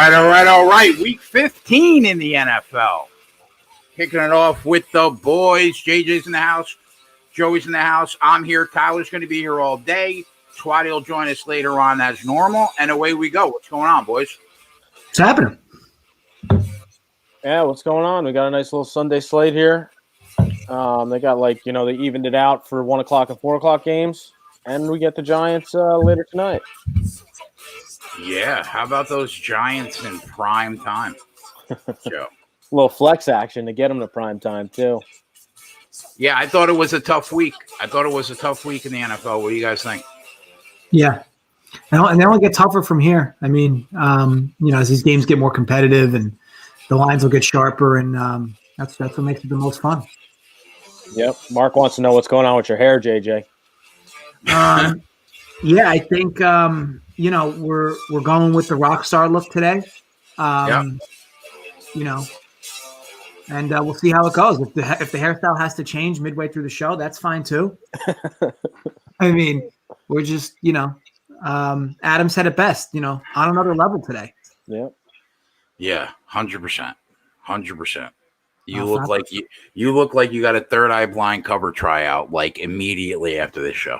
All right. Week 15 in the NFL. Kicking it off with the boys. JJ's in the house. Joey's in the house. I'm here. Tyler's going to be here all day. Swatty will join us later on as normal. And away we go. What's going on, boys? What's happening? Yeah, what's going on? We got a nice little Sunday slate here. They got they evened it out for 1 o'clock and 4 o'clock games. And we get the Giants later tonight. Yeah, how about those Giants in prime time? Joe. A little flex action to get them to prime time, too. Yeah, I thought it was a tough week. in the NFL. What do you guys think? Yeah. And they only get tougher from here. I mean, as these games get more competitive and the lines will get sharper, and that's what makes it the most fun. Yep. Mark wants to know what's going on with your hair, JJ. Yeah, I think we're going with the rock star look today. And we'll see how it goes. If the hairstyle has to change midway through the show, that's fine too. I mean, we're just Adam said it best. On another level today. Yeah. Yeah, 100%. 100%. You look like you got a third eye blind cover tryout like immediately after this show.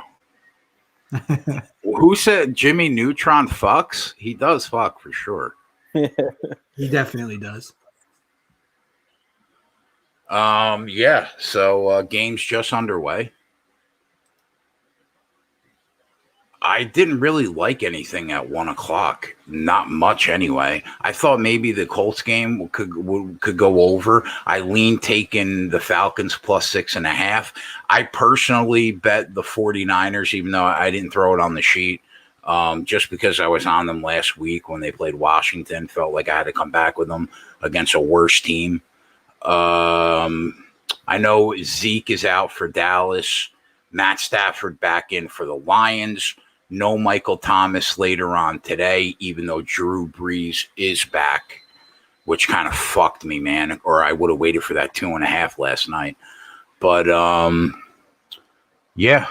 Who said Jimmy Neutron fucks? He does fuck for sure. He definitely does. Yeah. So game's just underway. I didn't really like anything at 1 o'clock. Not much, anyway. I thought maybe the Colts game could go over. I leaned taking the Falcons plus 6.5. I personally bet the 49ers, even though I didn't throw it on the sheet, just because I was on them last week when they played Washington. Felt like I had to come back with them against a worse team. I know Zeke is out for Dallas. Matt Stafford back in for the Lions. No Michael Thomas later on today, even though Drew Brees is back, which kind of fucked me, man. Or I would have waited for that 2.5 last night. But, yeah.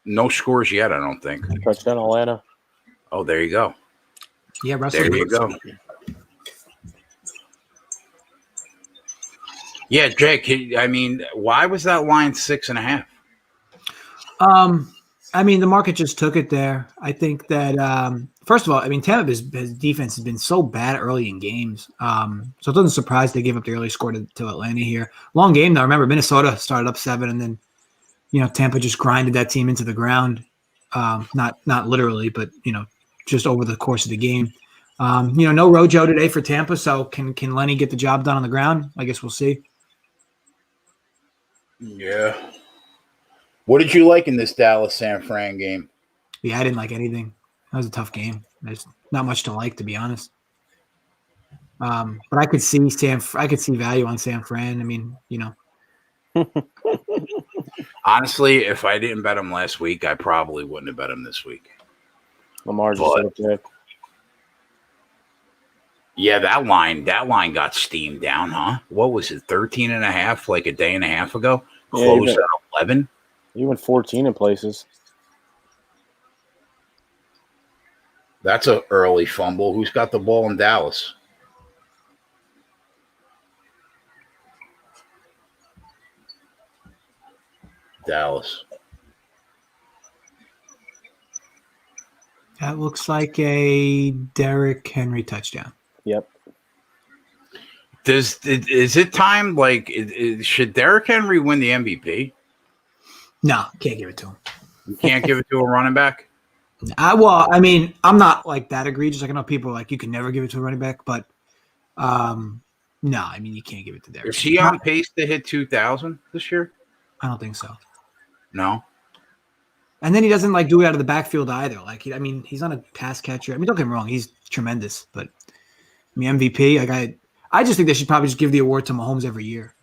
No scores yet, I don't think. Touchdown Atlanta. Oh, there you go. Yeah, Russell. There you go. Yeah, Jake, I mean, why was that line 6.5? I mean, the market just took it there. I think that, first of all, I mean, Tampa Bay's defense has been so bad early in games. So it doesn't surprise they gave up the early score to Atlanta here. Long game, though. Remember, Minnesota started up 7, and then, Tampa just grinded that team into the ground. Not literally, but, just over the course of the game. No Rojo today for Tampa, so can Lenny get the job done on the ground? I guess we'll see. Yeah. What did you like in this Dallas-San Fran game? Yeah, I didn't like anything. That was a tough game. There's not much to like, to be honest. But I could see value on San Fran. I mean, Honestly, if I didn't bet him last week, I probably wouldn't have bet him this week. Lamar just said it. Yeah, that line got steamed down, huh? What was it, 13.5 like a day and a half ago? Closed at 11? Even 14 in places. That's an early fumble. Who's got the ball in Dallas? Dallas. That looks like a Derrick Henry touchdown. Yep. Is it time? Should Derrick Henry win the MVP? No, can't give it to him. You can't give it to a running back? I mean, I'm not like that egregious. I know people are like, you can never give it to a running back, but no, I mean, you can't give it to Derrick. Is he on pace to hit 2,000 this year? I don't think so. No. And then he doesn't do it out of the backfield either. He's not a pass catcher. I mean, don't get me wrong, he's tremendous, but I mean, MVP. I just think they should probably just give the award to Mahomes every year.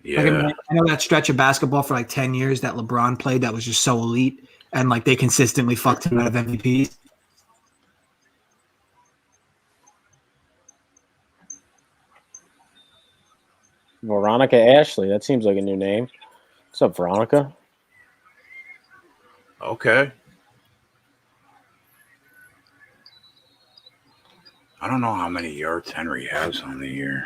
Yeah. I know that stretch of basketball for 10 years that LeBron played that was just so elite, and they consistently fucked him out of MVPs. Veronica Ashley. That seems like a new name. What's up, Veronica? Okay. I don't know how many yards Henry has on the year.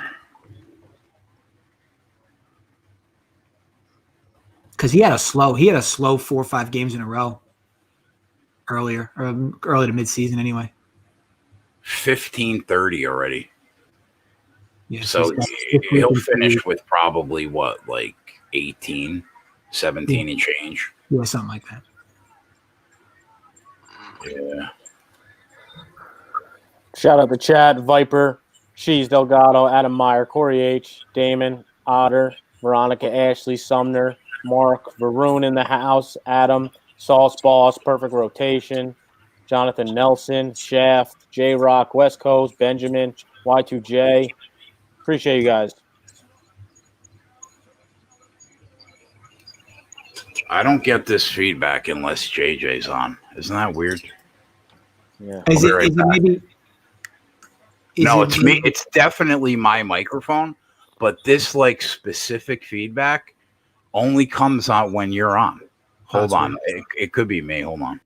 Because he had a slow 4 or 5 games in a row earlier, or early to midseason anyway. 1530 already. Yes, So he'll finish with probably what, like 18, 17 and change. Yeah, something like that. Yeah. Shout out to Chad, Viper, Cheese Delgado, Adam Meyer, Corey H, Damon, Otter, Veronica, Ashley, Sumner, Mark, Varun in the house, Adam, Sauce Boss, Perfect Rotation, Jonathan Nelson, Shaft, J Rock, West Coast, Benjamin, Y2J. Appreciate you guys. I don't get this feedback unless JJ's on. Isn't that weird? Yeah. Is it maybe? No, it's me. It's definitely my microphone, but this like specific feedback only comes out when you're on. Hold on. It could be me. Hold on.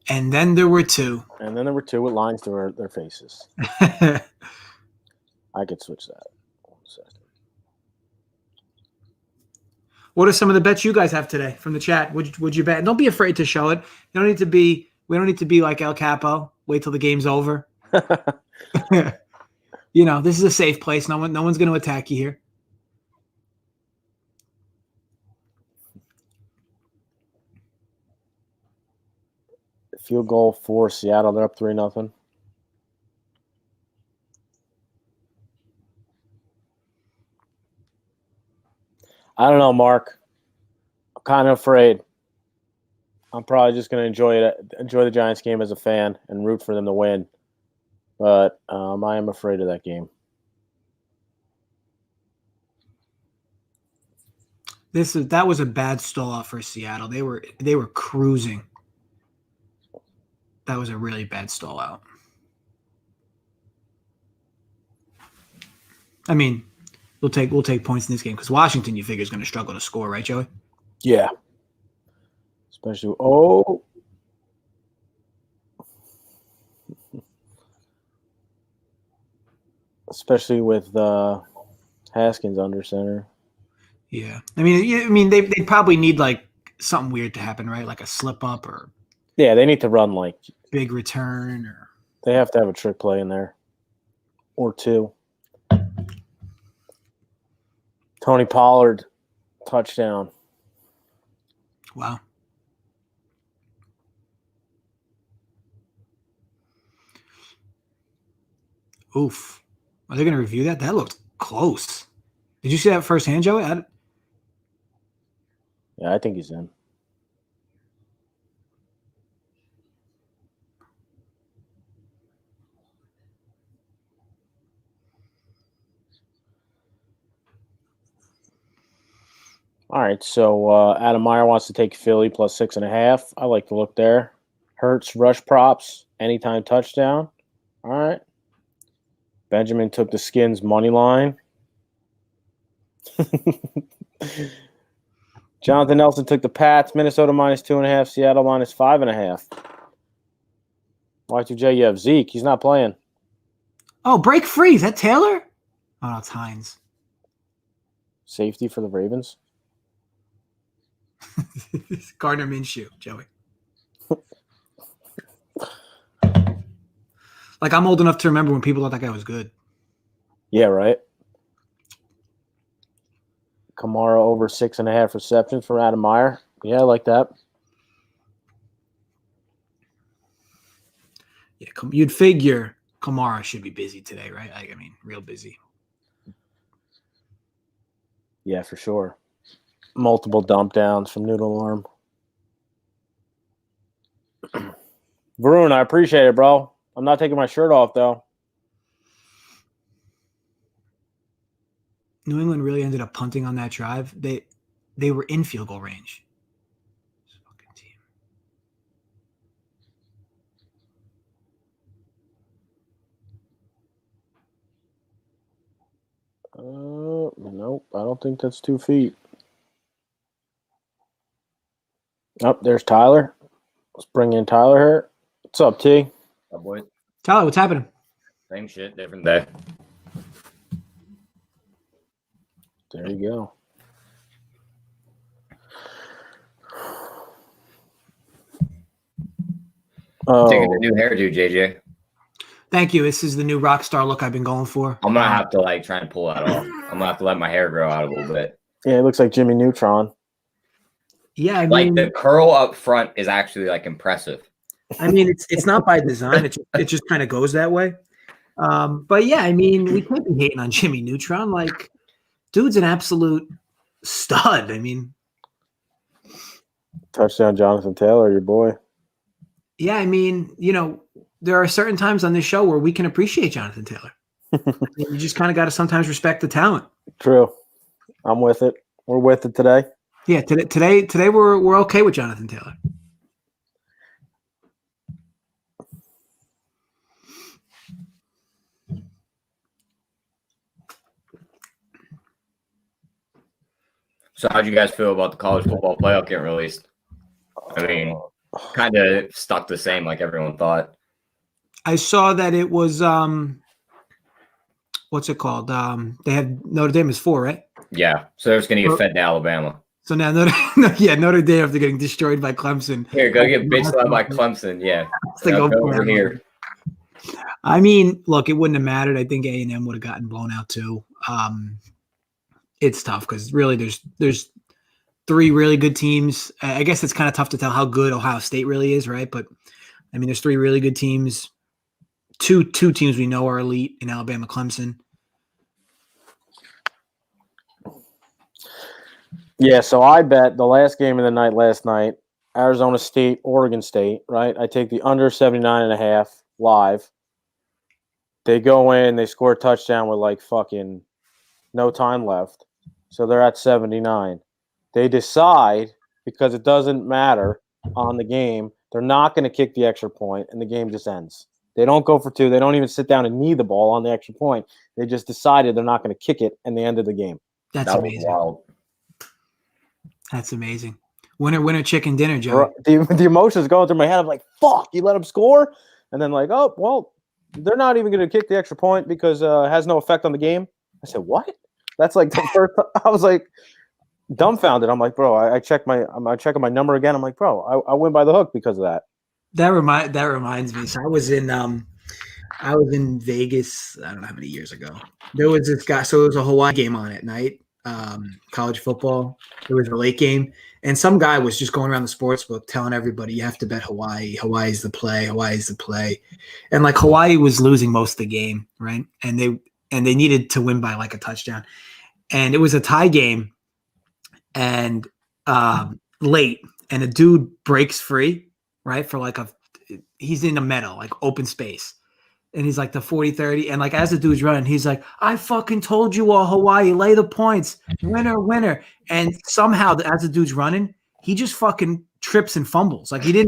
And then there were two. And then there were two with lines through their faces. I could switch that. 1 second. What are some of the bets you guys have today from the chat? Would you bet? And don't be afraid to show it. You don't need to be. We don't need to be like El Capo. Wait till the game's over. You know, this is a safe place. No one's going to attack you here. Field goal for Seattle. They're up 3-0. I don't know, Mark. I'm kind of afraid. I'm probably just going to enjoy the Giants game as a fan and root for them to win. But I am afraid of that game. That was a bad stall out for Seattle. They were cruising. That was a really bad stall out. I mean, we'll take points in this game because Washington, you figure, is going to struggle to score, right, Joey? Yeah. Especially especially with Haskins under center. Yeah, I mean, they probably need like something weird to happen, right? Like a slip up or they need to run like big return, or they have to have a trick play in there or two. Tony Pollard touchdown. Wow. Oof. Are they going to review that? That looked close. Did you see that firsthand, Joey? Yeah, I think he's in. All right, so Adam Meyer wants to take Philly plus 6.5. I like the look there. Hurts rush props, anytime touchdown. All right. Benjamin took the Skins money line. Jonathan Nelson took the Pats, Minnesota minus 2.5, Seattle minus 5.5. Y2J, you have Zeke. He's not playing. Oh, break free. Is that Taylor? Oh, no, it's Hines. Safety for the Ravens. Gardner Minshew, Joey. Like, I'm old enough to remember when people thought that guy was good. Yeah, right. Kamara over 6.5 receptions for Adam Meyer. Yeah, I like that. Yeah, you'd figure Kamara should be busy today, right? I mean, real busy. Yeah, for sure. Multiple dump downs from Noodle Arm. Varun, I appreciate it, bro. I'm not taking my shirt off, though. New England really ended up punting on that drive. They were in field goal range. This fucking team. Nope, I don't think that's 2 feet. Oh, there's Tyler. Let's bring in Tyler here. What's up, T? Oh, boy. Tyler, what's happening? Same shit, different day. There you go. Taking the new hairdo, JJ. Thank you. This is the new rock star look I've been going for. I'm gonna have to try and pull that off. I'm gonna have to let my hair grow out a little bit. Yeah, it looks like Jimmy Neutron. Yeah, I mean, the curl up front is actually impressive. I mean, it's not by design. It just kind of goes that way. But yeah, I mean, we can't be hating on Jimmy Neutron. Dude's an absolute stud. I mean, touchdown, Jonathan Taylor, your boy. Yeah, I mean, there are certain times on this show where we can appreciate Jonathan Taylor. You just kind of got to sometimes respect the talent. True. I'm with it. We're with it today. Yeah, today we're okay with Jonathan Taylor. So how'd you guys feel about the college football playoff getting released? I mean, kind of stuck the same like everyone thought. I saw that it was what's it called? They have Notre Dame is 4, right? Yeah. So they're just gonna get fed to Alabama. So now Notre Dame after getting destroyed by Clemson. Here, go get bitch slapped by Clemson. Yeah. Go over here. I mean, look, it wouldn't have mattered. I think A&M would have gotten blown out too. It's tough because really there's 3 really good teams. I guess it's kind of tough to tell how good Ohio State really is, right? But I mean, there's 3 really good teams. Two teams we know are elite in Alabama, Clemson. Yeah, so I bet the last game of the night last night, Arizona State, Oregon State, right? I take the under 79.5 live. They go in, they score a touchdown with fucking no time left. So they're at 79. They decide, because it doesn't matter on the game, they're not going to kick the extra point, and the game just ends. They don't go for 2. They don't even sit down and knee the ball on the extra point. They just decided they're not going to kick it, and they ended the game. That's amazing. Wild. That's amazing. Winner, chicken dinner, Joe. The emotions going through my head. I'm like, fuck, you let them score? And then oh, well, they're not even going to kick the extra point because it has no effect on the game. I said, what? That's the first – I was dumbfounded. I'm like, bro, I'm checking my number again. I'm like, bro, I win by the hook because of that. That reminds me. So I was in Vegas. I don't know how many years ago. There was this guy. So it was a Hawaii game on at night. College football. It was a late game, and some guy was just going around the sports book telling everybody you have to bet Hawaii. Hawaii's the play. Hawaii's the play. And Hawaii was losing most of the game, right? And they needed to win by a touchdown, and it was a tie game, and late, and a dude breaks free, right, for he's in a meadow, open space. And he's the 40-30. And as the dude's running, he's like, I fucking told you all, Hawaii, lay the points. Winner. And somehow, as the dude's running, he just fucking trips and fumbles. there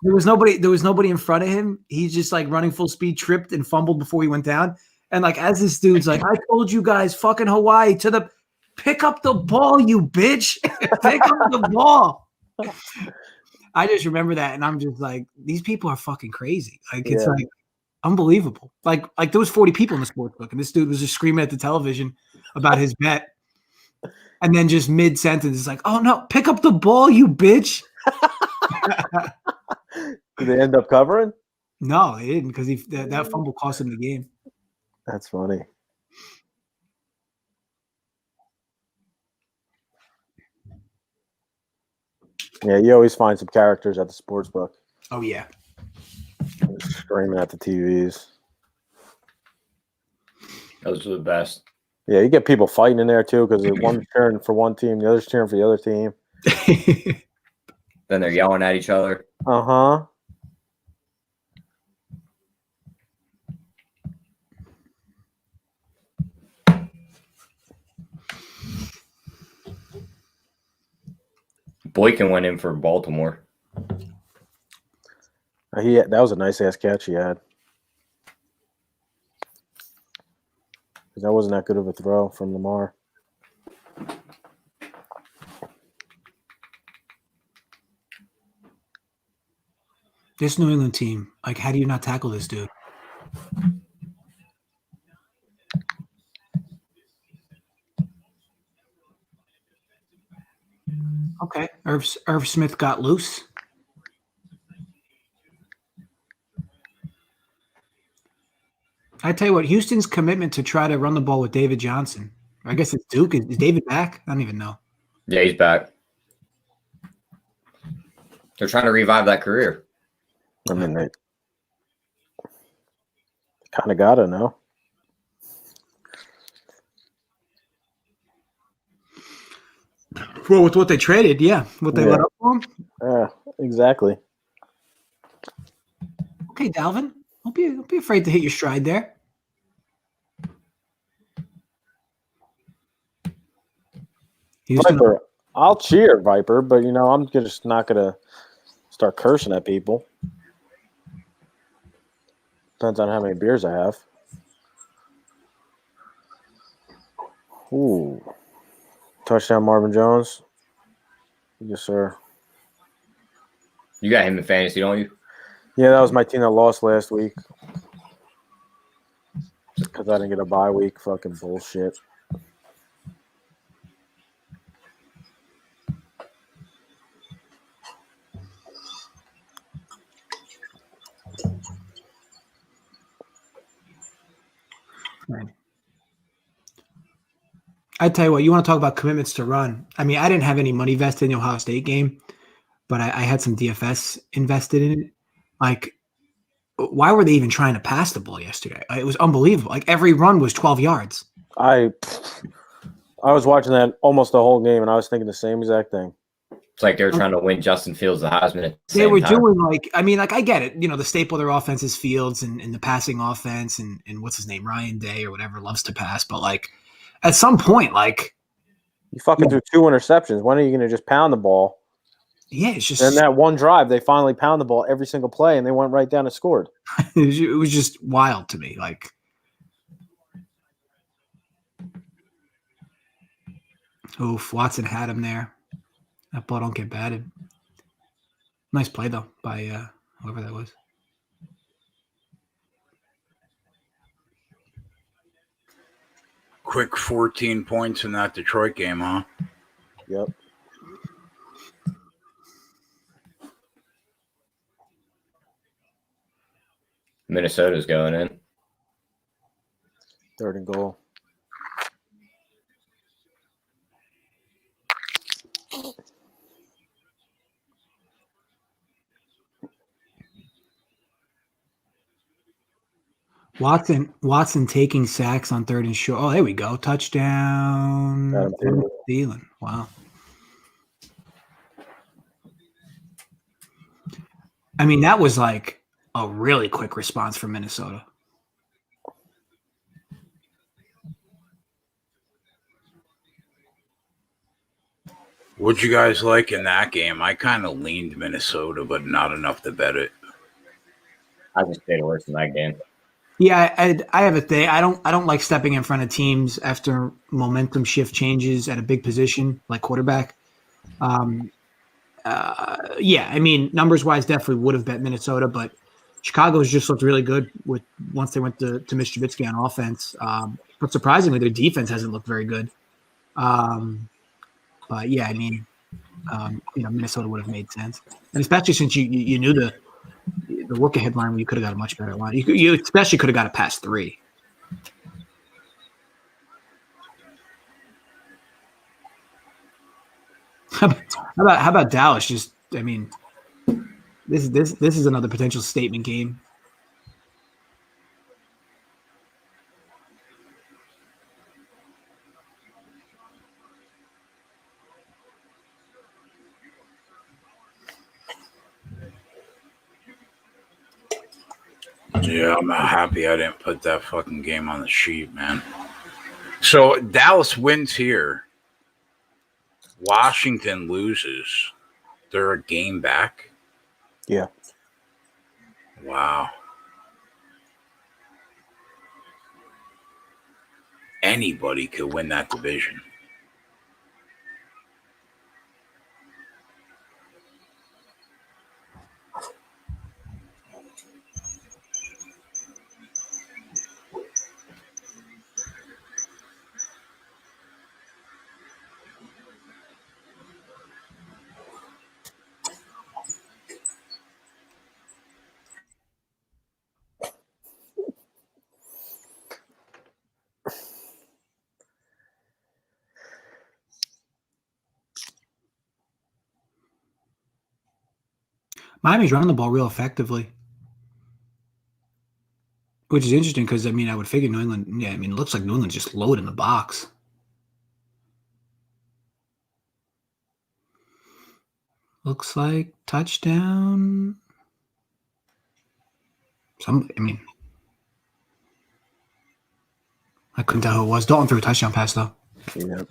was nobody in front of him. He's just running full speed, tripped and fumbled before he went down. And as this dude's I told you guys, fucking Hawaii, pick up the ball, you bitch. Pick up the ball. I just remember that. And I'm just these people are fucking crazy. It's unbelievable. There was 40 people in the sports book, and this dude was just screaming at the television about his bet. And then just mid-sentence is oh no, pick up the ball, you bitch. Did they end up covering? No, they didn't, because that fumble cost him the game. That's funny. Yeah, you always find some characters at the sports book. Oh yeah. Screaming at the TVs. Those are the best. Yeah, you get people fighting in there too because one's cheering for one team, the other's cheering for the other team. Then they're yelling at each other. Uh-huh. Boykin went in for Baltimore. That was a nice ass catch he had. That wasn't that good of a throw from Lamar. This New England team, how do you not tackle this dude? Okay. Irv Smith got loose. I tell you what, Houston's commitment to try to run the ball with David Johnson. I guess it's Duke. Is David back? I don't even know. Yeah, he's back. They're trying to revive that career. I mean, they kind of got to know. Well, with what they traded, yeah. What they let up for him. Yeah, exactly. Okay, Dalvin. Don't be afraid to hit your stride there. Houston. Viper, I'll cheer, Viper, but I'm just not gonna start cursing at people. Depends on how many beers I have. Ooh, touchdown, Marvin Jones. Yes, sir. You got him in fantasy, don't you? Yeah, that was my team that lost last week because I didn't get a bye week. Fucking bullshit. Right. I tell you what, you want to talk about commitments to run. I mean, I didn't have any money vested in the Ohio State game, but I had some DFS invested in it. Like, why were they even trying to pass the ball yesterday? It was unbelievable. Like, every run was 12 yards. I was watching that almost the whole game, and I was thinking the same exact thing. It's like they were trying to win Justin Fields the Heisman at the They same were time. doing I get it. The staple of their offense is Fields and the passing offense and what's his name, Ryan Day or whatever, loves to pass. But, like, at some point, like, You fucking threw 2 interceptions. When are you going to just pound the ball? yeah, it's just And that one drive, they finally pound the ball every single play, and they went right down and scored. it was just wild to me. Like, oof, Watson had him there. That ball don't get batted. Nice play though by whoever that was. Quick 14 points in that Detroit game, huh? Yep. Minnesota's going in. 3rd and goal. Watson taking sacks on 3rd and short. Oh, there we go. Touchdown. Adam Thielen. Thielen. Wow. I mean, that was like a really quick response from Minnesota. What'd you guys like in that game? I kind of leaned Minnesota, but not enough to bet it. I just stayed away from that game. Yeah, I have a thing. I don't like stepping in front of teams after momentum shift changes at a big position like quarterback. Yeah, I mean, numbers wise, definitely would have bet Minnesota, but Chicago's just looked really good once they went to Mitch Trubisky on offense. But surprisingly, their defense hasn't looked very good. But yeah, I mean, Minnesota would have made sense, and especially since you knew the look ahead line, where you could have got a much better line. You especially could have got a past 3. How about Dallas? Just, I mean, this is another potential statement game. Yeah, I'm happy I didn't put that fucking game on the sheet, man. So Dallas wins here. Washington loses. They're a game back. Yeah. Wow. Anybody could win that division. Miami's running the ball real effectively, which is interesting because, I mean, I would figure New England, it looks like New England's just loading the box. Looks like touchdown. I couldn't tell who it was. Dalton threw a touchdown pass, though. Yep.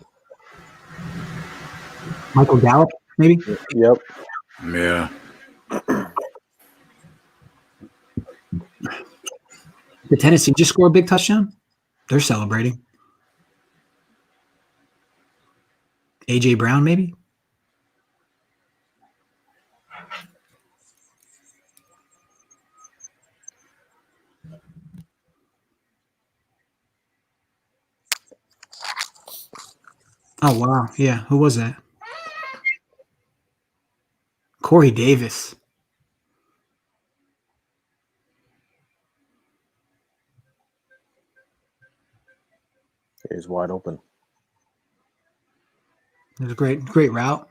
Michael Gallup, maybe? Yep. Yeah. Did Tennessee just score a big touchdown? They're celebrating. A.J. Brown, maybe? Oh, wow. Yeah. Who was that? Corey Davis. He's wide open. It was a great route.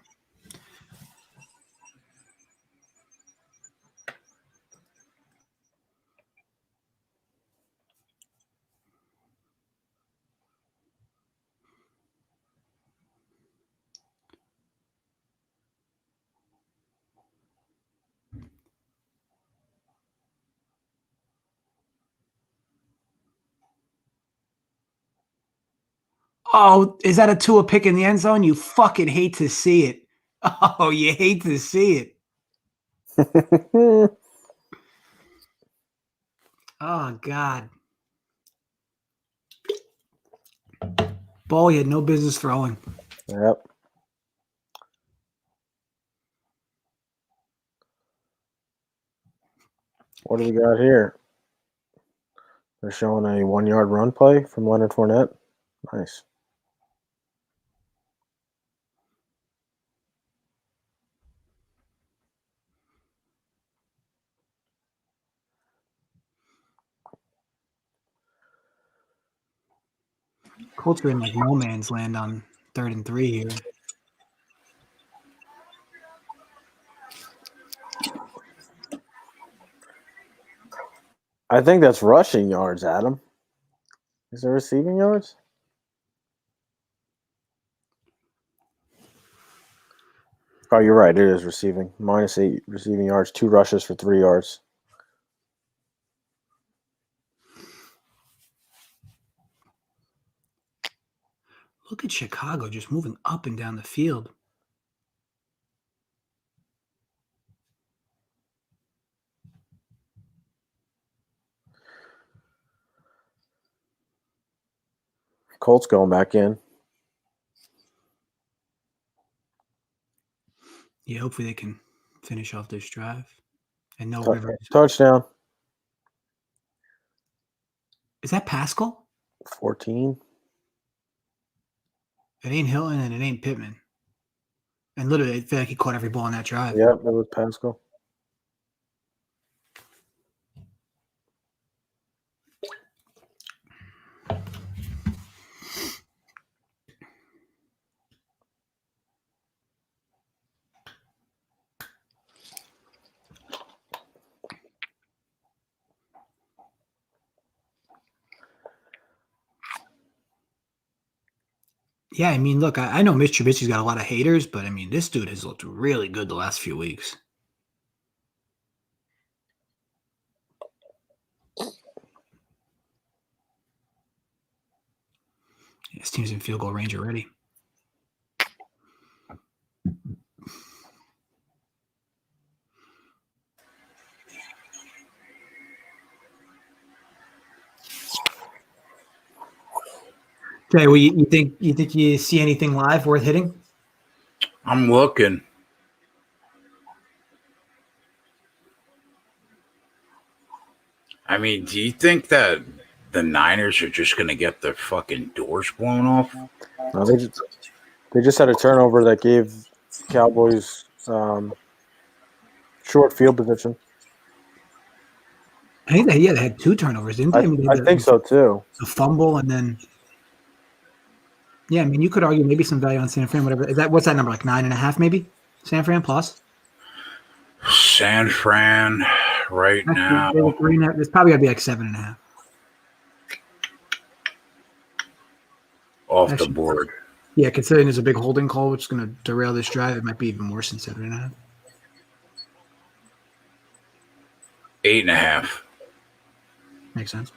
Oh, is that a Tua pick in the end zone? You fucking hate to see it. Oh, you hate to see it. Oh, God. Ball he had no business throwing. Yep. What do we got here? They're showing a 1-yard run play from Leonard Fournette. Nice. Colts are in like no man's land on 3rd and 3 here. I think that's rushing yards, Adam. Is there receiving yards? Oh, you're right. It is receiving. -8 receiving yards, 2 rushes for 3 yards. Look at Chicago just moving up and down the field. Colts going back in. Yeah, hopefully they can finish off this drive. And no Rivers. Touchdown. Is that Pascal? 14. It ain't Hilton and it ain't Pittman. And literally, I feel like he caught every ball on that drive. Yep, it was Pascal. Yeah, I mean, look, I know Mitch Trubisky's got a lot of haters, but I mean, this dude has looked really good the last few weeks. This team's in field goal range already. Okay, well, you think you see anything live worth hitting? I'm looking. I mean, do you think that the Niners are just going to get their fucking doors blown off? No, they just had a turnover that gave Cowboys short field position. I think they had 2 turnovers, didn't they? I think so too. A fumble and then, yeah. I mean, you could argue maybe some value on San Fran. Whatever is that? What's that number? Like 9.5, maybe? San Fran plus. San Fran right now. There's probably got to be like 7.5. Off the board. Yeah, considering there's a big holding call, which is going to derail this drive, it might be even worse than 7.5. 8.5. Makes sense.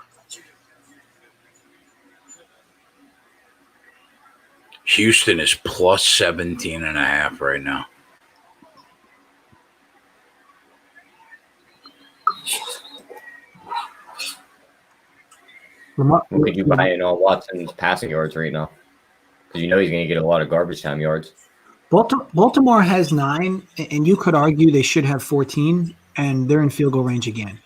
Houston is plus 17.5 right now. What could you buy in on Watson's passing yards right now? Because you know he's going to get a lot of garbage time yards. Baltimore has 9, and you could argue they should have 14, and they're in field goal range again.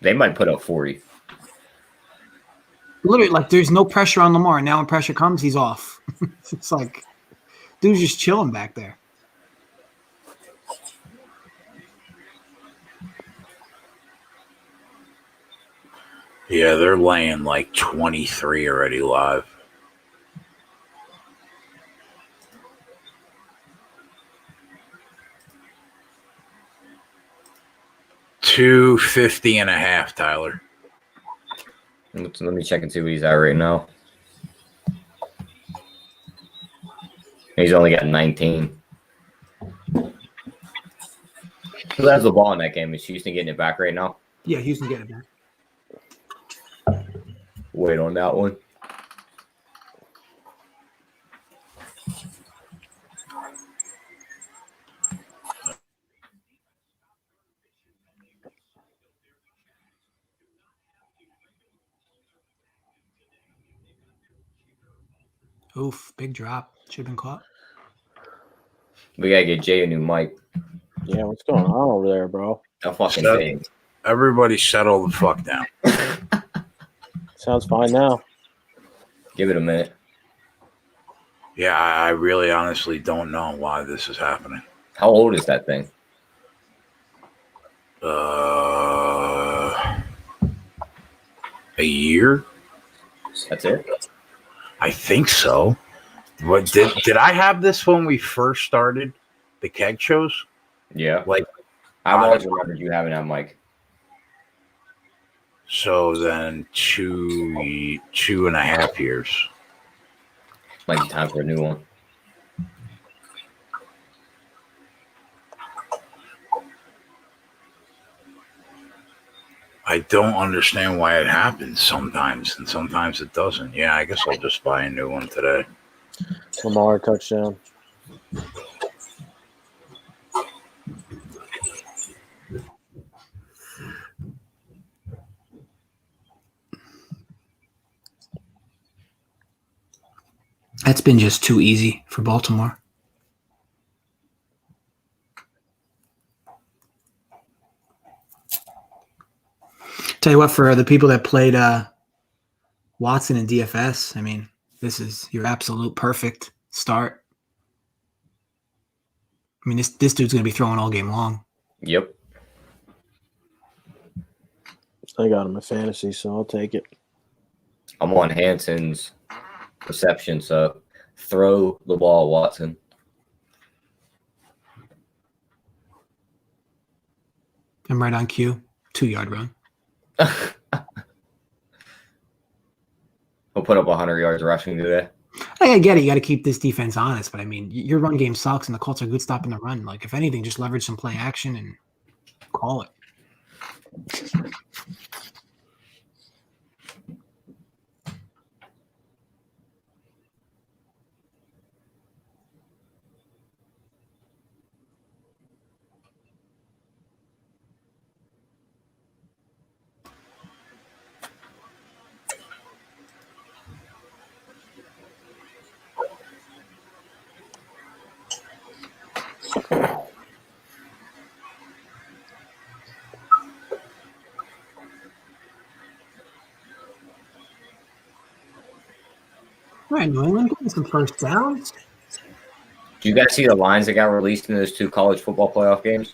They might put up 40. Literally, like, there's no pressure on Lamar. Now when pressure comes, he's off. It's like, dude's just chilling back there. Yeah, they're laying like 23 already live. $250.5, Tyler. Let me check and see what he's at right now. He's only got 19. Who has the ball in that game? Is Houston getting it back right now? Yeah, Houston getting it back. Wait on that one. Oof, big drop. Should have been caught. We got to get Jay a new mic. Yeah, what's going on over there, bro? A fucking Shut- thing. Everybody settle the fuck down. Sounds fine now. Give it a minute. Yeah, I really honestly don't know why this is happening. How old is that thing? A year? That's it? I think so. What did I have this when we first started the keg shows? Yeah. Like, I've always remembered you having that mic. so then 2.5 years. Like time for a new one. I don't understand why it happens sometimes, and sometimes it doesn't. Yeah, I guess I'll just buy a new one today. Lamar touchdown. That's been just too easy for Baltimore. Tell you what, for the people that played Watson and DFS, I mean, this is your absolute perfect start. I mean, this dude's going to be throwing all game long. Yep. I got him in fantasy, so I'll take it. I'm on Hanson's reception, so throw the ball, Watson. I'm right on cue. 2-yard run. He'll put up 100 yards rushing today. I get it. You got to keep this defense honest, but I mean, your run game sucks, and the Colts are good stopping the run. Like, if anything, just leverage some play action and call it. All right, New England getting some first downs. Do you guys see the lines that got released in those 2 college football playoff games?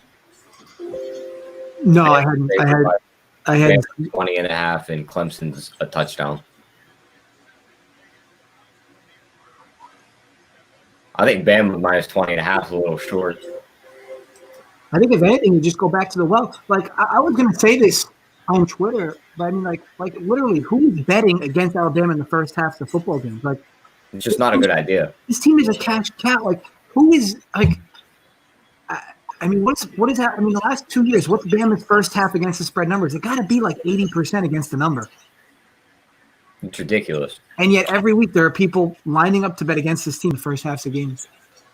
No, I had 20.5 and Clemson's a touchdown. I think Bama minus 20.5 is a little short. I think if anything, you just go back to the well. Like I was going to say this on Twitter, but I mean, like literally, who is betting against Alabama in the first half of the football games? Like, It's just not a good idea. this team is a cash cow. Like, who is like? I mean, what is that? I mean, the last 2 years, what's Bama's first half against the spread numbers? It got to be like 80% against the number. It's ridiculous. And yet, every week there are people lining up to bet against this team the first halves of games.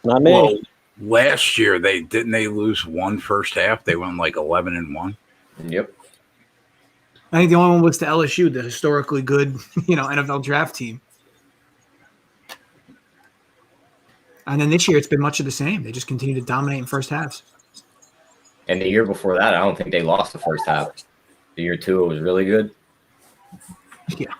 Not me. Well, last year they lose one first half. They went like 11-1. Yep. I think the only one was to LSU, the historically good, NFL draft team. And then this year, it's been much of the same. They just continue to dominate in first halves. And the year before that, I don't think they lost the first half. The year 2, it was really good. Yeah.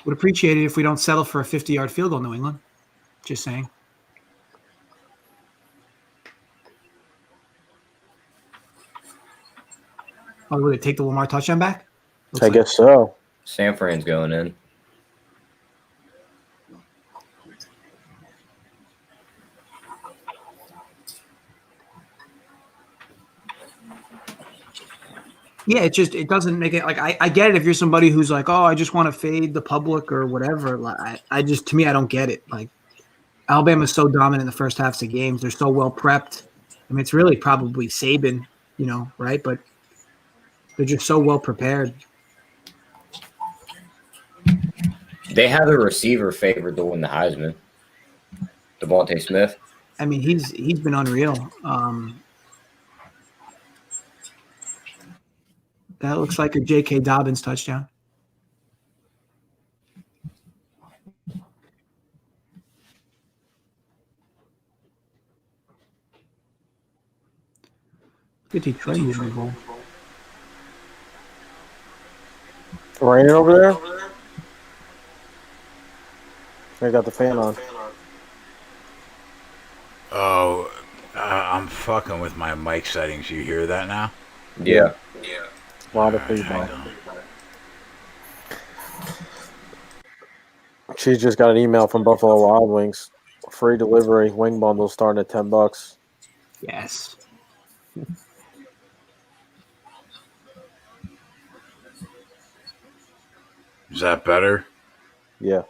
Would appreciate it if we don't settle for a 50-yard field goal, New England. Just saying. Oh, would it take the Lamar touchdown back? I guess so. San Fran's going in. Yeah, it doesn't make it like I get it if you're somebody who's like, oh, I just want to fade the public or whatever. Like, to me, I don't get it. Like, Alabama's so dominant in the first halves of games. They're so well prepped. I mean, it's really probably Saban, right? But they're just so well prepared. They have a receiver favored to win the Heisman. Devontae Smith. I mean, he's been unreal. That looks like a J.K. Dobbins touchdown. Look at Detroit moving the ball. Raining over there? I got the fan on. Oh, I'm fucking with my mic settings. You hear that now? Yeah. A lot of Hang feedback. on. She just got an email from Buffalo Wild Wings. Free delivery, wing bundle starting at $10. Yes. Is that better? Yeah.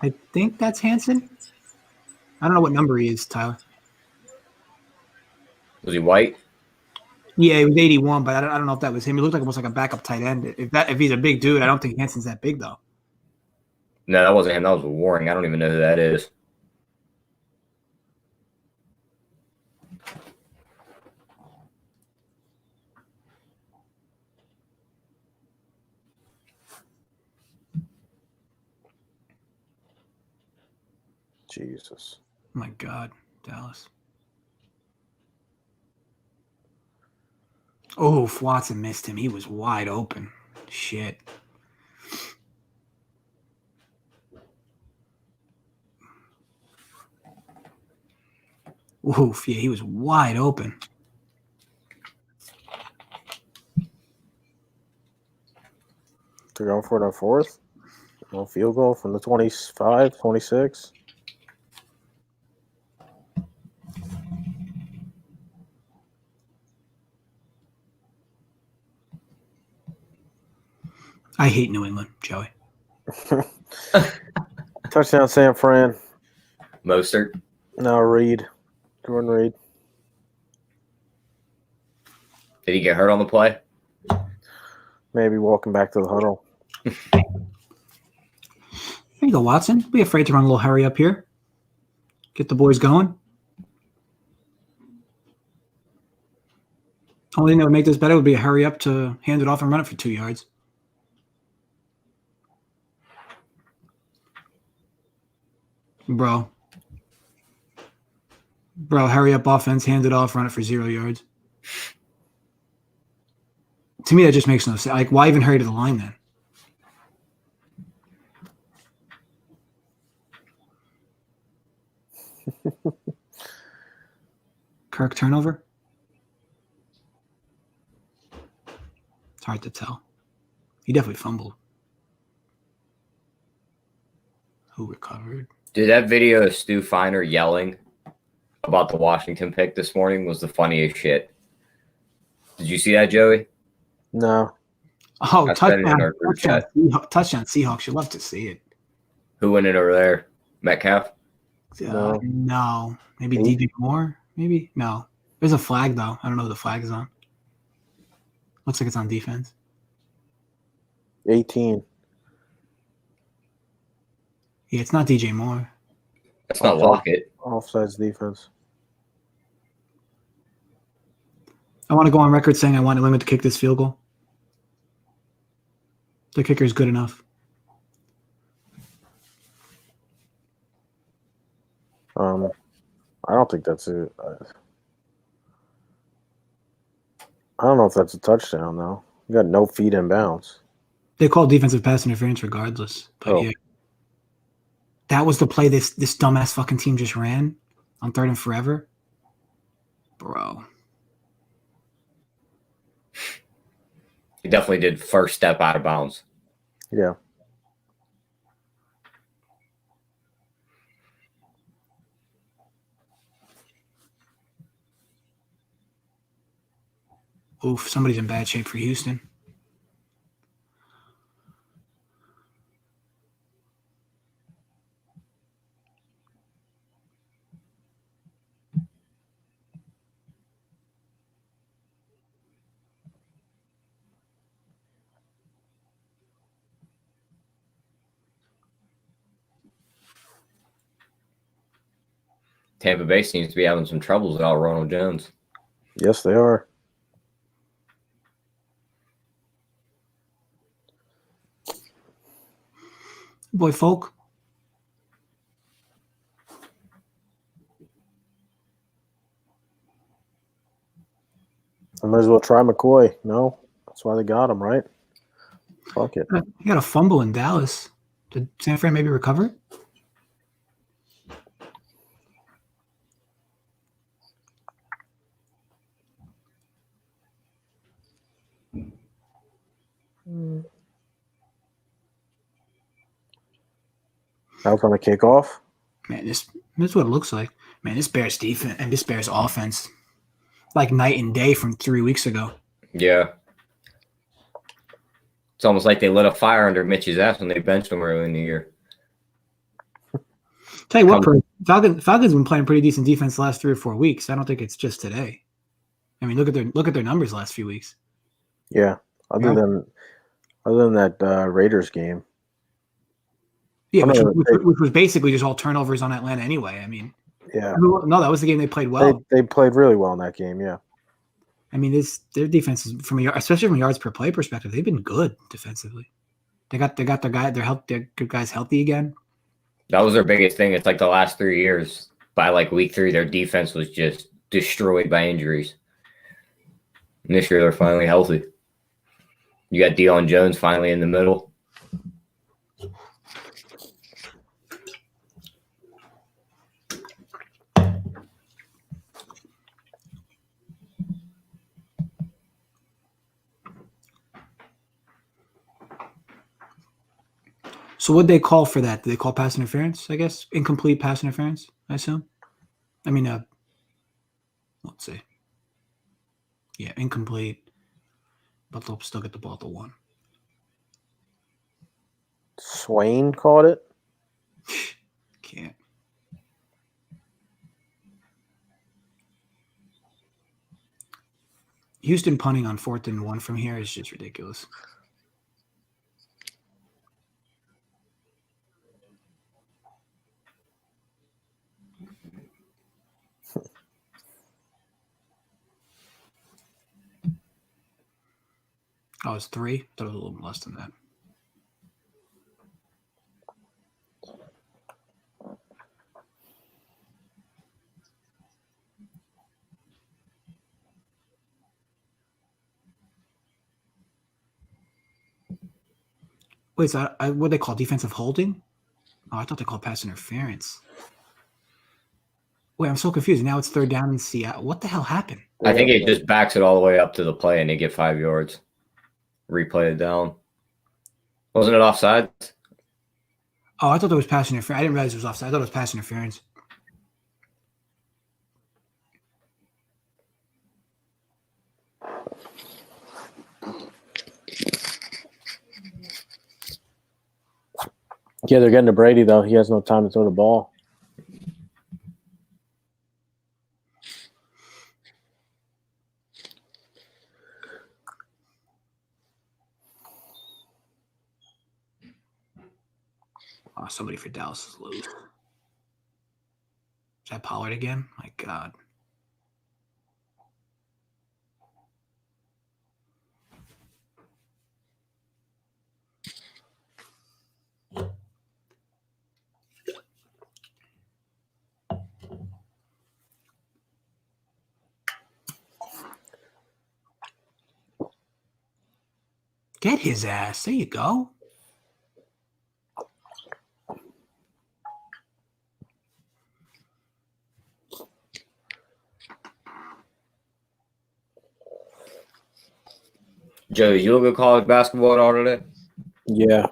I think that's Hanson. I don't know what number he is, Tyler. Was he white? Yeah, he was 81, but I don't know if that was him. He looked like almost like a backup tight end. If he's a big dude, I don't think Hanson's that big though. No, that wasn't him. That was Waring. I don't even know who that is. Jesus. My God, Dallas. Oh, Watson missed him. He was wide open. Shit. Oof, yeah, he was wide open. They're going for it on fourth. No field goal from the 25, 26. I hate New England, Joey. Touchdown, San Fran. Mostert. Now Reed. Jordan Reed. Did he get hurt on the play? Maybe walking back to the huddle. There you go, Watson. Be afraid to run a little hurry up here. Get the boys going. Only thing that would make this better would be a hurry up to hand it off and run it for 2 yards. Bro, hurry up offense, hand it off, run it for 0 yards. To me, that just makes no sense. Like, why even hurry to the line then? Kirk turnover? It's hard to tell. He definitely fumbled. Who recovered? Dude, that video of Stu Feiner yelling about the Washington pick this morning was the funniest shit. Did you see that, Joey? No. Oh, I sent it in our group chat. Touchdown Seahawks. You'd love to see it. Who went in over there? Metcalf? No. Maybe Eight? DJ Moore? Maybe? No. There's a flag, though. I don't know who the flag is on. Looks like it's on defense. 18. Yeah, it's not DJ Moore. That's not Lockett. Offsides defense. I want to go on record saying I want Limit to kick this field goal. The kicker is good enough. I don't think that's it. I don't know if that's a touchdown, though. You got no feet in bounds. They call defensive pass interference regardless. But yeah. That was the play this dumbass fucking team just ran on 3rd and forever. Bro. He definitely did first step out of bounds. Yeah. Oof, somebody's in bad shape for Houston. Tampa Bay seems to be having some troubles without Ronald Jones. Yes, they are. Boy, Folk. I might as well try McCoy. No, that's why they got him, right? Fuck it. He got a fumble in Dallas. Did San Fran maybe recover? Out on a kickoff. Man, this is what it looks like. Man, this Bears defense and this Bears offense, like night and day from 3 weeks ago. Yeah. It's almost like they lit a fire under Mitch's ass when they benched him early in the year. Tell you what, Falcons been playing pretty decent defense the last 3 or 4 weeks. I don't think it's just today. I mean, look at their numbers the last few weeks. Yeah. Other than that Raiders game. Yeah, which was basically just all turnovers on Atlanta anyway. I mean, yeah. No, that was the game they played well. They played really well in that game. Yeah. I mean, their defense is especially from a yards per play perspective, they've been good defensively. They got their good guys healthy again. That was their biggest thing. It's like the last 3 years. By like week 3, their defense was just destroyed by injuries. And this year, they're finally healthy. You got Deion Jones finally in the middle. So what they call for that? Did they call pass interference, I guess? Incomplete pass interference, I assume? I mean, let's see. Yeah, incomplete. But they'll still get the ball to 1. Swain caught it. Can't. Houston punting on 4th and 1 from here is just ridiculous. Oh, it's 3? I thought it was a little less than that. Wait, so what they call defensive holding? Oh, I thought they called pass interference. Wait, I'm so confused. Now it's 3rd down in Seattle. What the hell happened? I think it just backs it all the way up to the play and they get 5 yards. replay it down. Wasn't it offside? Oh, I thought there was pass interference. I didn't realize it was offside. I thought it was pass interference. Yeah, they're getting to Brady, though. He has no time to throw the ball. Oh, somebody for Dallas is loose. Is that Pollard again? My God. Get his ass. There you go. Joe, did you look at college basketball at all today? Yeah.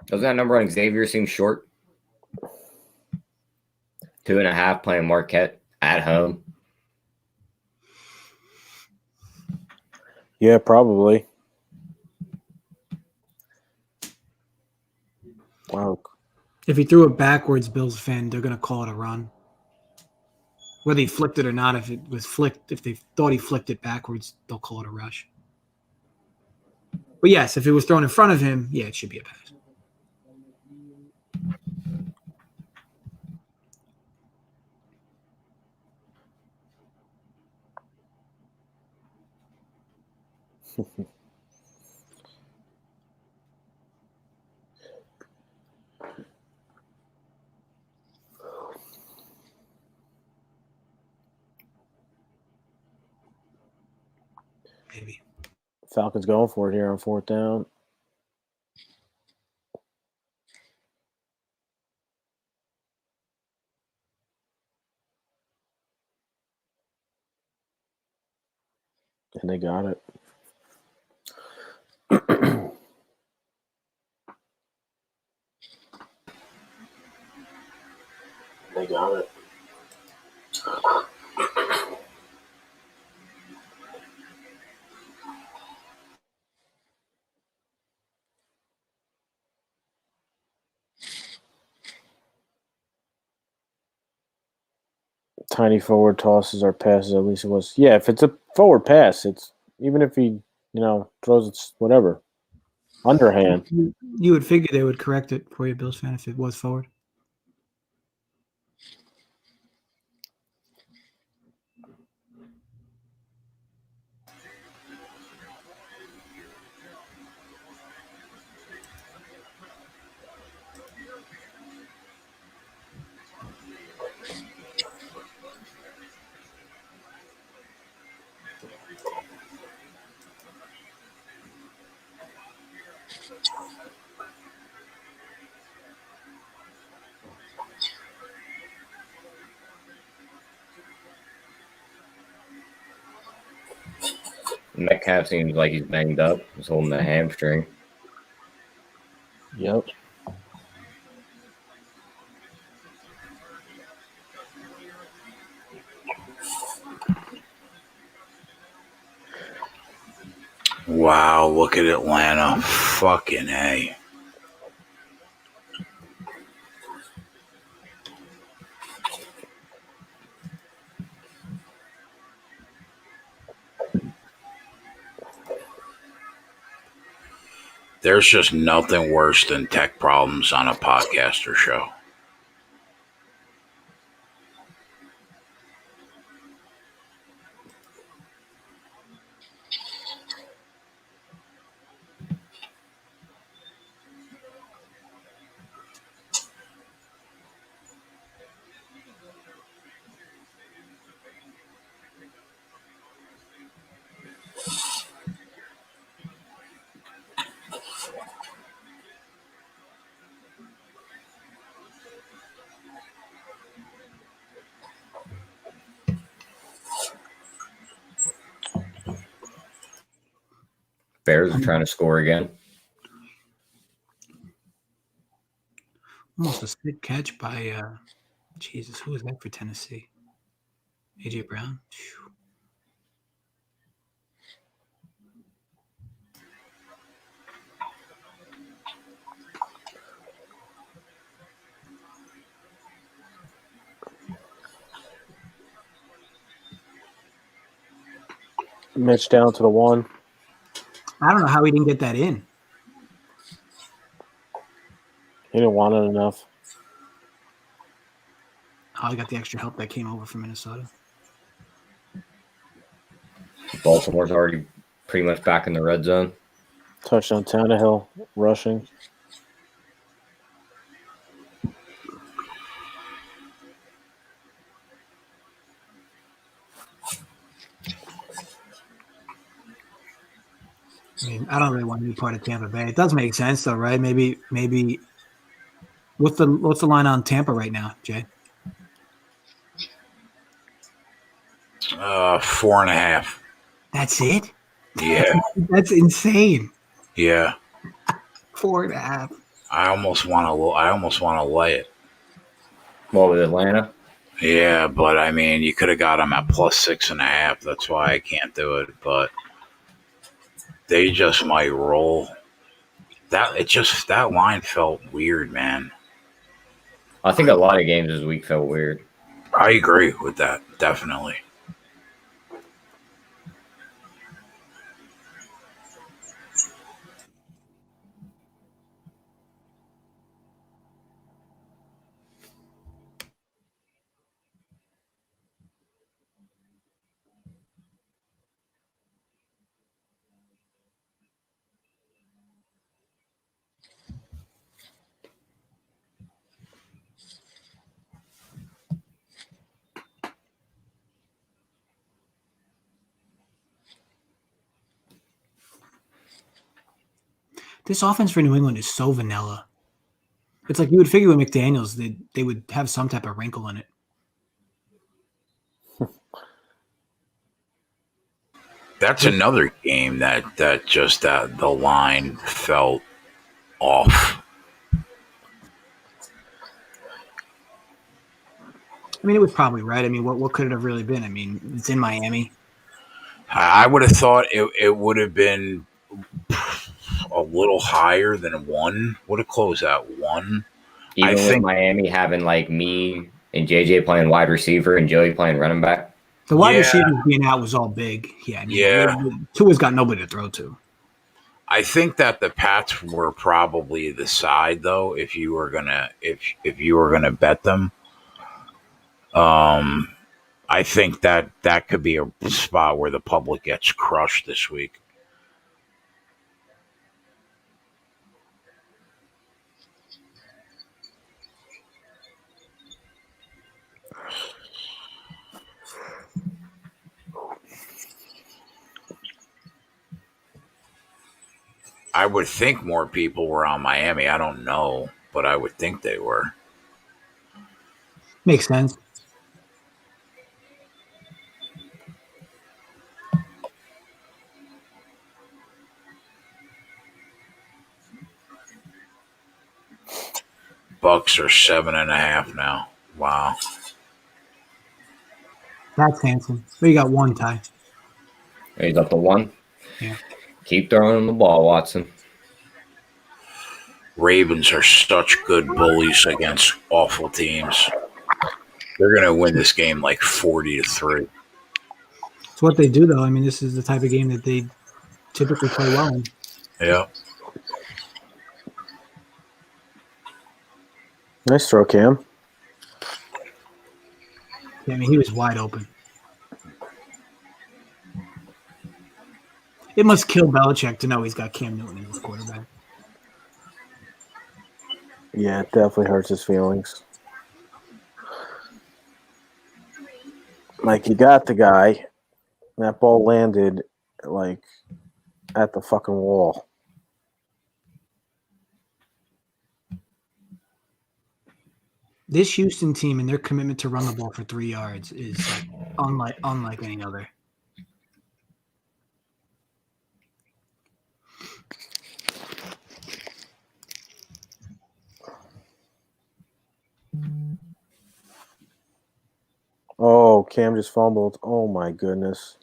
Doesn't that number on Xavier seem short? 2.5 playing Marquette at home. Yeah, probably. Wow. If he threw it backwards, Bills fan, they're going to call it a run. Whether he flicked it or not, if it was flicked, if they thought he flicked it backwards, they'll call it a rush. But yes, if it was thrown in front of him, yeah, it should be a pass. Maybe. Falcons going for it here on 4th down. And they got it. They got it. Tiny forward tosses or passes, at least it was. Yeah, if it's a forward pass, it's even if he, throws it, whatever. Underhand. You would figure they would correct it for you, Bills fan, if it was forward. Metcalf seems like he's banged up. He's holding a hamstring. Yep. Wow, look at Atlanta. Fucking A. There's just nothing worse than tech problems on a podcaster show. Bears are trying to score again. Almost a sick catch by Jesus. Who was that for Tennessee? AJ Brown. Phew. Mitch down to the 1. I don't know how he didn't get that in. He didn't want it enough. Oh, he got the extra help that came over from Minnesota. Baltimore's already pretty much back in the red zone. Touchdown Tannehill rushing. I mean, I don't really want to be part of Tampa Bay. It does make sense, though, right? Maybe. What's the line on Tampa right now, Jay? 4.5. That's it. Yeah, That's insane. yeah. 4.5. I almost want to lay it. What with Atlanta? Yeah, but I mean, you could have got them at +6.5. That's why I can't do it. But they just might roll. That line felt weird, man. I think a lot of games this week felt weird. I agree with that, definitely. This offense for New England is so vanilla. It's like you would figure with McDaniels they would have some type of wrinkle in it. That's another game that the line felt off. I mean, it was probably right. I mean, what could it have really been? I mean, it's in Miami. I would have thought it would have been a little higher than 1. Would have closed at 1. Even I with think Miami having like me and JJ playing wide receiver and Joey playing running back. The wide Yeah. receivers being out was all big. Yeah, I mean, Yeah. Tua's got nobody to throw to. I think that the Pats were probably the side though. If you were gonna bet them, I think that could be a spot where the public gets crushed this week. I would think more people were on Miami. I don't know, but I would think they were. Makes sense. Bucks are 7.5 now. Wow. That's handsome. But you got 1 tie. He's up to 1. Yeah. Keep throwing him the ball, Watson. Ravens are such good bullies against awful teams. They're going to win this game like 40-3. It's what they do, though. I mean, this is the type of game that they typically play well in. Yeah. Nice throw, Cam. Yeah, I mean, he was wide open. It must kill Belichick to know he's got Cam Newton as his quarterback. Yeah, it definitely hurts his feelings. Like, you got the guy. That ball landed, like, at the fucking wall. This Houston team and their commitment to run the ball for 3 yards is like unlike any other. Oh, Cam just fumbled. Oh, my goodness.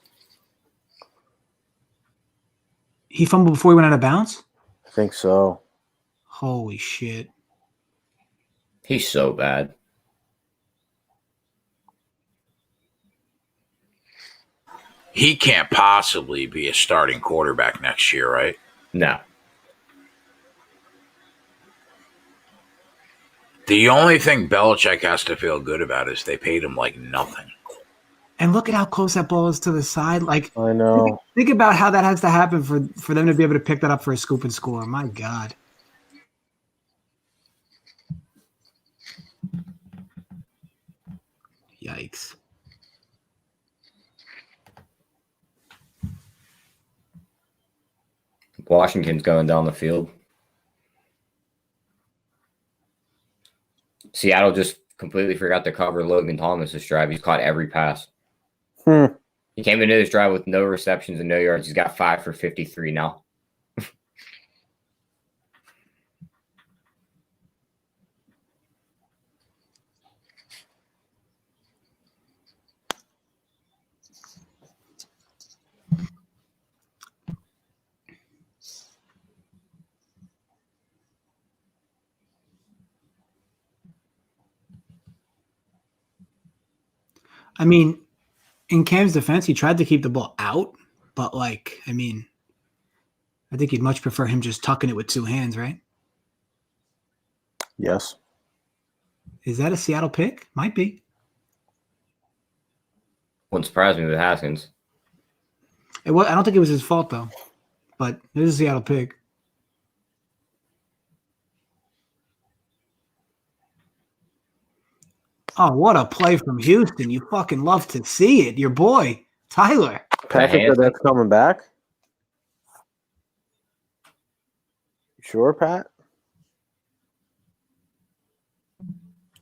He fumbled before he went out of bounds? I think so. Holy shit. He's so bad. He can't possibly be a starting quarterback next year, right? No. The only thing Belichick has to feel good about is they paid him like nothing. And look at how close that ball is to the side. Like, I know. think about how that has to happen for them to be able to pick that up for a scoop and score. My God. Yikes. Washington's going down the field. Seattle just completely forgot to cover Logan Thomas this drive. He's caught every pass. He came into this drive with no receptions and no yards. He's got 5 for 53 now. I mean, in Cam's defense, he tried to keep the ball out, but I think he'd much prefer him just tucking it with two hands, right? Yes. Is that a Seattle pick? Might be. Wouldn't surprise me with Haskins. I don't think it was his fault, though, but it is a Seattle pick. Oh, what a play from Houston. You fucking love to see it. Your boy, Tyler. Patrick, that's coming back? You sure, Pat?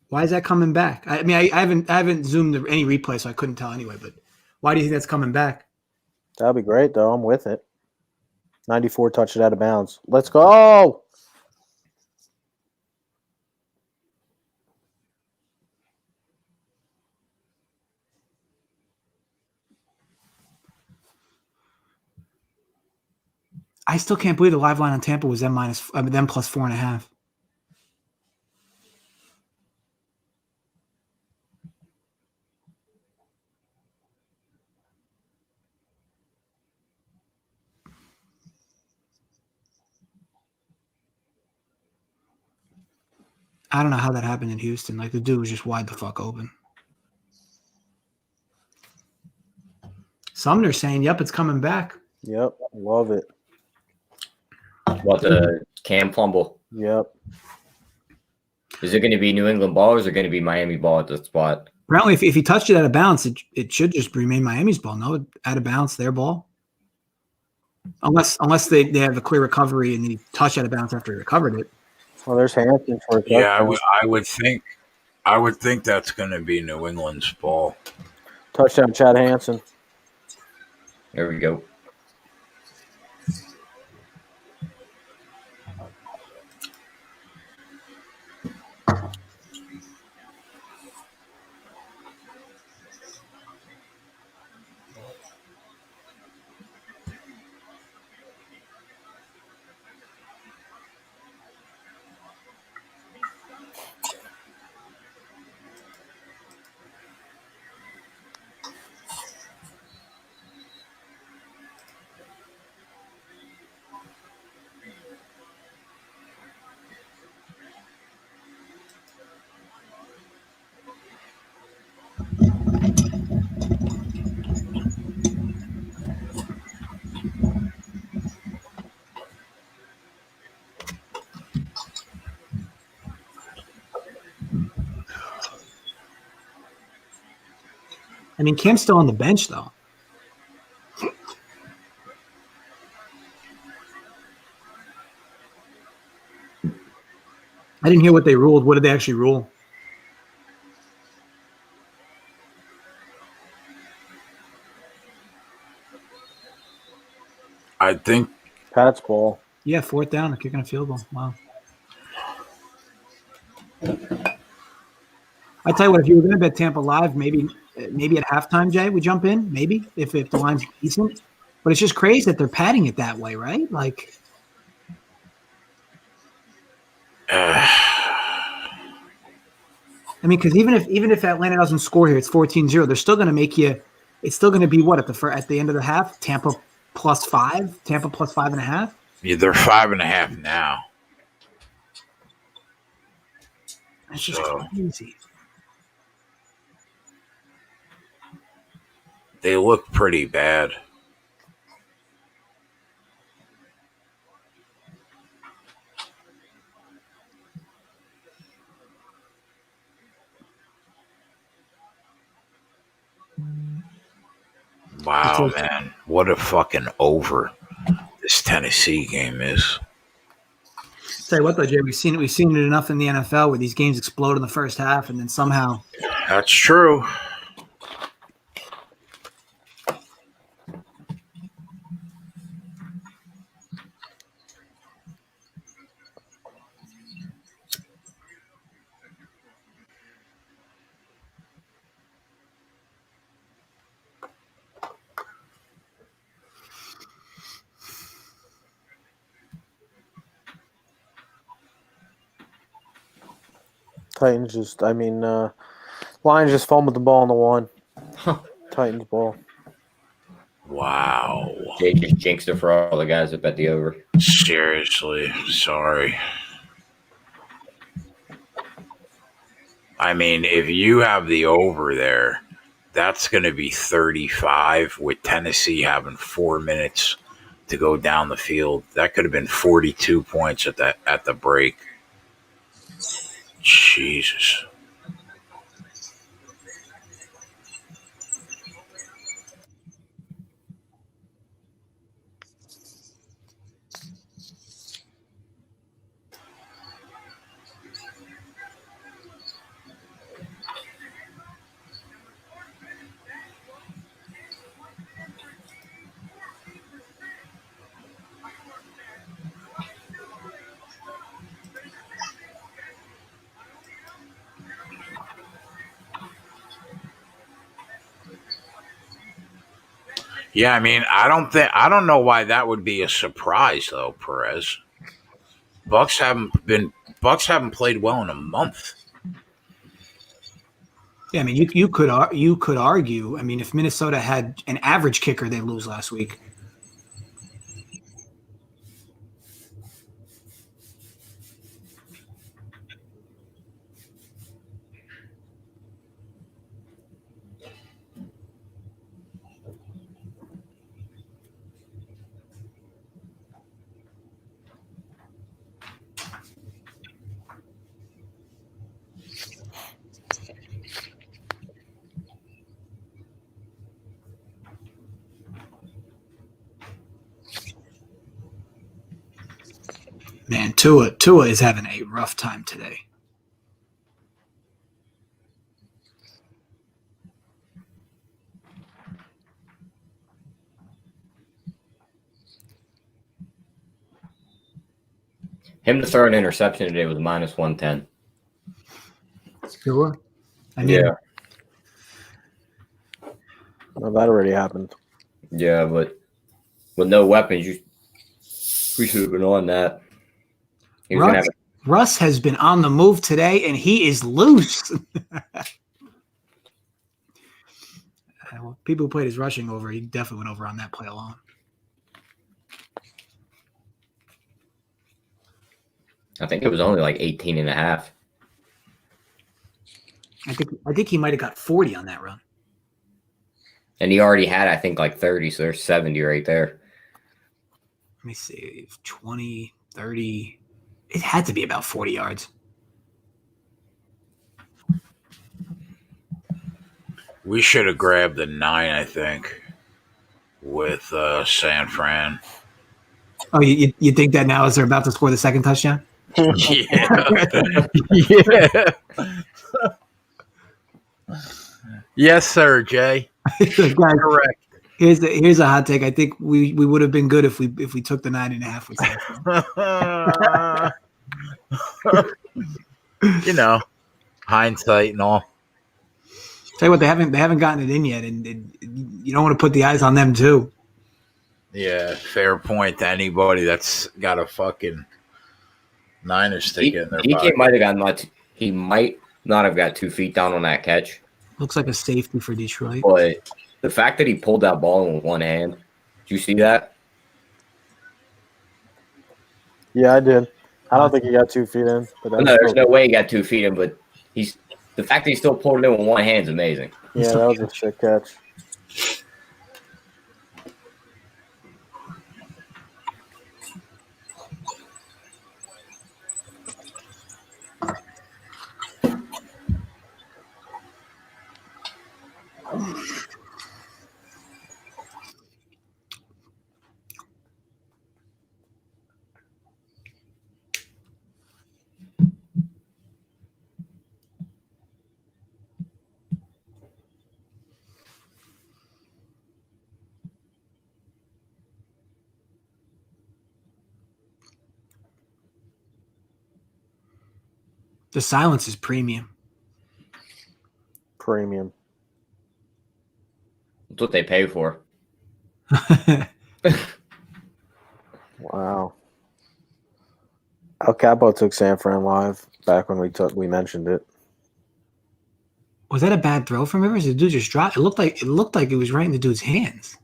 Why is that coming back? I mean, I haven't zoomed any replay, so I couldn't tell anyway, but why do you think that's coming back? That'd be great, though. I'm with it. 94 touched it out of bounds. Let's go! I still can't believe the live line on Tampa was them plus 4.5. I don't know how that happened in Houston. Like, the dude was just wide the fuck open. Sumner's saying, yep, it's coming back. Yep, love it. What, the Cam fumble? Yep. Is it going to be New England ball or is it going to be Miami ball at the spot? Apparently, if he touched it out of bounds, it should just remain Miami's ball. No, out of bounds, their ball. Unless they have a clear recovery and he touched out of bounds after he recovered it. Well, there's Hampton for a Yeah, I would think that's going to be New England's ball. touchdown, Chad Hansen. There we go. I mean, Cam's still on the bench, though. I didn't hear what they ruled. What did they actually rule? I think Pat's ball. Yeah, 4th down. They're kicking a field goal. Wow. I tell you what, if you were going to bet Tampa live, maybe maybe at halftime, Jay, we jump in, maybe if the line's decent. But it's just crazy that they're padding it that way, right? Like, I mean, because even if Atlanta doesn't score here, it's 14-0. They're still going to make you. It's still going to be what at the end of the half? Tampa +5, Tampa +5.5. Yeah, they're 5.5 now. That's just crazy. They look pretty bad. Wow, man. What a fucking over this Tennessee game is. Tell you what, though, Jay, we've seen it enough in the NFL where these games explode in the first half and then somehow. That's true. Titans Lions just fumbled the ball on the one. Titans ball. Wow. They just jinxed it for all the guys that bet the over. Seriously. Sorry. I mean, if you have the over there, that's going to be 35 with Tennessee having 4 minutes to go down the field. That could have been 42 points at the break. Jesus. Yeah, I mean, I don't know why that would be a surprise though, Perez. Bucks haven't played well in a month. Yeah, I mean, you could argue. I mean, if Minnesota had an average kicker, they lose last week. Man, Tua is having a rough time today. Him to throw an interception today was -110. Tua? I mean, Yeah. Well, that already happened. Yeah, but with no weapons, we should have been on that. He was gonna have Russ has been on the move today, and he is loose. Well, people who played his rushing over, he definitely went over on that play alone. I think it was only like 18.5. I think he might have got 40 on that run. And he already had, I think, like 30, so there's 70 right there. Let me see, 20, 30. It had to be about 40 yards. We should have grabbed the 9, I think, with San Fran. Oh, you think that now as they're about to score the second touchdown? Yeah. Yeah. Yes, sir, Jay. Guys, Correct. Here's a hot take. I think we would have been good if we took the 9.5 with San Fran. You know, hindsight and all. Tell you what, they haven't gotten it in yet, and you don't want to put the eyes on them too. Yeah, fair point to anybody that's got a fucking Niners ticket in their DK pocket. might have got not. He might not have got 2 feet down on that catch, Looks like a safety for Detroit. but the fact that he pulled that ball in one hand, did you see that? Yeah, I did. I don't think he got 2 feet in, but No, that's there's still, no way he got 2 feet in, but the fact that he still pulled it in with one hand is amazing. yeah, that was a sick catch. The silence is premium. Premium. That's what they pay for. Wow. El Capo took San Fran live back when we mentioned it. Was that a bad throw from Rivers? The dude just dropped. It looked like it was right in the dude's hands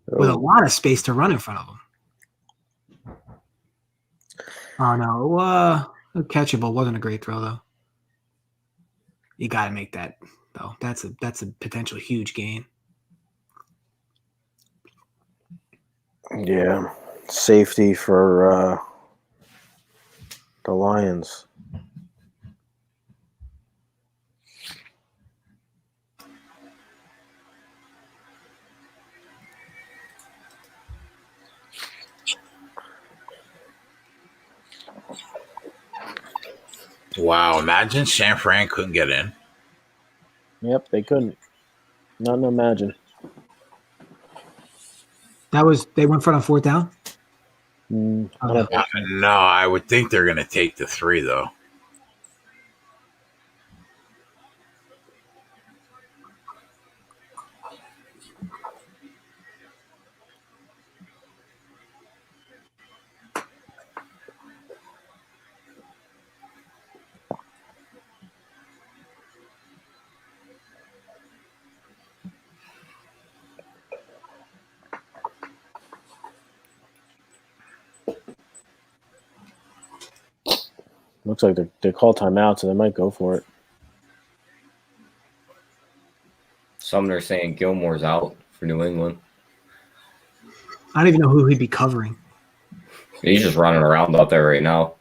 with a lot of space to run in front of him. Oh no, catchable. Wasn't a great throw though. You got to make that though. That's a potential huge gain. Yeah. Safety for the Lions. Wow, imagine San Fran couldn't get in. Yep, they couldn't. Nothing to imagine. They went for it on fourth down. I don't think so. No, I would think they're going to take the 3 though. Looks like they call timeout, so they might go for it. Sumner saying Gilmore's out for New England. I don't even know who he'd be covering. He's just running around out there right now.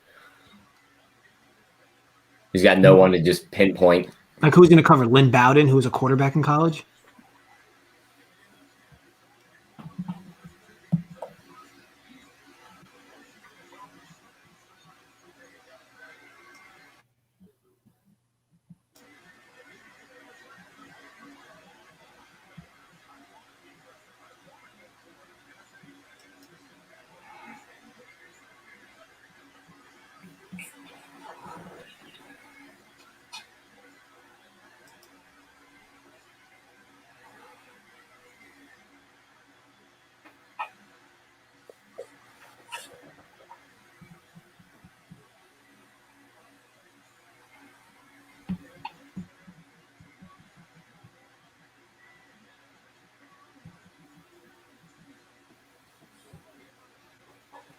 He's got no one to just pinpoint. Like who's going to cover? Lynn Bowden, who was a quarterback in college.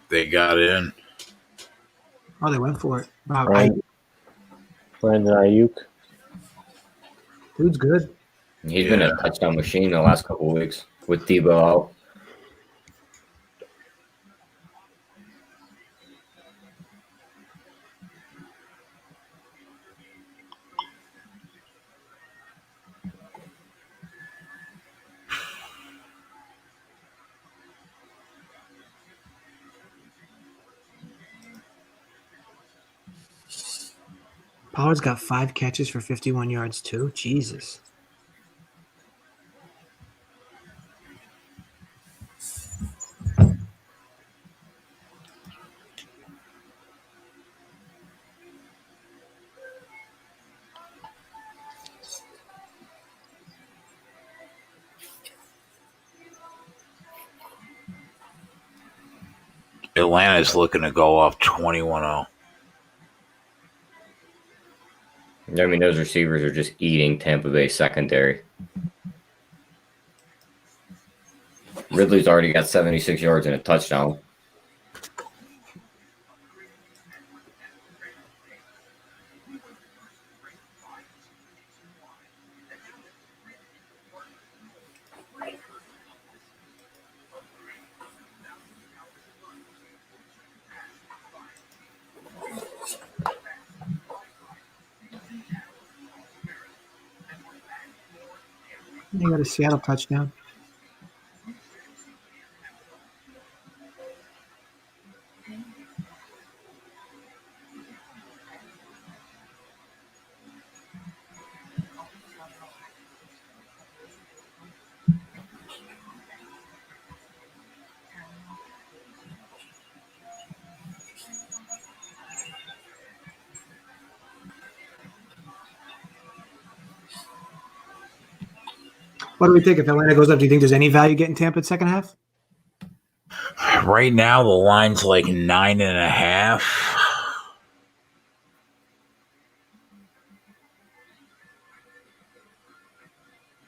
They got in. Oh, they went for it. Wow, Brandon Ayuk. dude's good. He's been a touchdown machine the last couple of weeks with Debo out. Pollard's got 5 catches for 51 yards too. Jesus. Atlanta's looking to go off 21-0. I mean, those receivers are just eating Tampa Bay secondary. Ridley's already got 76 yards and a touchdown. They got a Seattle touchdown. What do we think? If Atlanta goes up, do you think there's any value getting Tampa at second half? Right now, the line's like 9.5.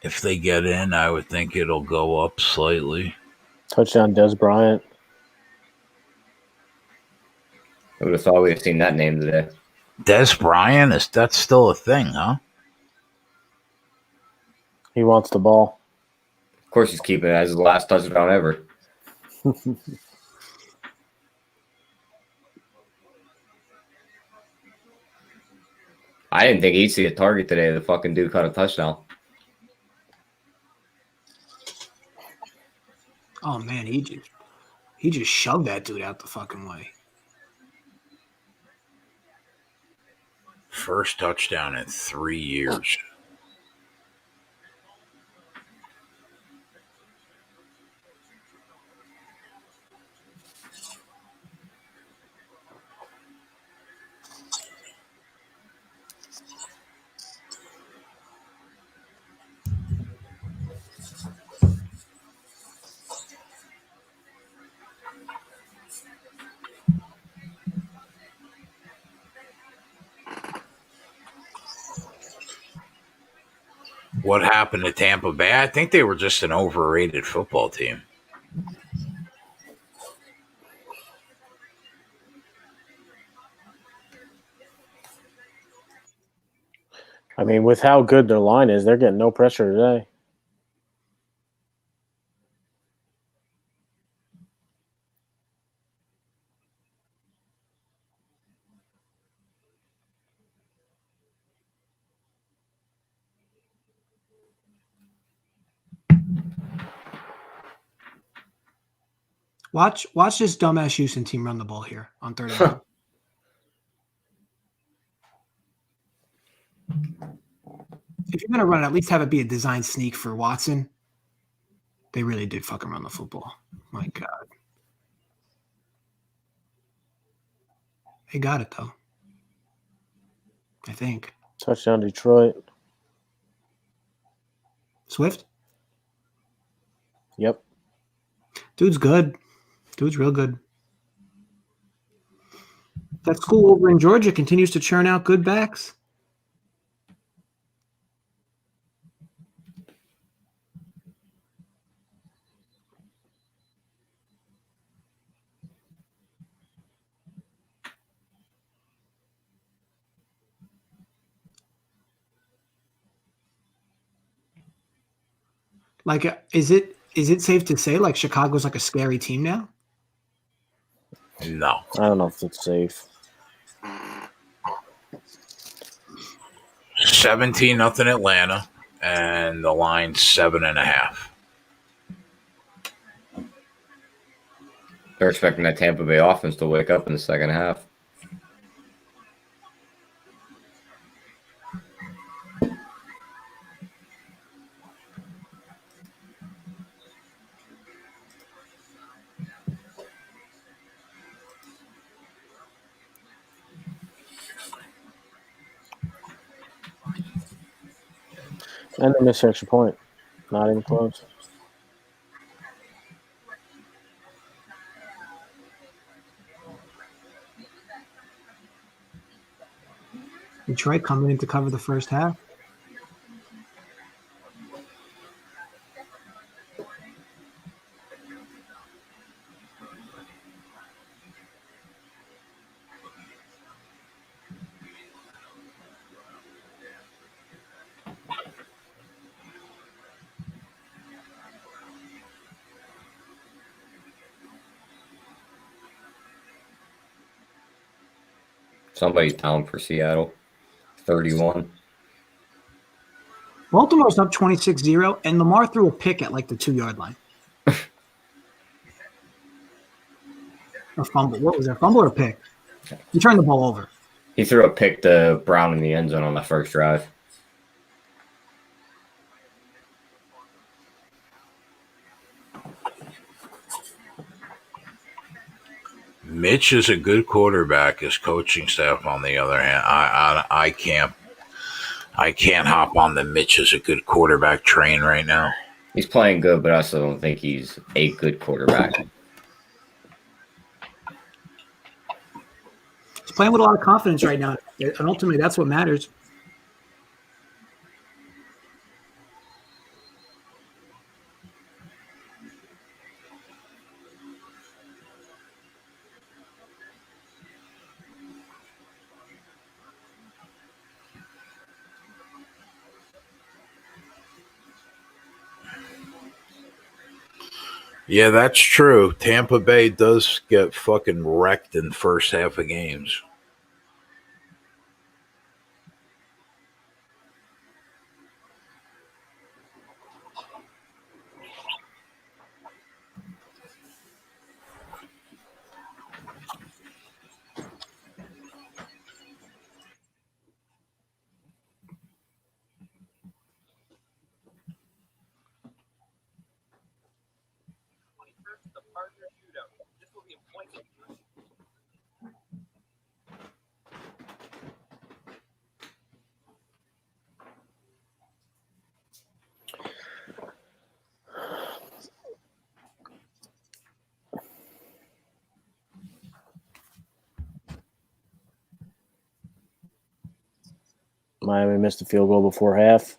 If they get in, I would think it'll go up slightly. Touchdown, Des Bryant. I would have thought we had seen that name today. Des Bryant, that's still a thing, huh? He wants the ball. Of course, he's keeping it as his last touchdown ever. I didn't think he'd see a target today. The fucking dude caught a touchdown. Oh man, he just shoved that dude out the fucking way. First touchdown in 3 years. What happened to Tampa Bay? I think they were just an overrated football team. I mean, with how good their line is, they're getting no pressure today. Watch this dumbass Houston team run the ball here on third and one. If you're gonna run, at least have it be a design sneak for Watson. They really did fucking run the football. My God. They got it though. I think. Touchdown, Detroit. Swift? Yep. Dude's good. Dude's real good. That school over in Georgia continues to churn out good backs. Like, is it safe to say like Chicago's like a scary team now? No. I don't know if it's safe. 17-0 Atlanta, and the line's 7.5. They're expecting that Tampa Bay offense to wake up in the second half. And they missed extra point. Not even close. Detroit coming in to cover the first half. Somebody's down for Seattle. 31. Baltimore's up 26-0, and Lamar threw a pick at like the 2-yard line. A fumble. What was that? Fumble or a pick? He turned the ball over. He threw a pick to Brown in the end zone on the first drive. Mitch is a good quarterback. His coaching staff, on the other hand, I can't hop on the Mitch is a good quarterback train right now. He's playing good, but I also don't think he's a good quarterback. He's playing with a lot of confidence right now, and ultimately that's what matters. Yeah, that's true. Tampa Bay does get fucking wrecked in first half of games. Miami missed a field goal before half.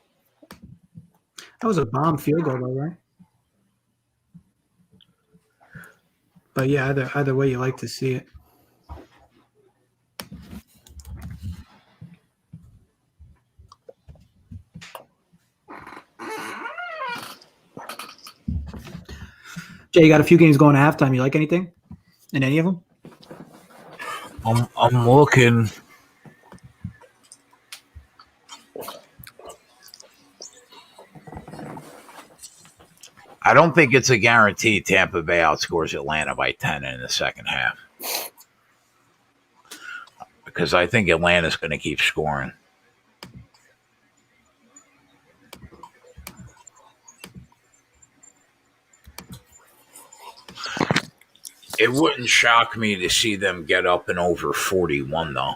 That was a bomb field goal, though, right? But yeah, either way, you like to see it. Jay, you got a few games going to halftime. You like anything in any of them? I'm looking. I don't think it's a guarantee Tampa Bay outscores Atlanta by 10 in the second half. Because I think Atlanta's going to keep scoring. It wouldn't shock me to see them get up and over 41, though.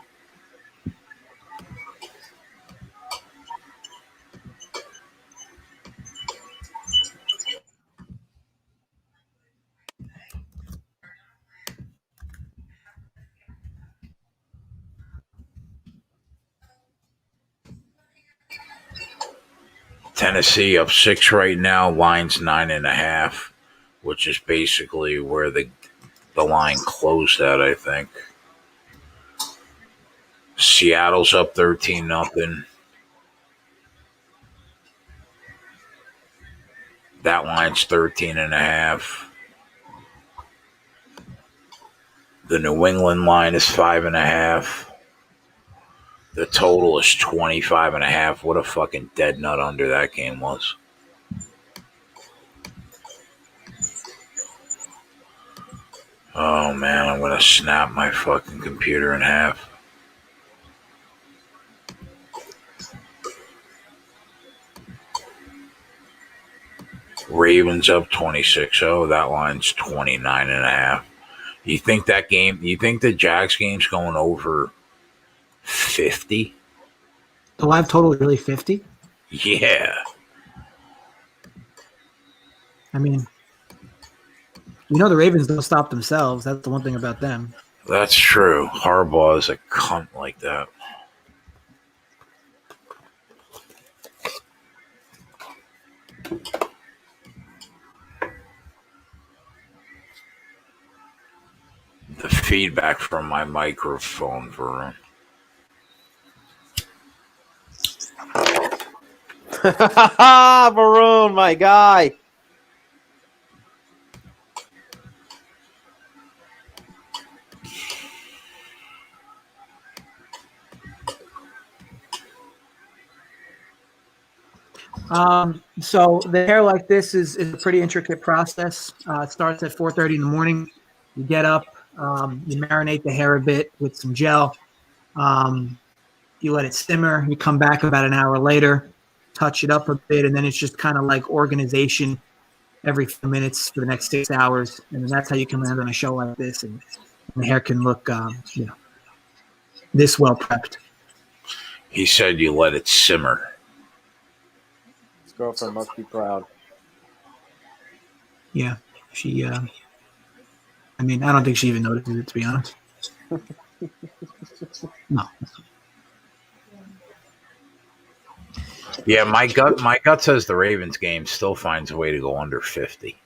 Tennessee up 6 right now. Line's 9.5, which is basically where the line closed at, I think. Seattle's up 13-0. That line's 13.5. The New England line is 5.5. The total is 25.5. What a fucking dead nut under that game was. Oh man, I'm gonna snap my fucking computer in half. Ravens up 26-0. That line's 29.5. You think the Jags game's going over 50? The live total is really 50? Yeah. I mean, the Ravens don't stop themselves. That's the one thing about them. That's true. Harbaugh is a cunt like that. The feedback from my microphone, Varun. Varun, my guy. So the hair like this is a pretty intricate process. It starts at 4:30 in the morning. You get up, you marinate the hair a bit with some gel. You let it simmer. You come back about an hour later, touch it up a bit, and then it's just kind of like organization every few minutes for the next 6 hours, and then that's how you can land on a show like this, and the hair can look, this well prepped. He said you let it simmer. His girlfriend must be proud. Yeah, she. I mean, I don't think she even notices it, to be honest. No. Yeah, my gut says the Ravens game still finds a way to go under 50.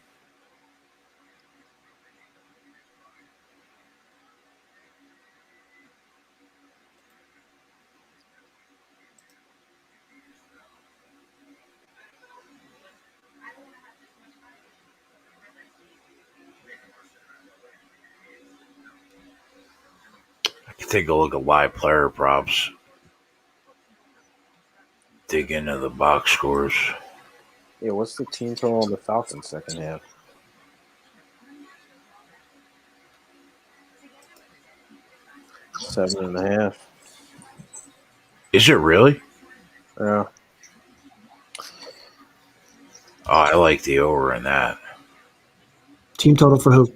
I can take a look at live player props. Dig into the box scores. Yeah, what's the team total on the Falcons second half? Seven and a half. Is it really? Yeah. Oh, I like the over in that. Team total for who?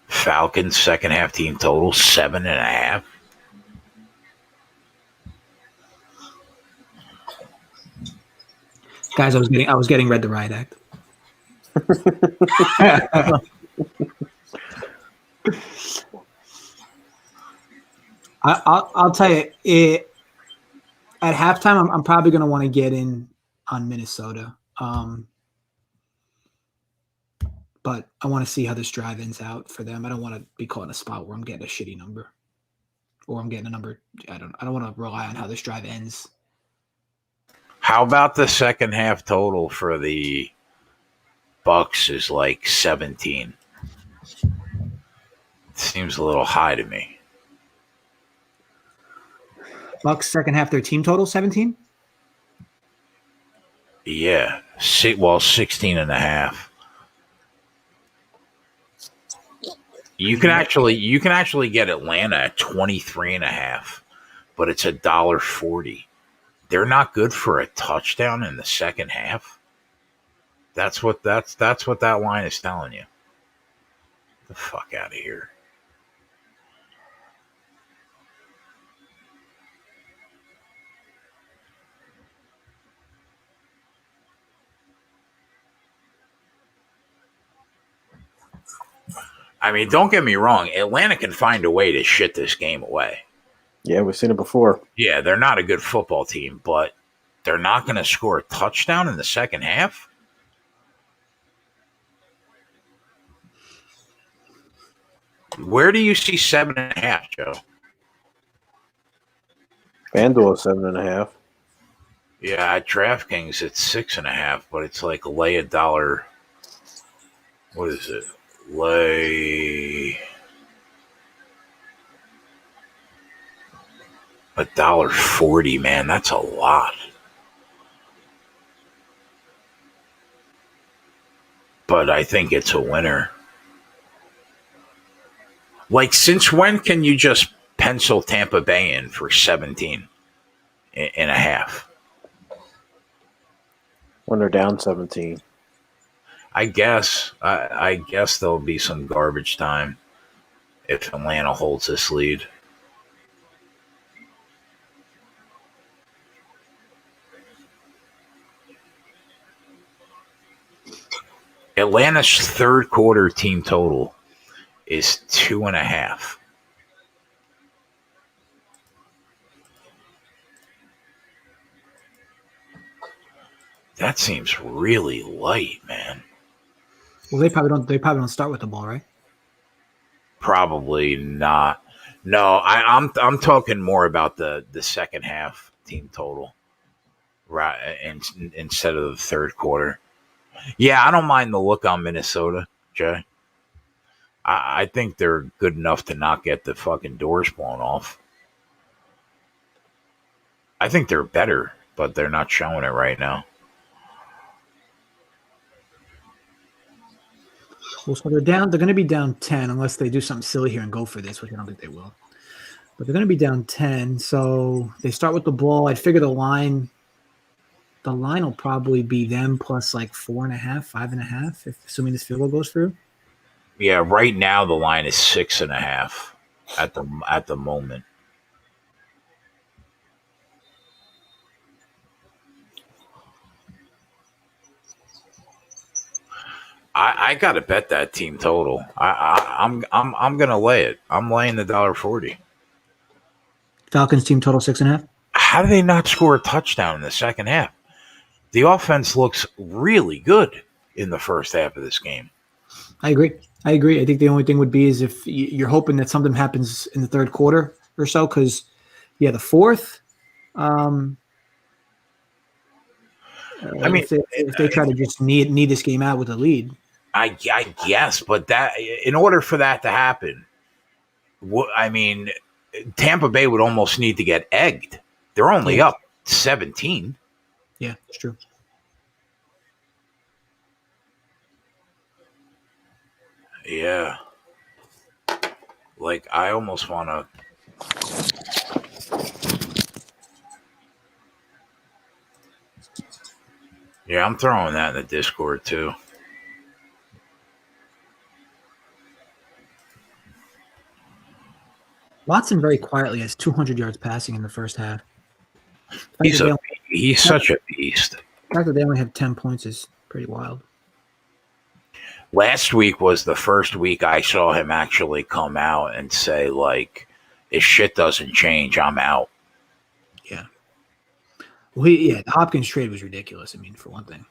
Falcons second half team total 7.5. Guys, I was getting read the riot act. I'll tell you, at halftime, I'm probably going to want to get in on Minnesota. But I want to see how this drive ends out for them. I don't want to be caught in a spot where I'm getting a shitty number, or I'm getting a number. I don't want to rely on how this drive ends. How about the second half total for the Bucks is like 17? Seems a little high to me. Bucks second half, their team total 17. Yeah, 16.5. You can actually get Atlanta at 23.5, but it's $1.40. They're not good for a touchdown in the second half. That's what that line is telling you. The fuck out of here. I mean, don't get me wrong. Atlanta can find a way to shit this game away. Yeah, we've seen it before. Yeah, they're not a good football team, but they're not going to score a touchdown in the second half. Where do you see 7.5, Joe? FanDuel is 7.5. Yeah, at DraftKings it's 6.5, but it's like lay $1. What is it? Lay $1.40, man. That's a lot. But I think it's a winner. Like, since when can you just pencil Tampa Bay in for 17.5? When they're down 17. I guess there'll be some garbage time if Atlanta holds this lead. Atlanta's third quarter team total is 2.5. That seems really light, man. Well, they probably don't start with the ball, right? Probably not. No, I'm talking more about the second half team total, right? Instead of the third quarter. Yeah, I don't mind the look on Minnesota, Jay. I think they're good enough to not get the fucking doors blown off. I think they're better, but they're not showing it right now. Well, so they're down. They're going to be down 10 unless they do something silly here and go for this, which I don't think they will. But they're going to be down 10. So they start with the ball. I'd figure the line will probably be them plus like 4.5, 5.5, if assuming this field goal goes through. Yeah, right now the line is 6.5 at the moment. I gotta bet that team total. I'm gonna lay it. I'm laying the $1.40. Falcons team total 6.5. How do they not score a touchdown in the second half? The offense looks really good in the first half of this game. I agree. I think the only thing would be is if you're hoping that something happens in the third quarter or so, because the fourth. I mean, if they try to just need this game out with a lead, I guess, but that in order for that to happen, I mean, Tampa Bay would almost need to get egged. They're only up 17. Yeah, it's true. Yeah. Like, I almost want to. Yeah, I'm throwing that in the Discord too. Watson very quietly has 200 yards passing in the first half. He's such a beast. The fact that they only have 10 points is pretty wild. Last week was the first week I saw him actually come out and say, like, if shit doesn't change, I'm out. Yeah. Well, the Hopkins trade was ridiculous. I mean, for one thing.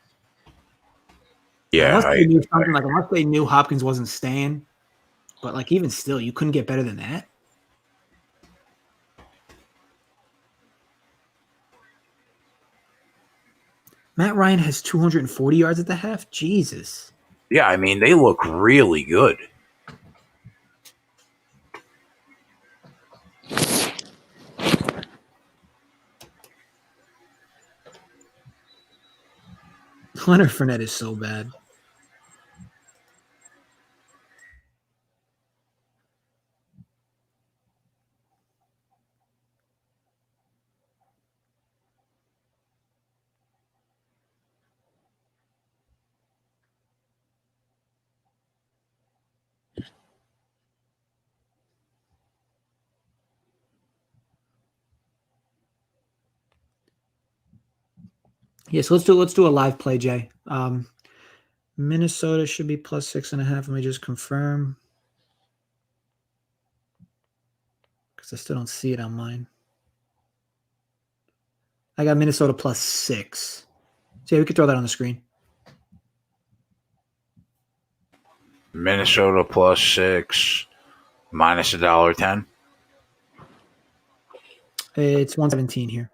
Yeah. Unless they knew Hopkins wasn't staying, but like even still, you couldn't get better than that. Matt Ryan has 240 yards at the half. Jesus. Yeah, I mean, they look really good. Leonard Fournette is so bad. Yeah, so let's do a live play, Jay. Minnesota should be plus 6.5. Let me just confirm. Because I still don't see it on mine. I got Minnesota plus 6. So yeah, we could throw that on the screen. Minnesota plus 6 minus $1.10. It's 117 here.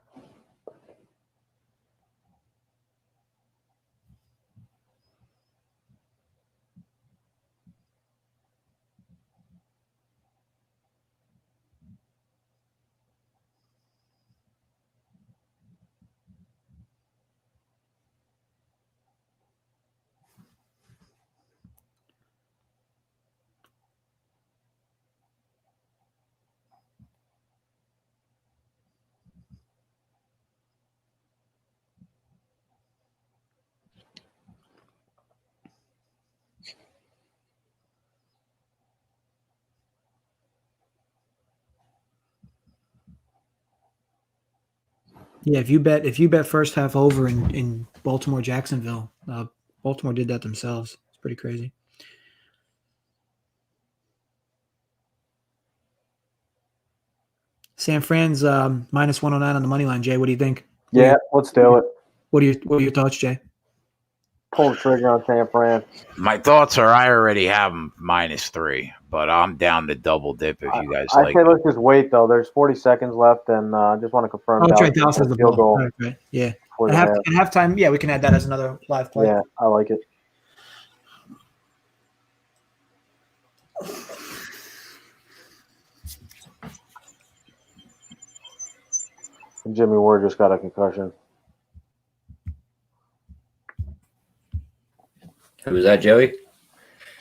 Yeah, if you bet first half over in Baltimore Jacksonville, Baltimore did that themselves. It's pretty crazy. San Fran's minus 109 on the money line. Jay, what do you think? Yeah, let's do it. What are your thoughts, Jay? pull the trigger on San Fran. My thoughts are I already have them -3, but I'm down to double dip if you guys I like say it. let's just wait though. There's 40 seconds left, and I just want to confirm. Oh, that's right. Dallas has the field ball. goal Right. Yeah. for At the half. halftime, yeah, we can add that as another live play. Yeah, I like it. And Jimmy Ward just got a concussion. Who was that, Joey?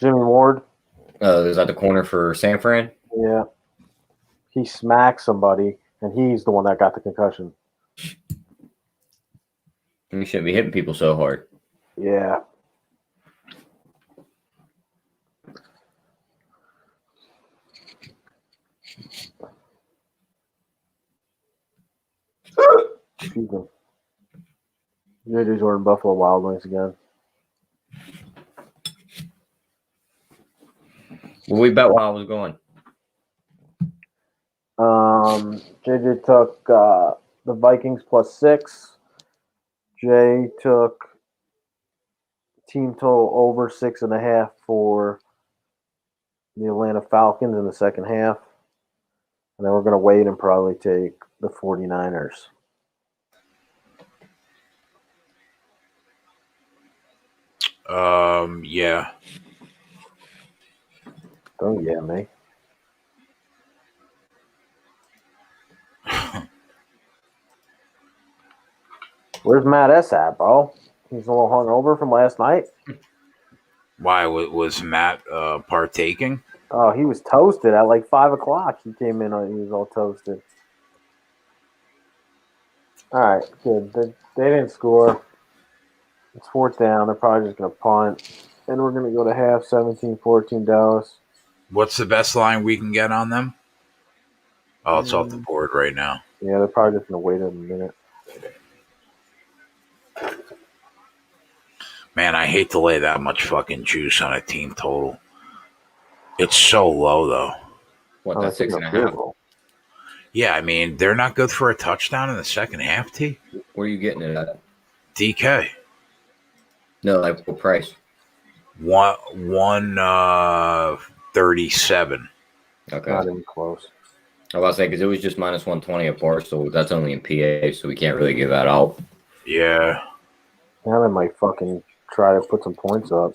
Jimmy Ward. Is that the corner for San Fran? Yeah. He smacked somebody, and he's the one that got the concussion. You shouldn't be hitting people so hard. Yeah. Excuse me. JJ's ordering Buffalo Wild Wings again. Well, we bet while I was going. JJ took the Vikings +6. Jay took team total over 6.5 for the Atlanta Falcons in the second half. And then we're going to wait and probably take the 49ers. Yeah. Oh, yeah, mate. Where's Matt S at, bro? He's a little hungover from last night. Why was Matt partaking? Oh, he was toasted at like 5 o'clock. He came in, he was all toasted. All right, good. They didn't score. It's fourth down. They're probably just going to punt. And we're going to go to half, 17-14 Dallas. What's the best line we can get on them? Oh, it's off the board right now. Yeah, they're probably just going to wait a minute. Man, I hate to lay that much fucking juice on a team total. It's so low, though. What, that's 6.5? Yeah, I mean, they're not good for a touchdown in the second half, T. Where are you getting it at? DK. No, like what price? 137. Okay. Not even close. I was about to say, because it was just -120 at Barstool. That's only in PA, so we can't really give that out. Yeah. Now they might fucking try to put some points up.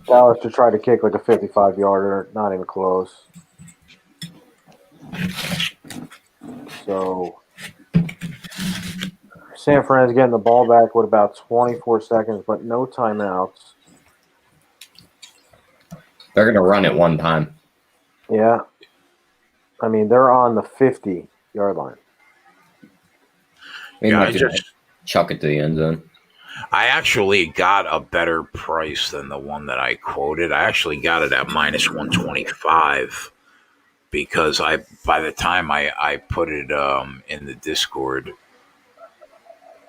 Dallas to try to kick like a 55-yarder. Not even close. So San Fran's getting the ball back with about 24 seconds, but no timeouts. They're going to run it one time. Yeah. I mean, they're on the 50-yard line. Maybe Yeah, might just chuck it to the end zone. I actually got a better price than the one that I quoted. I actually got it at -125 because by the time I put it in the Discord,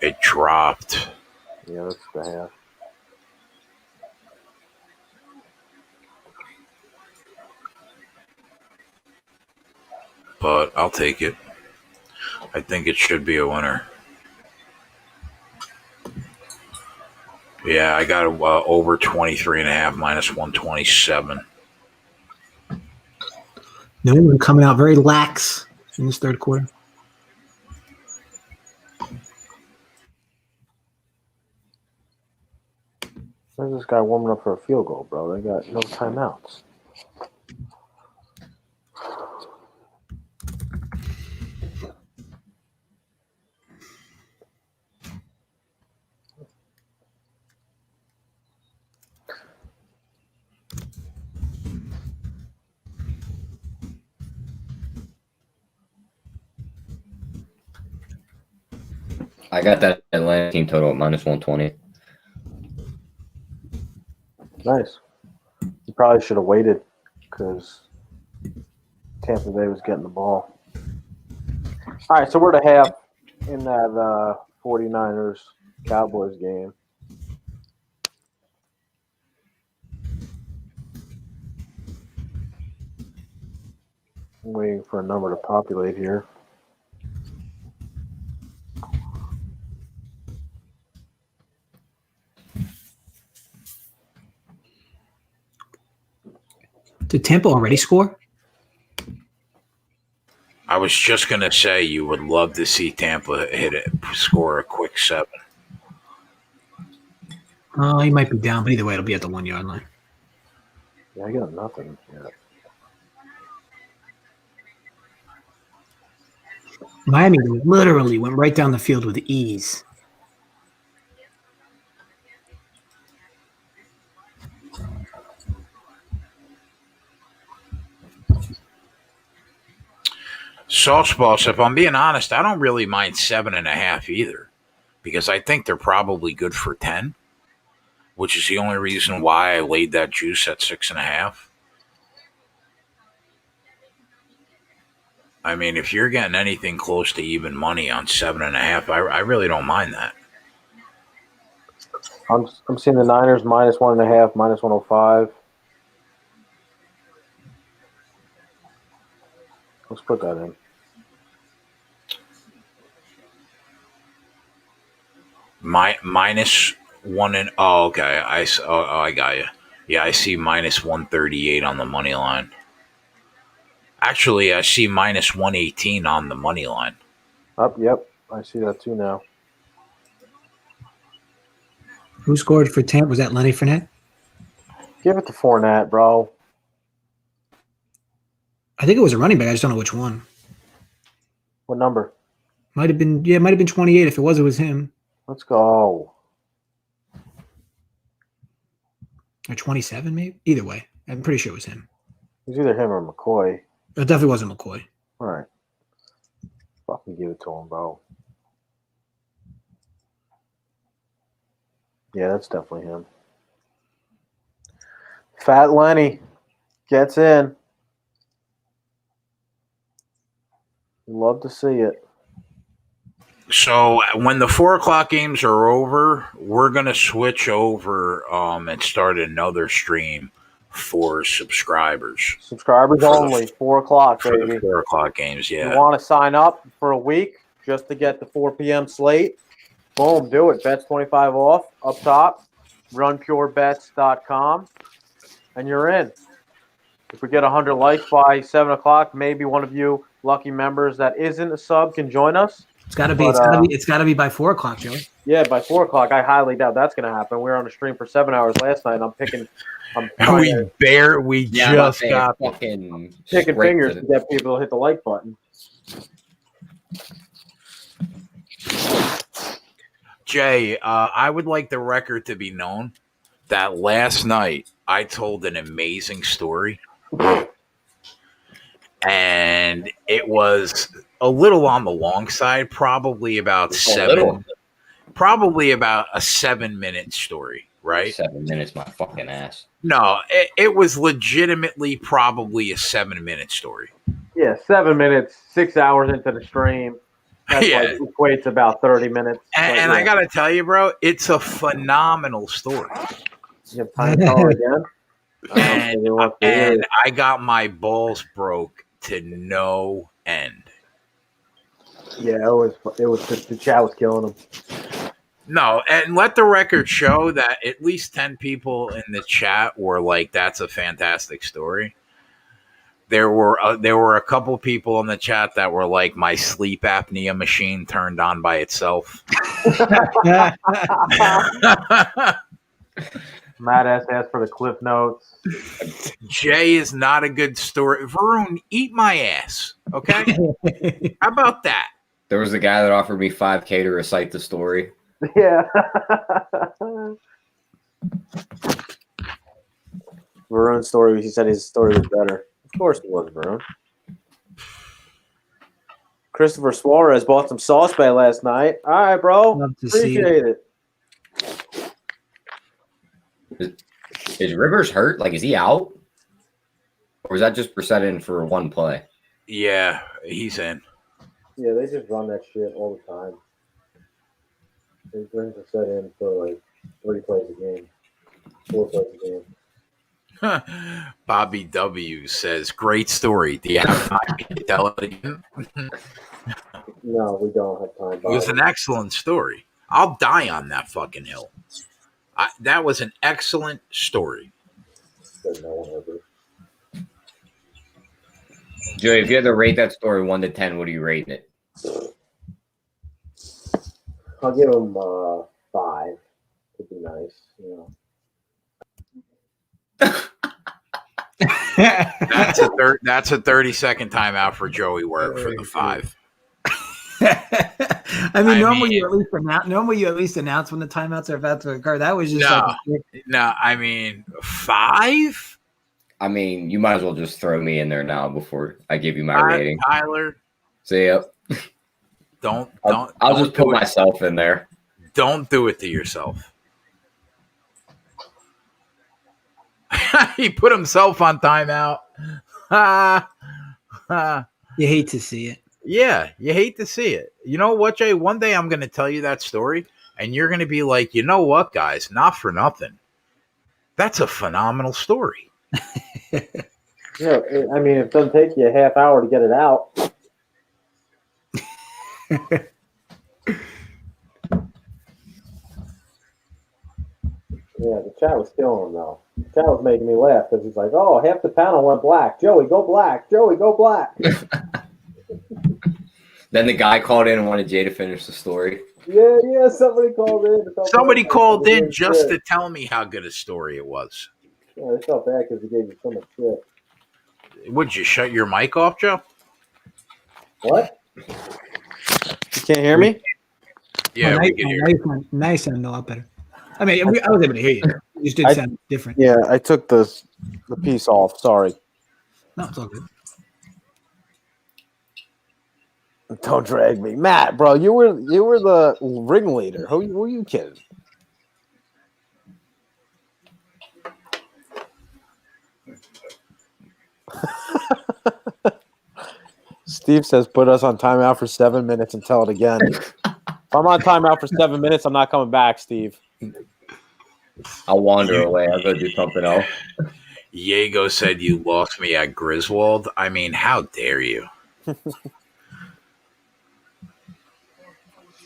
it dropped. Yeah, that's the half. But I'll take it. I think it should be a winner. Yeah, I got over 23.5 -127. New England coming out very lax in this third quarter. There's this guy warming up for a field goal, bro. They got no timeouts. I got that Atlanta team total at -120. Nice. You probably should have waited because Tampa Bay was getting the ball. All right, so we're at half in that 49ers Cowboys game. I'm waiting for a number to populate here. Did Tampa already score? I was just gonna say you would love to see Tampa hit it, score a quick 7. Oh, he might be down, but either way, it'll be at the 1 yard line. Yeah, I got nothing. Yeah. Miami literally went right down the field with ease. Sauce Boss, if I'm being honest, I don't really mind 7.5 either, because I think they're probably good for 10, which is the only reason why I laid that juice at 6.5. I mean, if you're getting anything close to even money on 7.5, I really don't mind that. I'm seeing the Niners -1.5, -105. Let's put that in. Minus one and okay. I got you. Yeah, I see -138 on the money line. Actually, I see -118 on the money line. Yep. I see that too now. Who scored for Tampa? Was that Lenny Fournette? Give it to Fournette, bro. I think it was a running back. I just don't know which one. What number? Might have been 28. If it was him. Let's go. Or 27, maybe. Either way, I'm pretty sure it was him. It was either him or McCoy. It definitely wasn't McCoy. All right. Fucking give it to him, bro. Yeah, that's definitely him. Fat Lenny gets in. Love to see it. So when the 4 o'clock games are over, we're gonna switch over and start another stream for subscribers. Subscribers only, 4 o'clock, For baby. the 4 o'clock games, You yeah. want to sign up for a week just to get the 4 p.m. slate? Boom, do it. Bets 25 off up top. RunPureBets.com, and you're in. If we get 100 likes by 7 o'clock, maybe one of you lucky members that isn't a sub can join us. It's got to be. It's got to be by 4 o'clock, Joey. Yeah, by 4 o'clock, I highly doubt that's going to happen. We were on a stream for 7 hours last night, and I'm picking just got fucking fingers to get people to hit the like button. Jay, I would like the record to be known that last night I told an amazing story. And it was a little on the long side, probably about a 7-minute story, right? 7 minutes, my fucking ass. No, it was legitimately probably a 7-minute story. Yeah, 7 minutes, 6 hours into the stream. That's like equates about 30 minutes. And I got to tell you, bro, it's a phenomenal story. You have time to tell it again? And I got my balls broke to no end. Yeah, it was the chat was killing him. No, and let the record show that at least 10 people in the chat were like, "That's a fantastic story." There were a couple people in the chat that were like, "My sleep apnea machine turned on by itself." Matt S asked for the cliff notes. Jay is not a good story. Varun, eat my ass. Okay? How about that? There was a guy that offered me $5K to recite the story. Yeah. Varun's story, he said his story was better. Of course it was, Varun. Christopher Suarez bought some Sauce Bay last night. All right, bro. Love to Appreciate it. Is Rivers hurt? Like, is he out? Or is that just set in for one play? Yeah, he's in. Yeah, they just run that shit all the time. They bring the set in for like 3 plays a game, 4 plays a game. Bobby W says, "Great story. Do you have time to tell it again?" No, we don't have time. It was an excellent story. I'll die on that fucking hill. That was an excellent story. No one ever. Joey, if you had to rate that story 1 to 10, what are you rating it? I'll give him 5. Would be nice, you know. That's a 30-second timeout for Joey Work for the 5. I mean, normally you at least announce when the timeouts are about to occur. That was just I mean 5. I mean, you might as well just throw me in there now before I give you my rating. Tyler, See, yep. I'll just put myself in there. Don't do it to yourself. He put himself on timeout. You hate to see it. Yeah, you hate to see it. You know what, Jay? One day I'm going to tell you that story, and you're going to be like, you know what, guys? Not for nothing. That's a phenomenal story. Yeah, I mean, it doesn't take you a half hour to get it out. Yeah, the chat was killing him, though. The chat was making me laugh because he's like, oh, half the panel went black. Joey, go black. Joey, go black. Then the guy called in and wanted Jay to finish the story. Yeah, somebody called in. Somebody called in just to tell me how good a story it was. Yeah, they felt bad because he gave you so much shit. Would you shut your mic off, Joe? What? You can't hear me? Yeah, we can hear you. Now you sound a lot better. I mean, I was able to hear you. You just did sound different. Yeah, I took the piece off. Sorry. No, it's all good. Don't drag me, Matt, bro. You were the ringleader. Who were you kidding? Steve says, "Put us on timeout for 7 minutes and tell it again." If I'm on timeout for 7 minutes, I'm not coming back, Steve. I'll wander away. I'll go do something else. Diego said you lost me at Griswold. I mean, how dare you?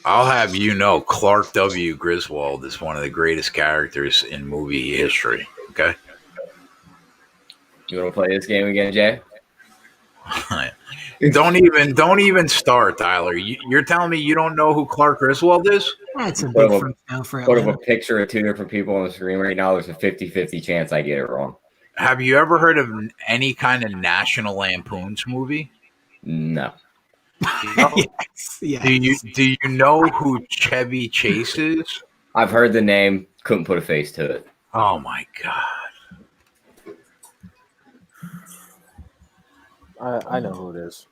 I'll have you know, Clark W. Griswold is one of the greatest characters in movie history. Okay. You want to play this game again, Jay? Don't even start, Tyler. You're telling me you don't know who Clark Griswold is? That's a big first down for Put up Atlanta. a picture of 2 different people on the screen right now. There's a 50-50 chance I get it wrong. Have you ever heard of any kind of National Lampoon's movie? No. Yes. Do you know who Chevy Chase is? I've heard the name. Couldn't put a face to it. Oh my God. I know who it is.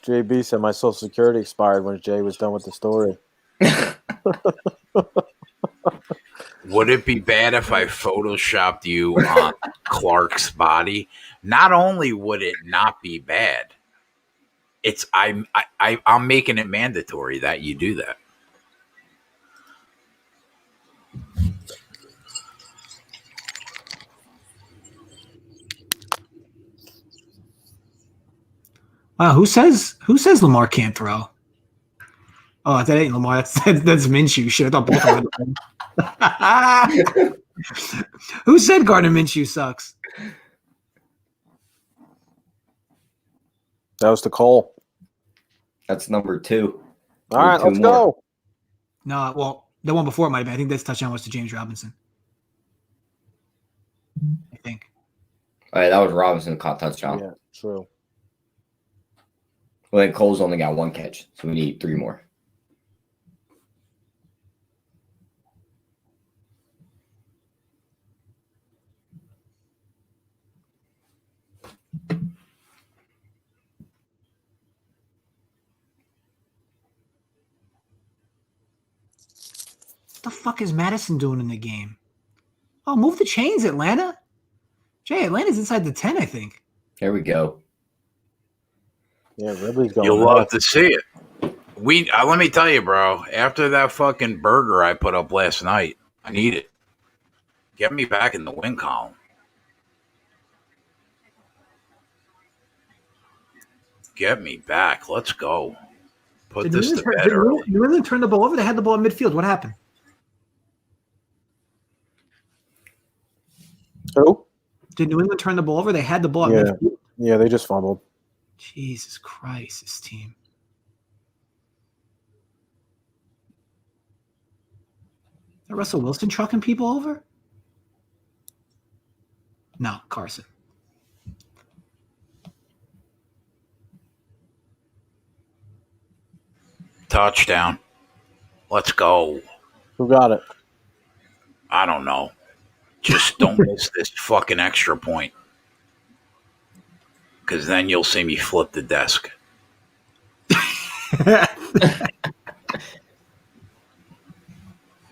JB said my social security expired when Jay was done with the story. Would it be bad if I photoshopped you on Clark's body? Not only would it not be bad, I'm making it mandatory that you do that. Wow, who says Lamar can't throw? Oh, that ain't Lamar. That's Minshew. Shit, I thought both of them. Who said Gardner Minshew sucks? That was the call. That's number 2. All right, let's go. No, well, the one before it might have been. I think this touchdown was to James Robinson. I think. All right, that was Robinson caught touchdown. Yeah, true. Well, then Cole's only got 1 catch, so we need 3 more. What the fuck is Madison doing in the game? Oh, move the chains, Atlanta. Jay, Atlanta's inside the 10, I think. Here we go. Yeah, Ridley's going. You'll love to see it. Let me tell you, bro. After that fucking burger I put up last night, I need it. Get me back in the win column. Get me back. Let's go. Put this to bed early. New England turned the ball over. They had the ball in midfield. What happened? Did New England turn the ball over? They had the ball. Yeah. Yeah, they just fumbled. Jesus Christ, this team. Is that Russell Wilson trucking people over? No, Carson. Touchdown. Let's go. Who got it? I don't know. Just don't miss this fucking extra point. Because then you'll see me flip the desk.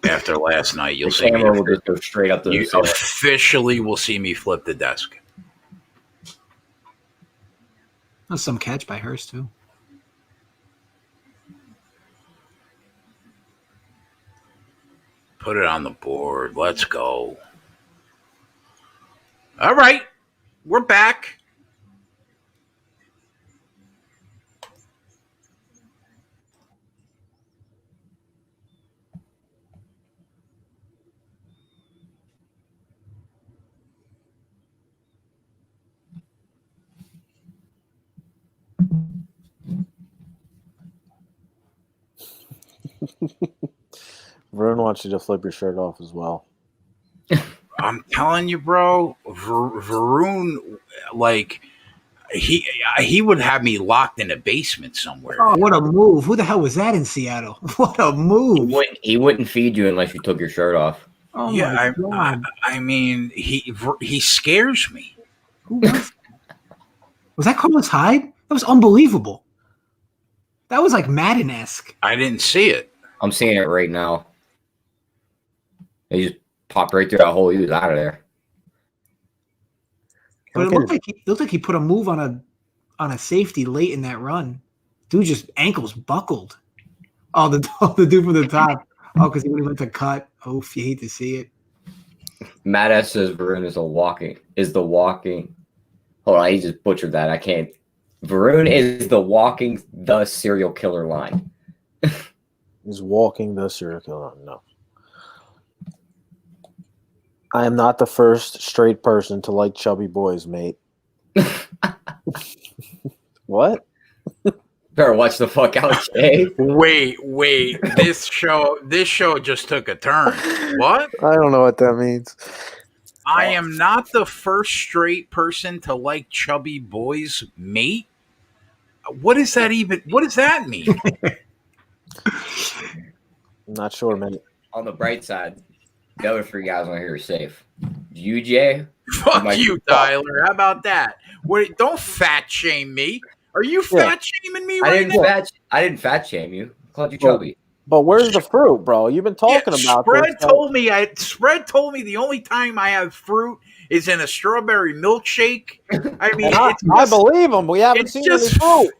After last night, you'll The see me. camera will just go straight up to the You ceiling. officially will see me flip the desk. That's some catch by Hurst, too. Put it on the board. Let's go. All right. We're back. Vern wants you to flip your shirt off as well. I'm telling you, bro. Varun, like, he would have me locked in a basement somewhere. Oh, what a move. Who the hell was that in Seattle? What a move. He wouldn't feed you unless you took your shirt off. Oh, Yeah, my God. I mean, he scares me. Who was that? Was that Carlos Hyde? That was unbelievable. That was like Madden-esque. I didn't see it. I'm seeing it right now. He just popped right through that hole. He was out of there. But it looked like he put a move on a safety late in that run. Dude just ankles buckled. Oh, the dude from the top. Oh, because he went to cut. Oh, you hate to see it. Matt S says Varun is the walking. Hold on, he just butchered that. I can't. Varun is the serial killer line. Is walking the serial killer. No. I am not the first straight person to like chubby boys, mate. What? Better watch the fuck out, Jay. Wait. This show just took a turn. What? I don't know what that means. I am not the first straight person to like chubby boys, mate. What does that mean? I'm not sure, mate. On the bright side, the other three guys on here are safe. You, Jay? Fuck you, Tyler. How about that? Wait, don't fat shame me. Are you fat shaming me right now? I didn't fat shame you. I called you chubby. But where's the fruit, bro? You've been talking about Spread this. Spread told me the only time I have fruit is in a strawberry milkshake. I mean, I believe him. We haven't seen any fruit.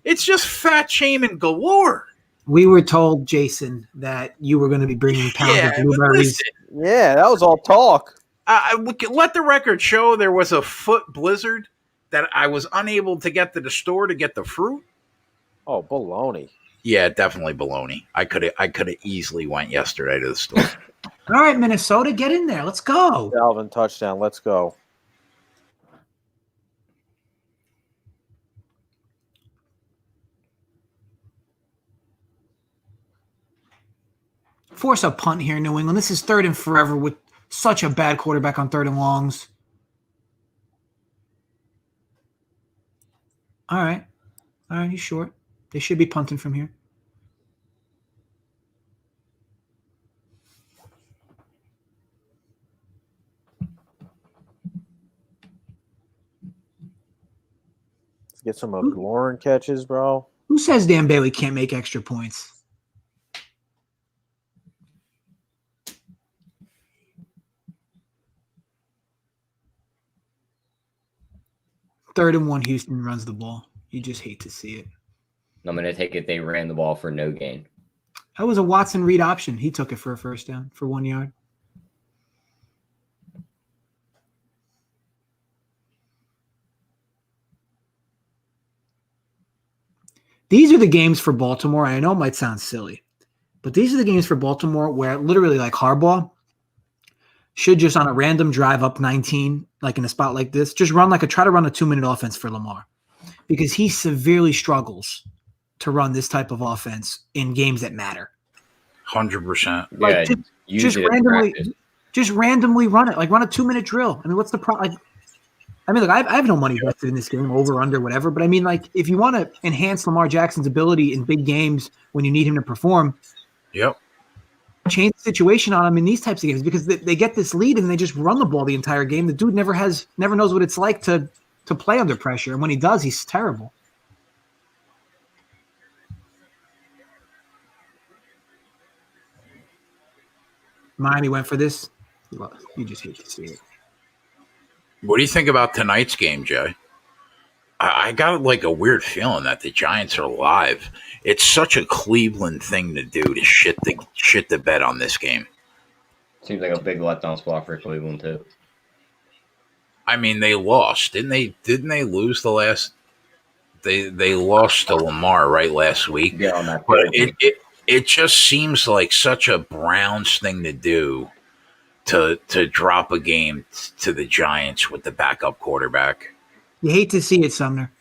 It's just fat shaming galore. We were told, Jason, that you were going to be bringing pounds of blueberries. Yeah, that was all talk. Let the record show there was a foot blizzard that I was unable to get to the store to get the fruit. Oh, baloney. Yeah, definitely baloney. I could have easily went yesterday to the store. All right, Minnesota, get in there. Let's go. Dalvin touchdown. Let's go. Force a punt here, New England. This is third and forever with such a bad quarterback on third and longs. All right, he's short. They should be punting from here. Let's get some McLaurin catches, bro. Who says Dan Bailey can't make extra points? Third and one, Houston runs the ball. You just hate to see it. I'm going to take it they ran the ball for no gain. That was a Watson read option. He took it for a first down for 1 yard. These are the games for Baltimore. I know it might sound silly, but these are the games for Baltimore where literally like Harbaugh should just on a random drive up 19, like in a spot like this, just try to run a 2-minute offense for Lamar, because he severely struggles to run this type of offense in games that matter. 100%. Yeah, just randomly run it, like run a 2-minute drill. I mean, what's the problem? Like, I mean, look, I have no money invested in this game, over, under, whatever. But I mean, like, if you want to enhance Lamar Jackson's ability in big games when you need him to perform, Yep. change the situation on him in these types of games, because they get this lead and they just run the ball the entire game. The dude never knows what it's like to play under pressure, and when he does, he's terrible. Miami went for this. Well, you just hate to see it. What do you think about tonight's game, Jay? I got like a weird feeling that the Giants are alive. It's such a Cleveland thing to do, to shit the bed on this game. Seems like a big letdown spot for Cleveland too. I mean, they lost, didn't they? Didn't they lose the last? They lost to Lamar right last week. Yeah, on that. But it just seems like such a Browns thing to do, to drop a game to the Giants with the backup quarterback. You hate to see it, Sumner.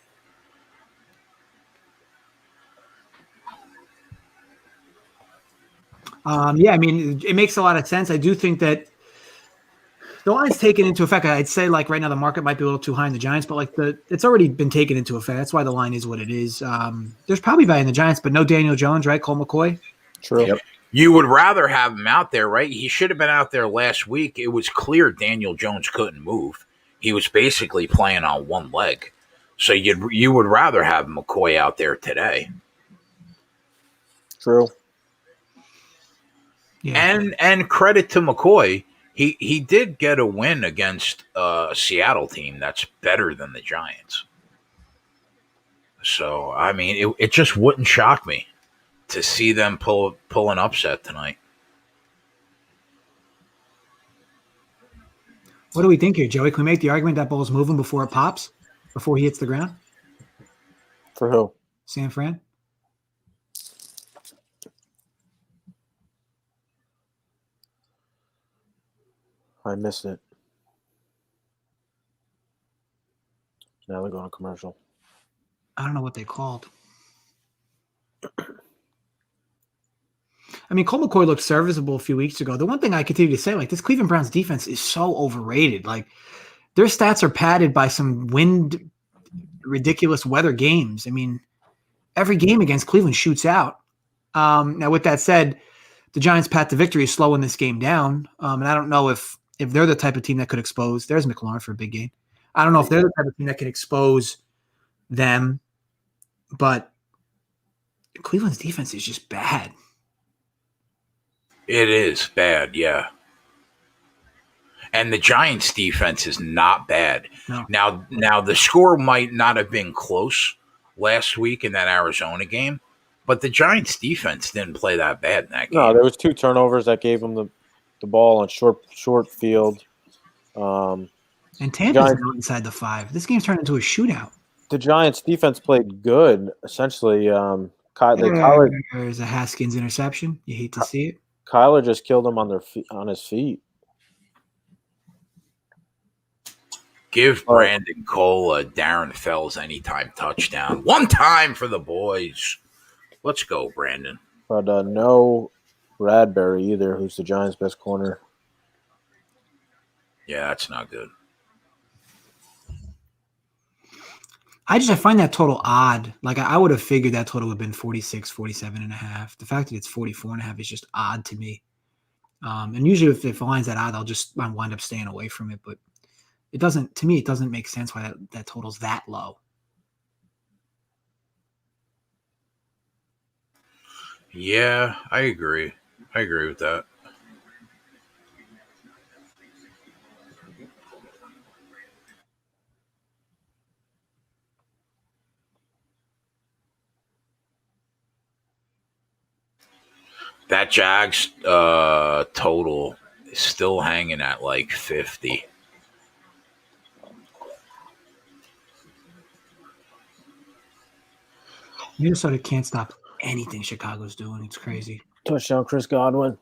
Yeah, I mean, it makes a lot of sense. I do think that the line's taken into effect. I'd say, like, right now the market might be a little too high in the Giants, but like it's already been taken into effect. That's why the line is what it is. There's probably value in the Giants, but no Daniel Jones, right? Cole McCoy. True. Yep. You would rather have him out there, right? He should have been out there last week. It was clear Daniel Jones couldn't move. He was basically playing on one leg. So you would rather have McCoy out there today. True. Yeah. And credit to McCoy, he did get a win against a Seattle team that's better than the Giants. So, I mean, it just wouldn't shock me to see them pull an upset tonight. What do we think here, Joey? Can we make the argument that ball's moving before it pops, before he hits the ground? For who? San Fran? I missed it. Now they're going to commercial. I don't know what they called. I mean, Cole McCoy looked serviceable a few weeks ago. The one thing I continue to say, like, this Cleveland Browns defense is so overrated. Like, their stats are padded by some ridiculous weather games. I mean, every game against Cleveland shoots out. Now, with that said, the Giants' path to victory is slowing this game down. And I don't know if they're the type of team that could expose. There's McLaurin for a big game. I don't know if they're the type of team that can expose them, but Cleveland's defense is just bad. It is bad, yeah. And the Giants' defense is not bad. No. Now the score might not have been close last week in that Arizona game, but the Giants' defense didn't play that bad in that game. No, there was 2 turnovers that gave them the ball on short field. And Tampa's not inside the 5. This game's turned into a shootout. The Giants' defense played good, essentially. There's a Haskins interception. You hate to see it. Kyler just killed him on his feet. Give Brandon Cole a Darren Fells anytime touchdown. One time for the boys. Let's go, Brandon. But no Bradbury either, who's the Giants' best corner. Yeah, that's not good. I find that total odd. Like, I would have figured that total would have been 46, 47.5. The fact that it's 44.5 is just odd to me. And usually if the line's that odd, I'll wind up staying away from it. But it doesn't make sense why that total's that low. Yeah, I agree. I agree with that. That Jags total is still hanging at like 50. Minnesota can't stop anything Chicago's doing. It's crazy. Touchdown, Chris Godwin.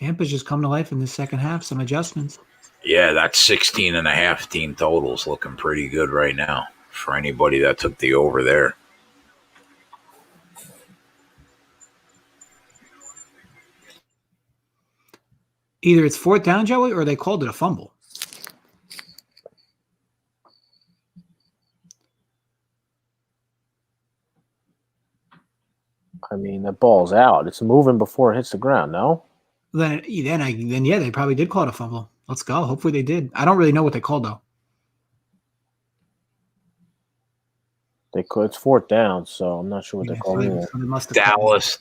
Tampa's just come to life in the second half. Some adjustments. Yeah, that's 16.5 team totals looking pretty good right now for anybody that took the over there. Either it's fourth down, Joey, or they called it a fumble. I mean, that ball's out. It's moving before it hits the ground, no? Then yeah, they probably did call it a fumble. Let's go. Hopefully they did. I don't really know what they called though. They could. It's fourth down, so I'm not sure what Yeah, they're calling it. so they must have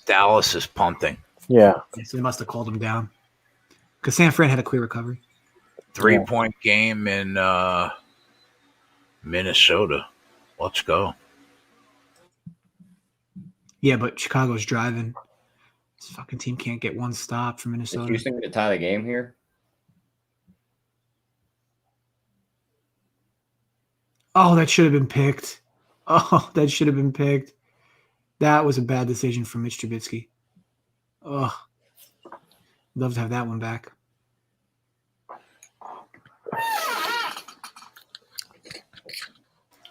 Dallas is punting. Yeah. So they must have called him down because San Fran had a clear recovery. 3-point game in Minnesota. Let's go. Yeah, but Chicago's driving. This fucking team can't get one stop from Is Minnesota. Houston going to tie the game here? Oh, that should have been picked. Oh, that should have been picked. That was a bad decision from Mitch Trubisky. Oh, love to have that one back.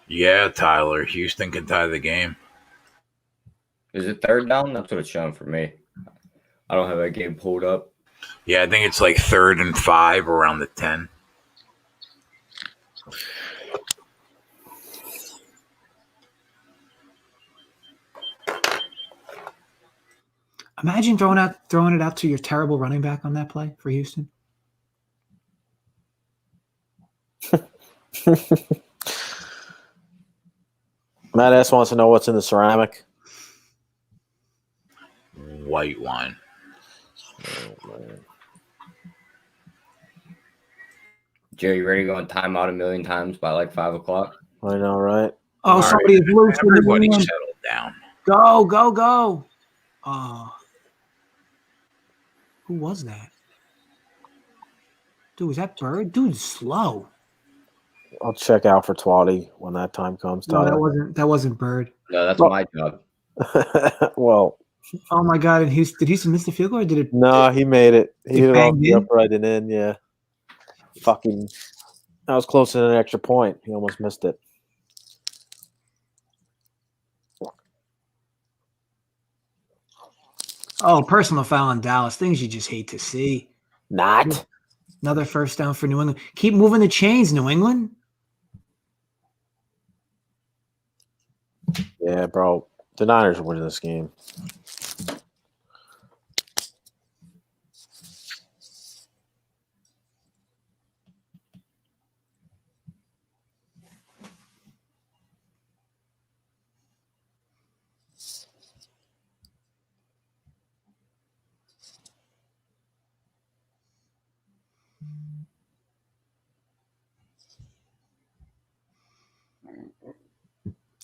Yeah, Tyler. Houston can tie the game. Is it third down? That's what it's showing for me. I don't have that game pulled up. Yeah, I think it's like 3rd and 5 around the 10. Imagine throwing it out to your terrible running back on that play for Houston. Matt S. wants to know what's in the ceramic. White wine. Joe, you ready to go on timeout a million times by like 5 o'clock? I know, right? Oh, All somebody is loose. Everybody settle down. Go, go, go. Oh. Who was that? Dude, was that Bird? Dude's slow. I'll check out for Twatty when that time comes. No, Tyler. that wasn't Bird. No, that's my job. Well, Oh my god, and did Houston miss the field goal or did it no, he made it. He hit it off banged the in? upright and in, yeah. Fucking that was close to an extra point. He almost missed it. Oh, personal foul on Dallas. Things you just hate to see. Not. Another first down for New England. Keep moving the chains, New England. Yeah, bro. The Niners are winning this game.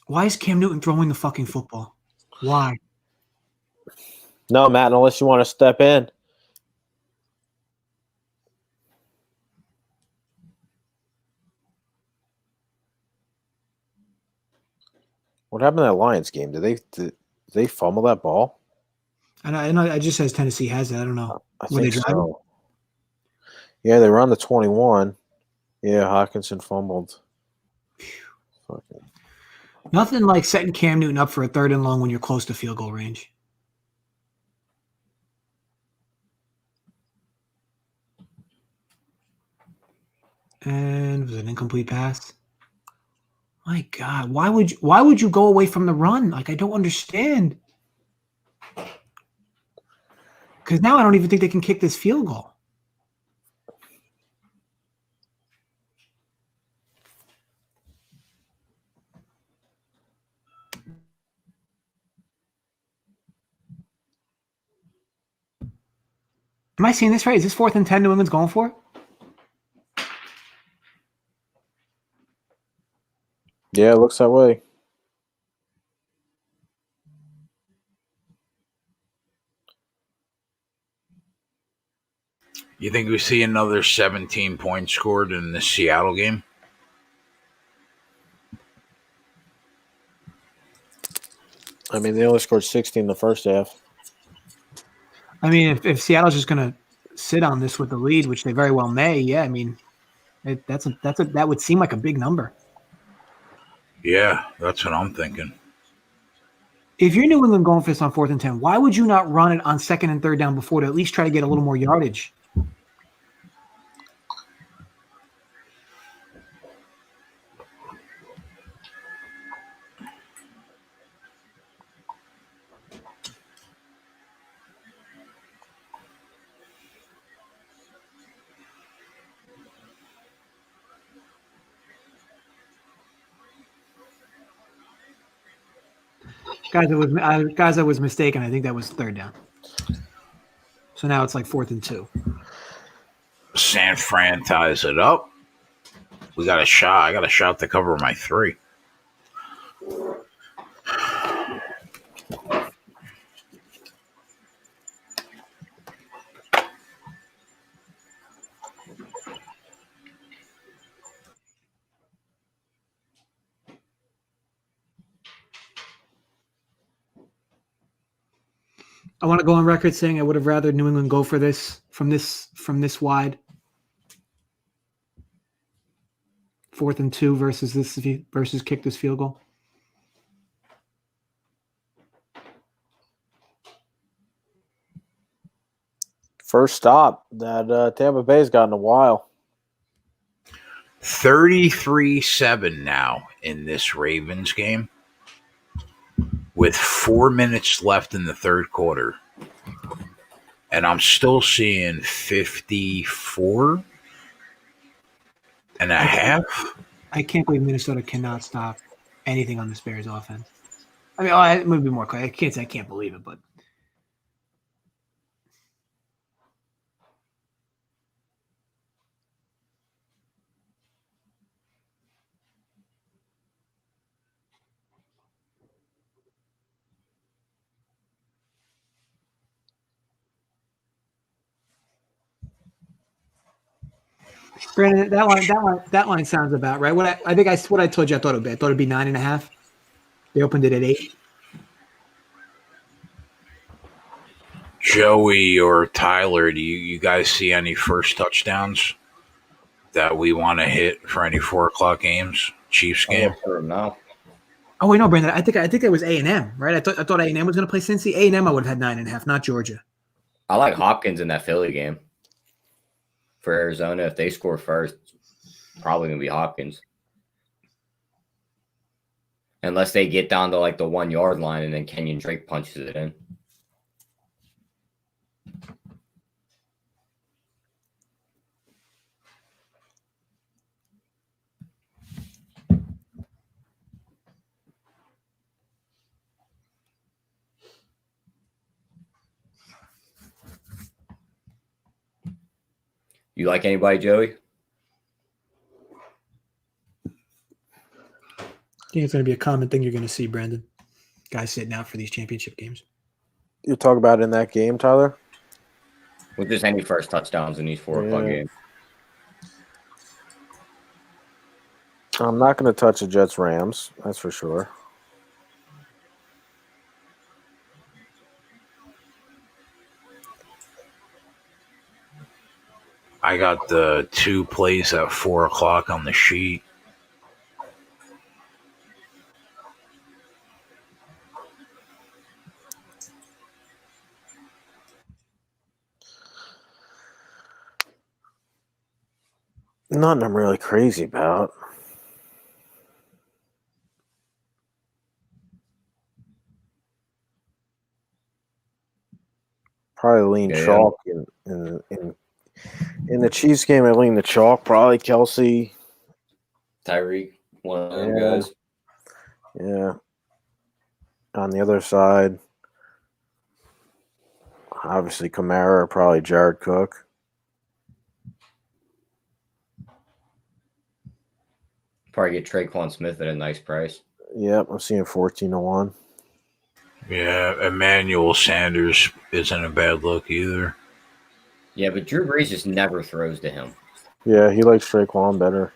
Why is Cam Newton throwing the fucking football? Why? No, Matt, unless you want to step in. What happened in that Lions game? Did they fumble that ball? I know it just says Tennessee has it. I don't know. I Were they think driving? so. Yeah, they were on the 21. Yeah, Hawkinson fumbled. Fucking. Nothing like setting Cam Newton up for a 3rd and long when you're close to field goal range. And was it an incomplete pass? My God, why would you go away from the run? Like, I don't understand. Because now I don't even think they can kick this field goal. Am I seeing this right? Is this 4th and 10 New England's going for? Yeah, it looks that way. You think we see another 17 points scored in the Seattle game? I mean, they only scored 60 in the first half. I mean, if Seattle's just going to sit on this with the lead, which they very well may, yeah, I mean, that would seem like a big number. Yeah, that's what I'm thinking. If you're New England going for this on 4th and 10, why would you not run it on 2nd and 3rd down before to at least try to get a little more yardage? Guys, I was mistaken. I think that was 3rd down. So now it's like 4th and 2. San Fran ties it up. We got a shot. I got a shot to cover my 3. I want to go on record saying I would have rather New England go for this from this wide. 4th and 2 versus kick this field goal. First stop that Tampa Bay's got in a while. 33-7 now in this Ravens game with 4 minutes left in the 3rd quarter. And I'm still seeing 54 and a half. I can't believe Minnesota cannot stop anything on this Bears offense. I mean, it would be more clear. I can't say I can't believe it, but Brandon, that line sounds about right. What I told you I thought it would be. I thought it'd be 9.5. They opened it at 8. Joey or Tyler, do you guys see any first touchdowns that we want to hit for any 4 o'clock games? Chiefs game? No. Oh wait, no, Brandon. I think it was A&M, right? I thought A&M was going to play Cincy. A&M I would have had 9.5, not Georgia. I like Hopkins in that Philly game. For Arizona, if they score first, probably going to be Hopkins. Unless they get down to like the 1 yard line and then Kenyon Drake punches it in. You like anybody, Joey? I think it's going to be a common thing you're going to see, Brandon. Guys sitting out for these championship games. You talk about in that game, Tyler? With just any first touchdowns in these 4 o'clock games. I'm not going to touch the Jets-Rams. That's for sure. I got the 2 plays at 4 o'clock on the sheet. Nothing I'm really crazy about. Probably lean chalk in the Chiefs game. I lean the chalk. Probably Kelsey, Tyreek, one of them guys. Yeah. On the other side, obviously Kamara, or probably Jared Cook. Probably get Traquan Smith at a nice price. Yep, I'm seeing 14-1. Yeah, Emmanuel Sanders isn't a bad look either. Yeah, but Drew Brees just never throws to him. Yeah, he likes Traquan better.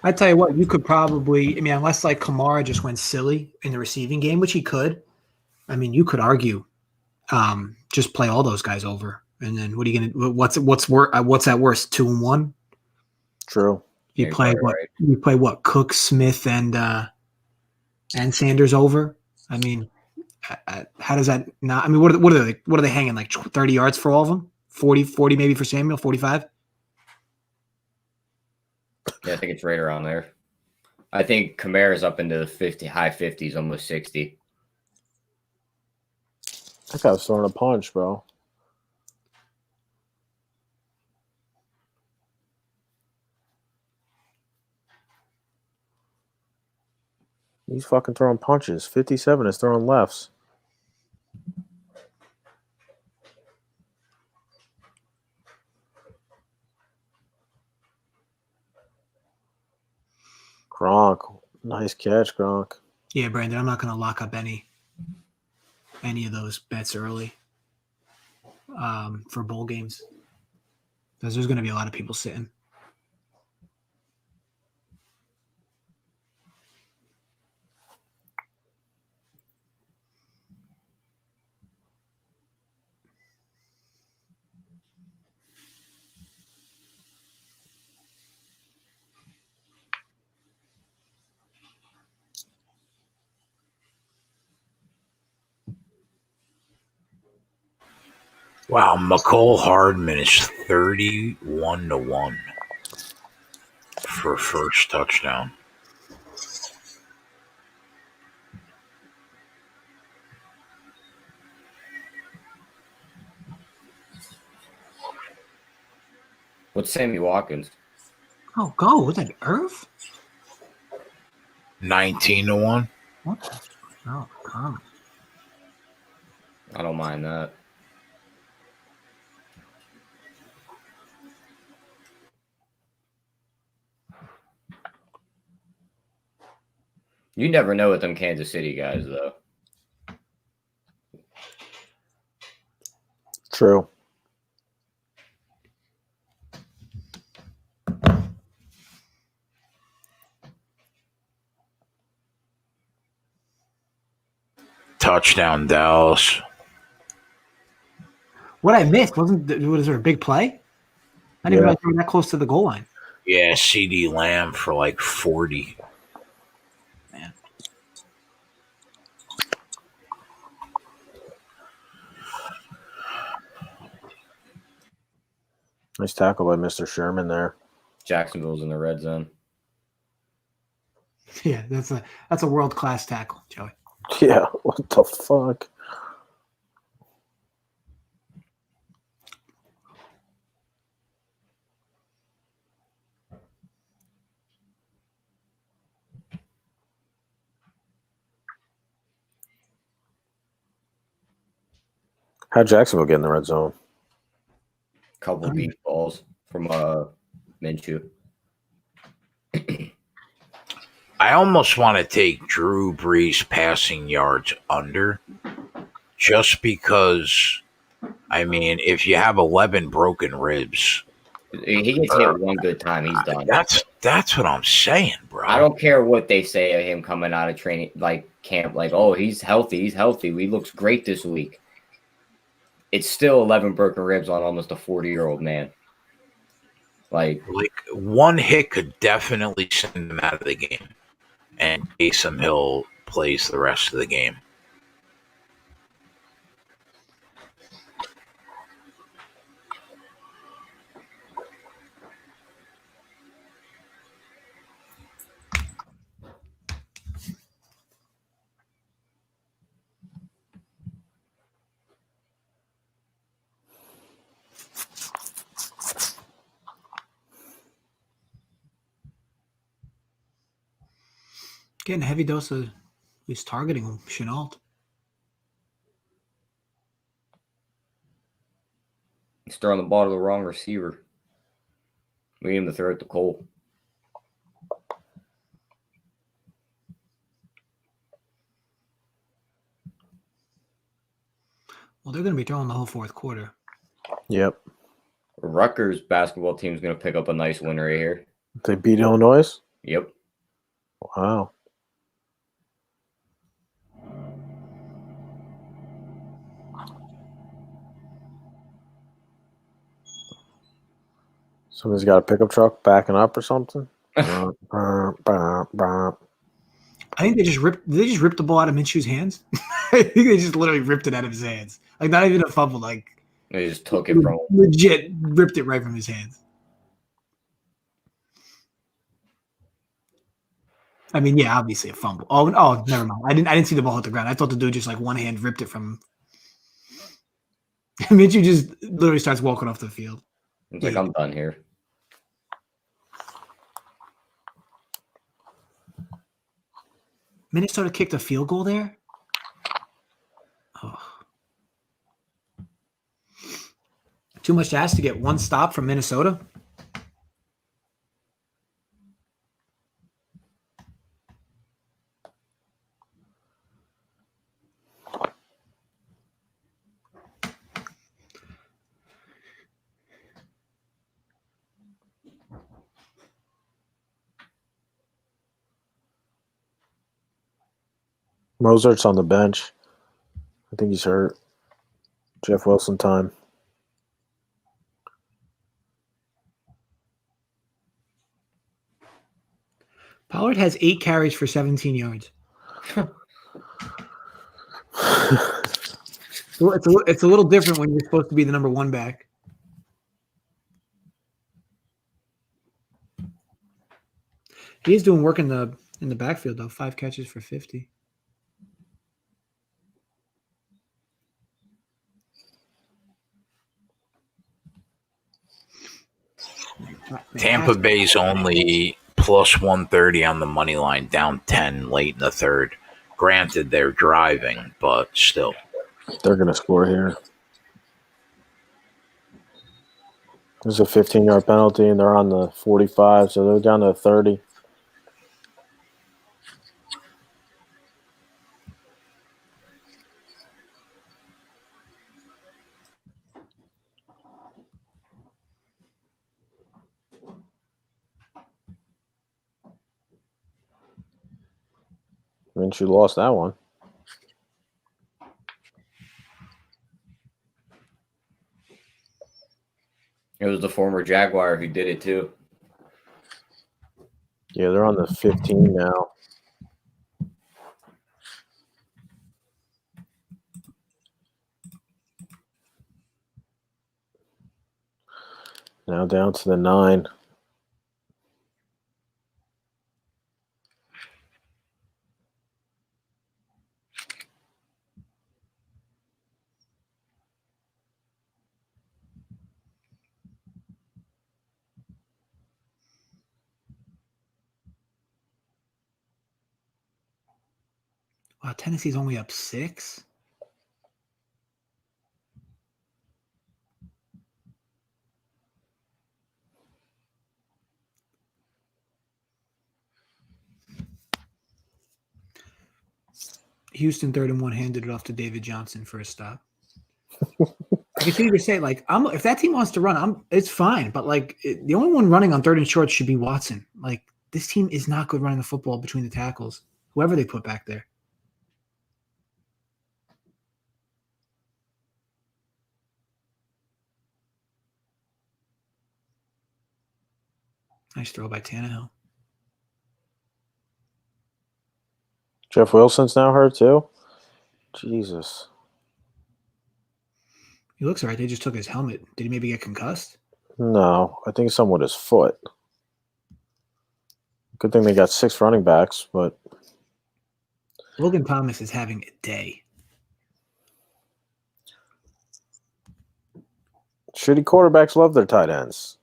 I tell you what, you could probably, unless like Kamara just went silly in the receiving game, which he could. I mean, you could argue just play all those guys over. And then what are you gonna? What's that worse? 2-1. True. You You're play probably what? right. You play what? Cook, Smith, and Sanders over. I mean, how does that not? I mean, what are they? What are they hanging like 30 yards for all of them? 40 maybe for Samuel. 45. Yeah, I think it's right around there. I think Kamara's up into the high 50s, almost 60. That guy was throwing a punch, bro. He's fucking throwing punches. 57 is throwing lefts. Gronk. Nice catch, Gronk. Yeah, Brandon. I'm not gonna lock up any of those bets early for bowl games because there's gonna be a lot of people sitting. Wow, McCole Hardman is 31-1 for first touchdown. What's Sammy Watkins? Oh, go. Was that Irv? 19-1. What the? Oh, come. I don't mind that. You never know with them Kansas City guys, though. True. Touchdown, Dallas. What I missed was there a big play? I didn't realize we were that close to the goal line. Yeah, CD Lamb for like 40. Man. Nice tackle by Mr. Sherman there. Jacksonville's in the red zone. Yeah, that's a world-class tackle, Joey. Yeah, what the fuck? How'd Jacksonville get in the red zone? Couple deep balls from Minshew. I almost want to take Drew Brees passing yards under just because, I mean, if you have 11 broken ribs, He gets hit one good time, he's done. that's what I'm saying, bro. I don't care what they say of him coming out of training, like camp, like, oh, he's healthy. He looks great this week. It's still 11 broken ribs on almost a 40-year-old man. Like one hit could definitely send him out of the game, and Taysom Hill plays the rest of the game. Getting a heavy dose of he's targeting him, Chenault. he's throwing the ball to the wrong receiver. We need him to throw it to Cole. Well, they're going to be throwing the whole fourth quarter. Yep. Rutgers basketball team's going to pick up a nice win right here. They beat Illinois? Yep. Wow. Somebody's got a pickup truck backing up or something. Brr, brr, brr. I think they just ripped. Did they just rip the ball out of Minshew's hands? I think they just literally ripped it out of his hands. Like not even a fumble. Like They just took it from him. legit ripped it right from his hands. I mean, yeah, obviously a fumble. Oh, never mind. I didn't see the ball hit the ground. I thought the dude just like one hand ripped it from him. Minshew just literally starts walking off the field. It's like, I'm done here. Minnesota kicked a field goal there. Oh. Too much to ask to get one stop from Minnesota. Mozart's on the bench. I think he's hurt. Jeff Wilson time. Pollard has 8 carries for 17 yards. It's a little different when you're supposed to be the number 1 back. He is doing work in the backfield though. 5 catches for 50. Tampa Bay's only plus 130 on the money line, down 10 late in the third. Granted, they're driving, but still. They're going to score here. There's a 15-yard penalty, and they're on the 45, so they're down to 30. Minshew lost that one. It was the former Jaguar who did it too. Yeah, they're on the 15 now. Now down to the 9. Wow, Tennessee's only up 6. Houston 3rd and 1 handed it off to David Johnson for a stop. I continue to say, like, if that team wants to run, it's fine. But like, the only one running on 3rd and short should be Watson. Like, this team is not good running the football between the tackles, whoever they put back there. Nice throw by Tannehill. Jeff Wilson's now hurt too? Jesus. He looks all right. They just took his helmet. Did he maybe get concussed? No, I think something with his foot. Good thing they got 6 running backs, but Logan Thomas is having a day. shitty quarterbacks love their tight ends.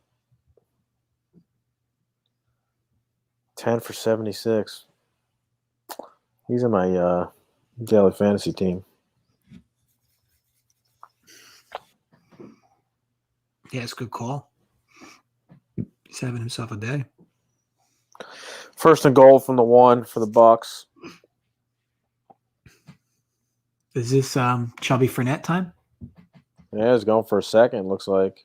10 for 76. He's in my daily fantasy team. Yeah, it's a good call. He's having himself a day. 1st and goal from the 1 for the Bucks. Is this Chubby Fournette time? Yeah, he's going for a second, looks like.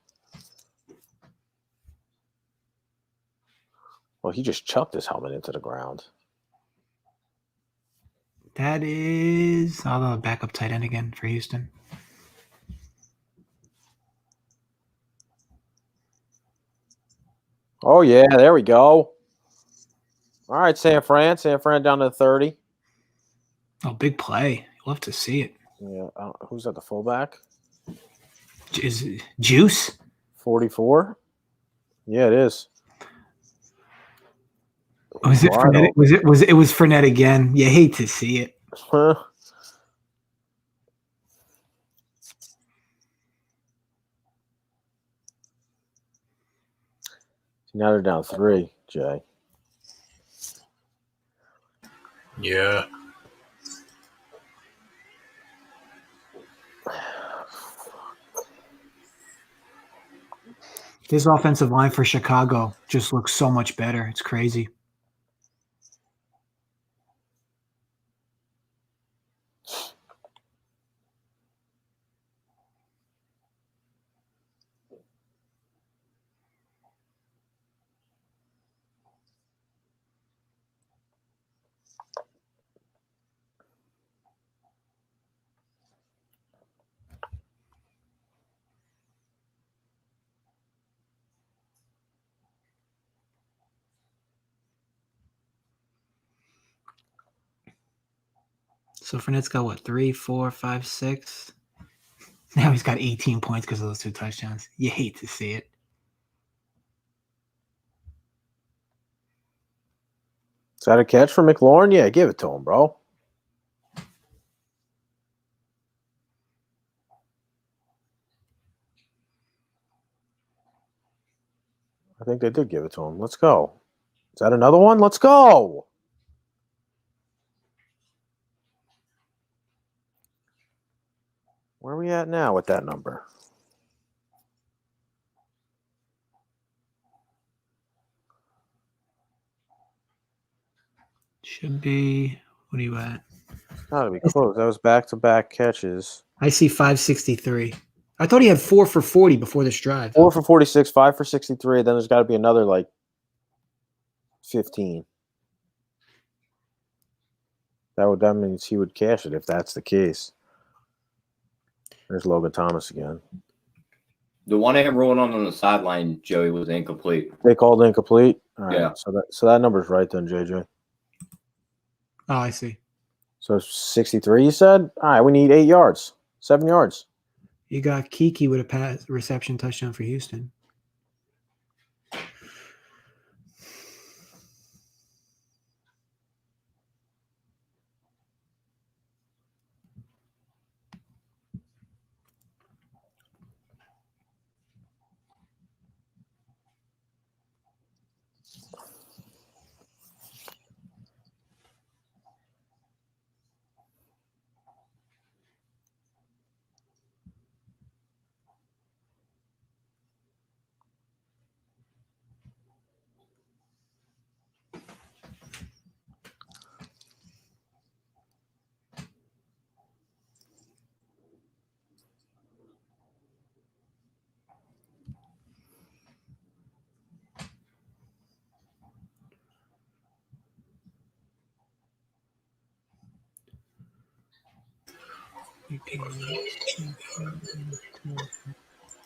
Well, he just chucked his helmet into the ground. That is the backup tight end again for Houston. Oh, yeah, there we go. All right, San Fran. San Fran down to 30. Oh, big play. Love to see it. Yeah, who's at the fullback? Is it Juice? 44. Yeah, it is. Was it Fournette? It was Fournette again? You hate to see it. Now they're down 3, Jay. Yeah. This offensive line for Chicago just looks so much better. It's crazy. So Fournette's got what, 3, 4, 5, 6? Now he's got 18 points because of those 2 touchdowns. You hate to see it. Is that a catch for McLaurin? Yeah, give it to him, bro. I think they did give it to him. Let's go. Is that another one? Let's go. Where are we at now with that number? Should be. What are you at? Gotta be close. That was back-to-back catches. I see 563. I thought he had 4 for 40 before this drive. 4 for 46, 5 for 63. Then there's got to be another, 15. That means he would cash it if that's the case. There's Logan Thomas again. The one I had rolling on the sideline, Joey, was incomplete. They called incomplete? All right. Yeah. So that number's right then, JJ. Oh, I see. So 63, you said? All right, we need 8 yards, 7 yards. You got Kiki with a reception touchdown for Houston.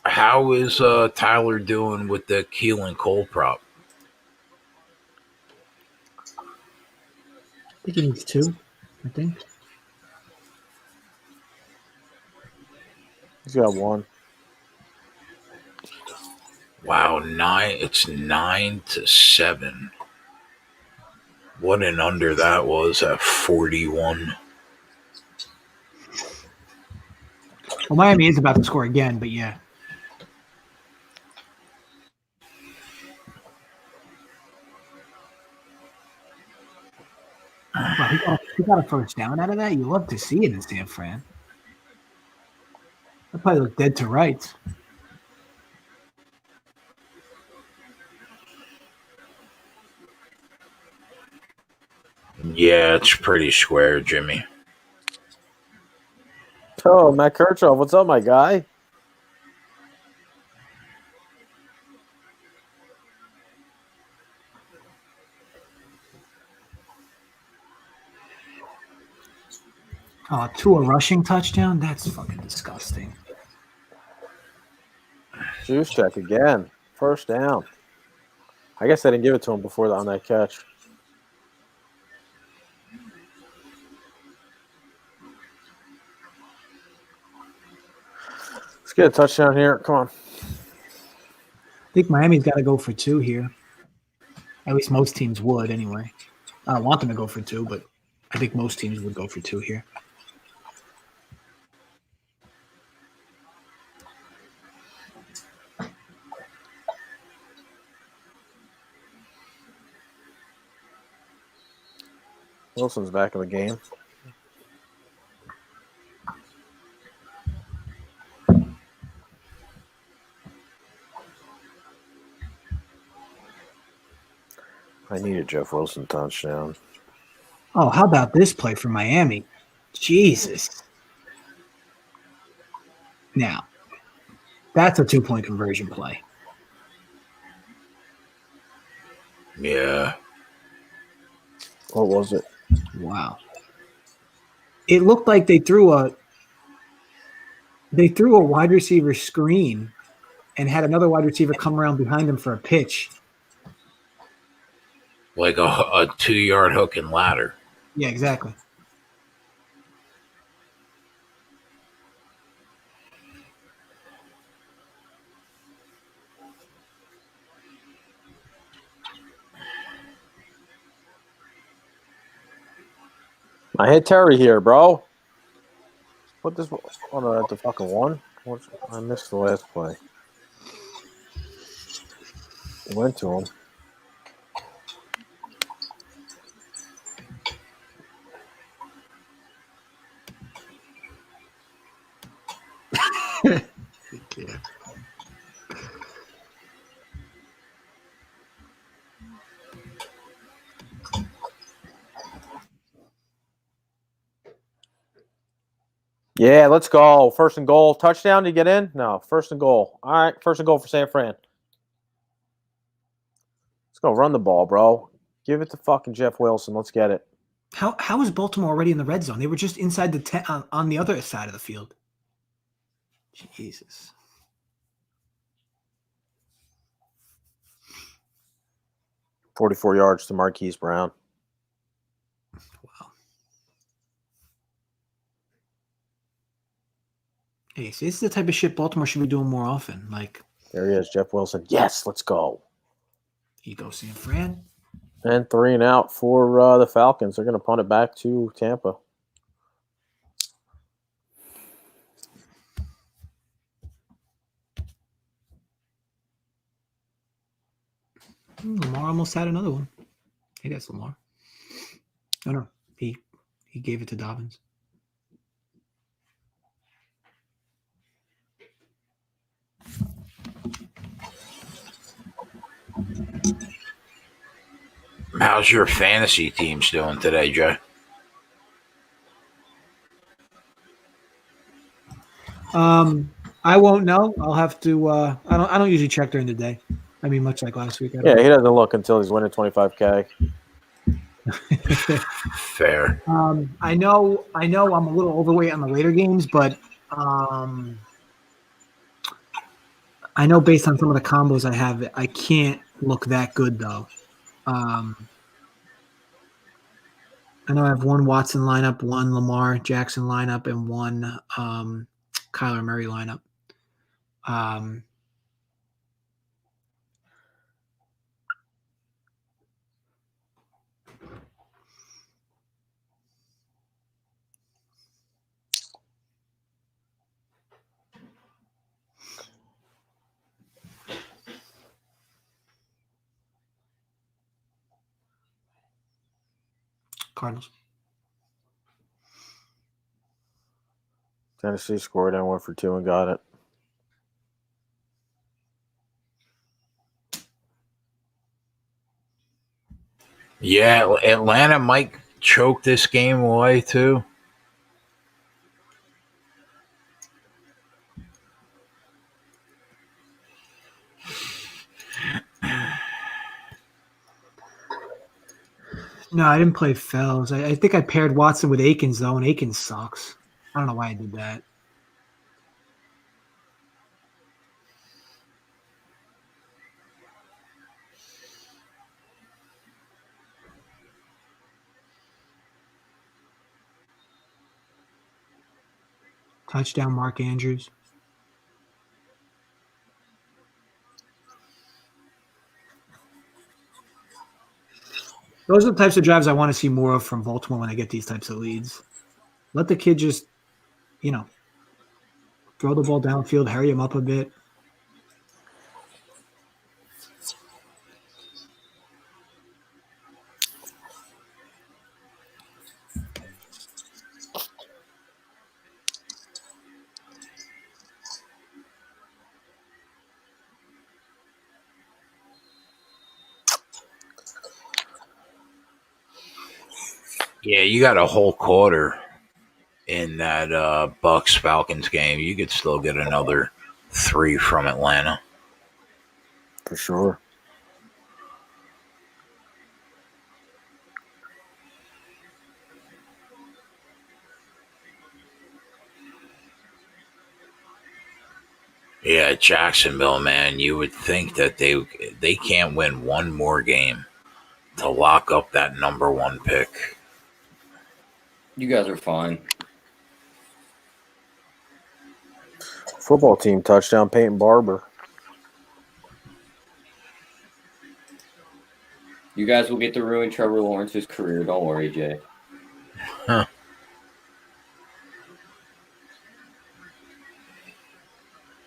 How is Tyler doing with the Keelan Cole prop? I think he needs 2. I think. He's got 1. Wow, 9. It's 9-7. What an under that was at 41. Well, Miami is about to score again, but yeah. Wow, he got a first down out of that. You love to see it in San Fran. That probably looked dead to rights. Yeah, it's pretty square, Jimmy. Oh, Matt Kirchhoff, what's up, my guy? To a rushing touchdown? That's fucking disgusting. Juice check again. First down. I guess I didn't give it to him before on that catch. Let's get a touchdown here. Come on. I think Miami's got to go for 2 here. At least most teams would anyway. I don't want them to go for 2, but I think most teams would go for 2 here. Wilson's back in the game. I need a Jeff Wilson touchdown. Oh, how about this play for Miami? Jesus. Now, that's a 2-point conversion play. Yeah. What was it? Wow. It looked like they threw a wide receiver screen and had another wide receiver come around behind him for a pitch. Like a 2-yard hook and ladder. Yeah, exactly. I hit Terry here, bro. Put this on at the fucking 1. I missed the last play. Went to him. Yeah, let's go. First and goal. Touchdown to get in? No, first and goal. All right, first and goal for San Fran. Let's go run the ball, bro. Give it to fucking Jeff Wilson. Let's get it. How is Baltimore already in the red zone? They were just inside the 10 on the other side of the field. Jesus. 44 yards to Marquise Brown. Wow. Hey, see, this is the type of shit Baltimore should be doing more often. Like, There he is, Jeff Wilson. Yes, let's go. you go San Fran. And 3 and out for the Falcons. They're going to punt it back to Tampa. Lamar almost had another one. Hey, that's Lamar. Oh, no. He gave it to Dobbins. How's your fantasy teams doing today, Joe? I won't know. I'll have to. I don't usually check during the day. I mean, much like last week. Yeah, he doesn't look until he's winning $25K. Fair. I know. I'm a little overweight on the later games, but I know based on some of the combos I have, I can't look that good though. I know I have one Watson lineup, one Lamar Jackson lineup, and one Kyler Murray lineup. Cardinals. Tennessee scored and went for 2 and got it. Yeah, Atlanta might choke this game away too. No, I didn't play Fells. I think I paired Watson with Akins though, and Akins sucks. I don't know why I did that. Touchdown, Mark Andrews. Those are the types of drives I want to see more of from Baltimore when they get these types of leads. Let the kid just, throw the ball downfield, hurry him up a bit. Yeah, you got a whole quarter in that Bucks Falcons game. You could still get another 3 from Atlanta. For sure. Yeah, Jacksonville, man. You would think that they can't win one more game to lock up that number 1 pick. You guys are fine. Football team touchdown, Peyton Barber. You guys will get to ruin Trevor Lawrence's career. Don't worry, Jay. Huh.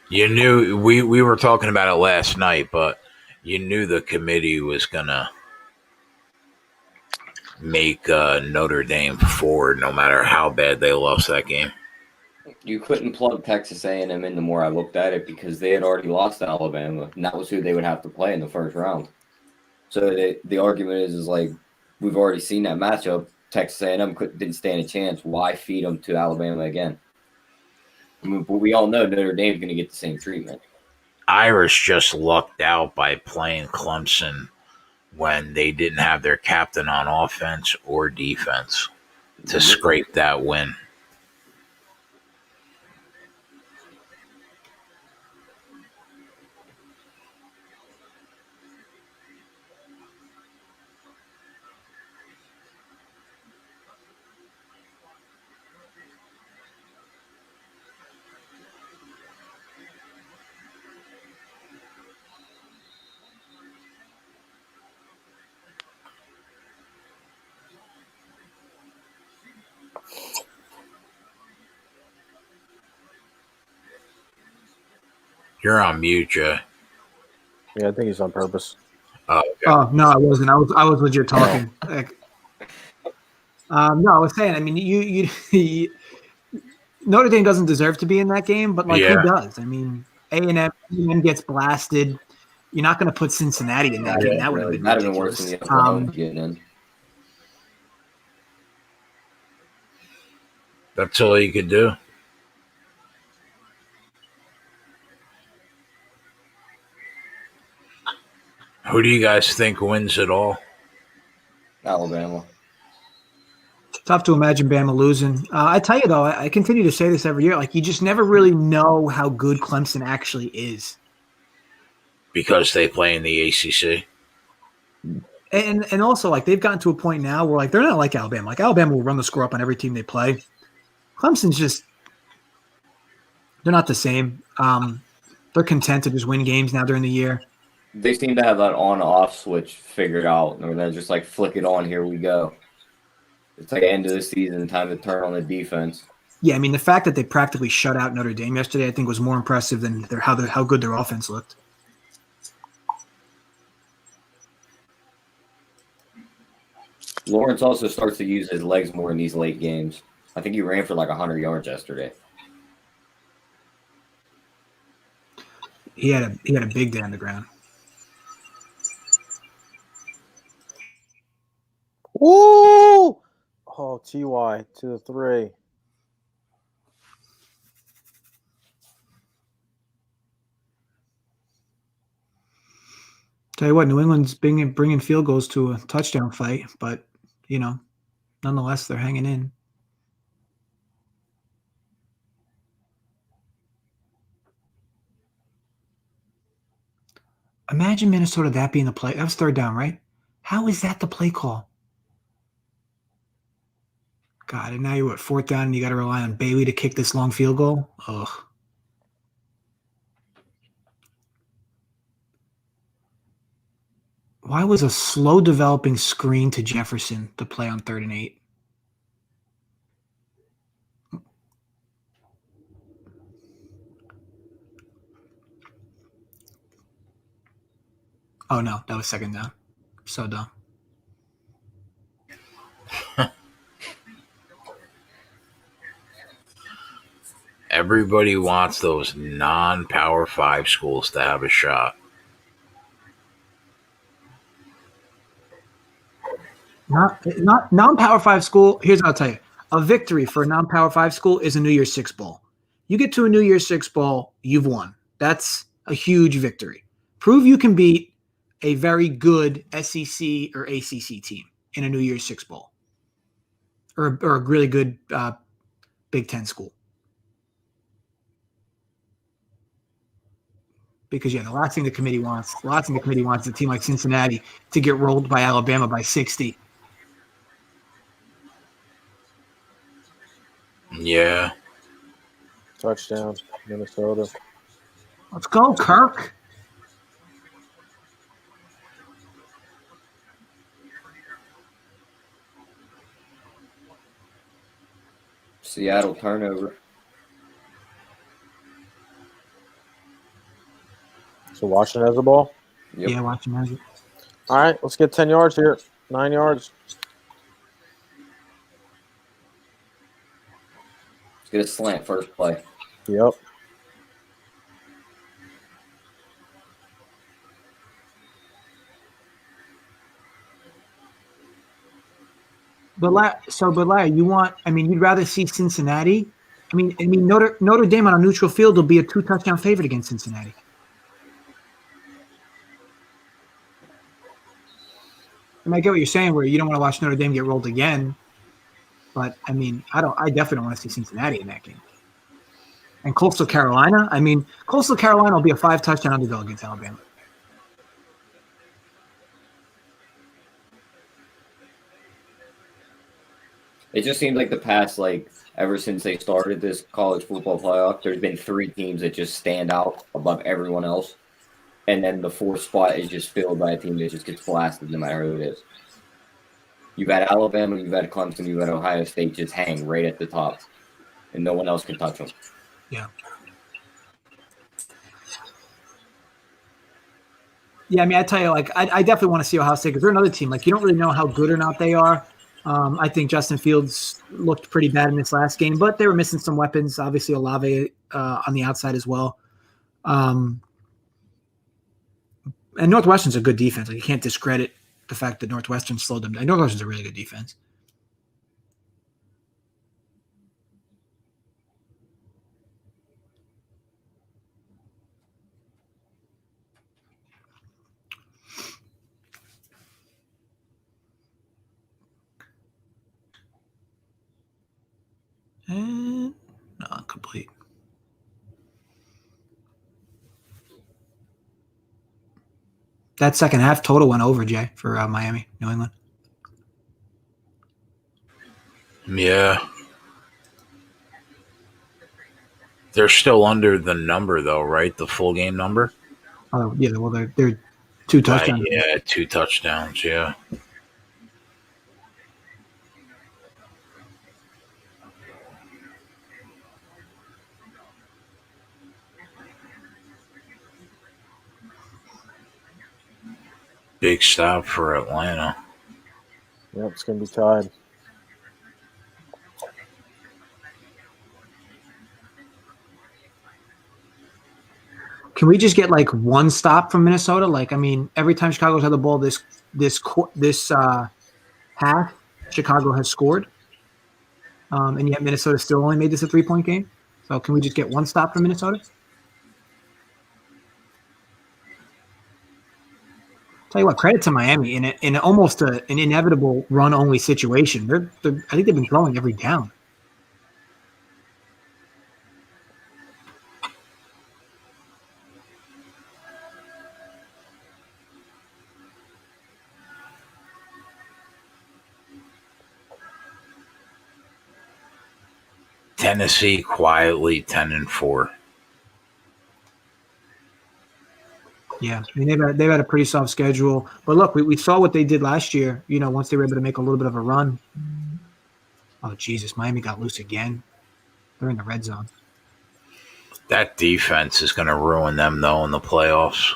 You knew we were talking about it last night, but you knew the committee was gonna make Notre Dame forward, no matter how bad they lost that game. You couldn't plug Texas A&M in the more I looked at it because they had already lost to Alabama, and that was who they would have to play in the first round. So the argument is like we've already seen that matchup. Texas A&M didn't stand a chance. Why feed them to Alabama again? I mean, but we all know Notre Dame's going to get the same treatment. Irish just lucked out by playing Clemson when they didn't have their captain on offense or defense to scrape that win. You're on mute, Jay. Yeah, I think he's on purpose. Oh, okay. Oh no, I wasn't. I was legit talking. No, I was saying. I mean, you Notre Dame doesn't deserve to be in that game, but who does? I mean, A&M gets blasted. You're not going to put Cincinnati in that game. That would have been ridiculous. Worse than the Oklahoma getting in. That's all you could do. Who do you guys think wins it all? Alabama. Tough to imagine Bama losing. I tell you, though, I continue to say this every year. You just never really know how good Clemson actually is. Because they play in the ACC. And also, they've gotten to a point now where, they're not like Alabama. Alabama will run the score up on every team they play. Clemson's just – they're not the same. They're content to just win games now during the year. They seem to have that on-off switch figured out, or they're just flick it on, here we go. It's end of the season, time to turn on the defense. Yeah, I mean, the fact that they practically shut out Notre Dame yesterday, I think, was more impressive than how good their offense looked. Lawrence also starts to use his legs more in these late games. I think he ran for 100 yards yesterday. He had a big day on the ground. Woo! Oh, TY to the 3. Tell you what, New England's bringing field goals to a touchdown fight, but, nonetheless, they're hanging in. Imagine Minnesota that being the play. That was third down, right? How is that the play call? God, and now you're at fourth down and you got to rely on Bailey to kick this long field goal. Ugh. Why was a slow developing screen to Jefferson to play on 3rd and 8? Oh no, that was 2nd down. So dumb. Everybody wants those non-Power 5 schools to have a shot. Not non-Power 5 school. Here's what I'll tell you. A victory for a non-Power 5 school is a New Year's Six bowl. You get to a New Year's Six bowl, you've won. That's a huge victory. Prove you can beat a very good SEC or ACC team in a New Year's Six bowl, or a really good Big Ten school. Because the last thing the committee wants is a team like Cincinnati to get rolled by Alabama by 60. Yeah. Touchdown, Minnesota. Let's go, Kirk. Seattle turnover. So Washington has the ball. Yep. Yeah, watching that. All right, let's get 10 yards here. 9 yards. Let's get a slant first play. Yep. But Larry, you'd rather see Cincinnati. I mean, Notre Dame on a neutral field will be a 2-touchdown favorite against Cincinnati. I get what you're saying, where you don't want to watch Notre Dame get rolled again. But I definitely don't want to see Cincinnati in that game. And Coastal Carolina, Coastal Carolina will be a 5-touchdown underdog against Alabama. It just seems like the past, ever since they started this college football playoff, there's been 3 teams that just stand out above everyone else. And then the 4th spot is just filled by a team that just gets blasted no matter who it is. You've had Alabama, you've had Clemson, you've had Ohio State just hang right at the top. And no one else can touch them. Yeah. Yeah, I tell you, I definitely want to see Ohio State because they're another team. You don't really know how good or not they are. I think Justin Fields looked pretty bad in this last game, but they were missing some weapons. Obviously, Olave on the outside as well. And Northwestern's a good defense. You can't discredit the fact that Northwestern slowed them down. Northwestern's a really good defense. And not complete. That second half total went over, Jay, for Miami, New England. Yeah. They're still under the number, though, right? The full game number? Oh, yeah. Well, they're 2 touchdowns. Yeah, 2 touchdowns, yeah. Big stop for Atlanta. Yep, it's going to be tied. Can we just get one stop from Minnesota? Every time Chicago's had the ball this half, Chicago has scored, and yet Minnesota still only made this a 3-point game. So can we just get one stop from Minnesota? Tell you what, credit to Miami in almost an inevitable run-only situation. I think they've been throwing every down. Tennessee quietly 10-4. Yeah, I mean they've had a pretty soft schedule, but look, we saw what they did last year. Once they were able to make a little bit of a run. Oh Jesus, Miami got loose again. They're in the red zone. That defense is going to ruin them though in the playoffs.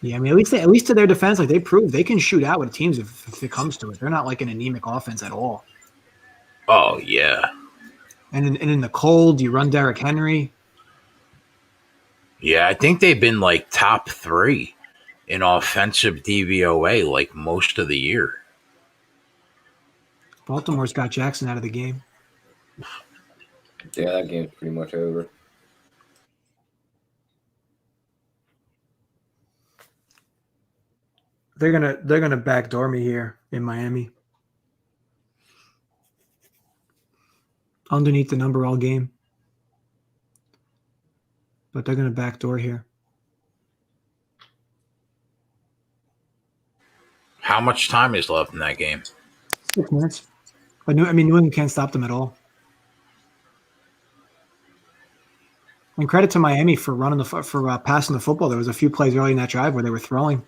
Yeah, I mean at least to their defense, like they proved they can shoot out with teams if it comes to it. They're not like an anemic offense at all. Oh yeah, And in the cold, you run Derrick Henry. yeah. I think they've been like top 3 in offensive DVOA like most of the year. Baltimore's got Jackson out of the game. Yeah, that game's pretty much over. They're gonna backdoor me here in Miami. Underneath the number all game. But they're gonna backdoor here. How much time is left in that game? 6 minutes. But New England can't stop them at all. And credit to Miami for passing the football. There was a few plays early in that drive where they were throwing.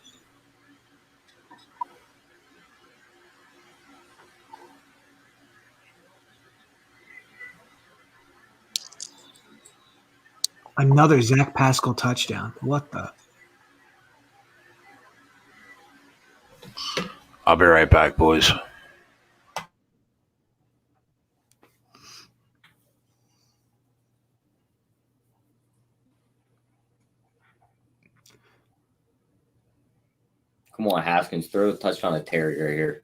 Another Zach Pascal touchdown. What the? I'll be right back, boys. Come on, Haskins, throw a touchdown to Terry right here.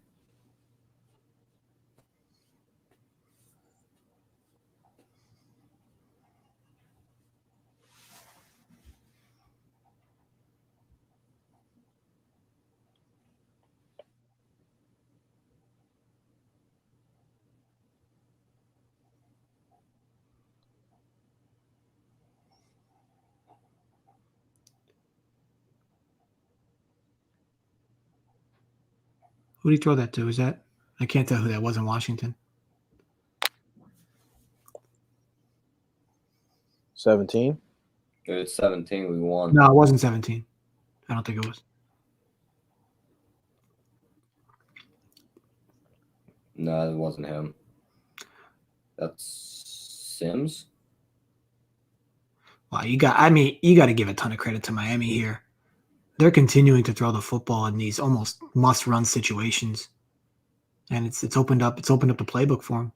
Who did he throw that to? Is that? I can't tell who that was in Washington. 17. It's 17. We won. No, it wasn't 17. I don't think it was. No, it wasn't him. That's Sims. Wow, you got to give a ton of credit to Miami here. They're continuing to throw the football in these almost must-run situations, and it's opened up the playbook for them.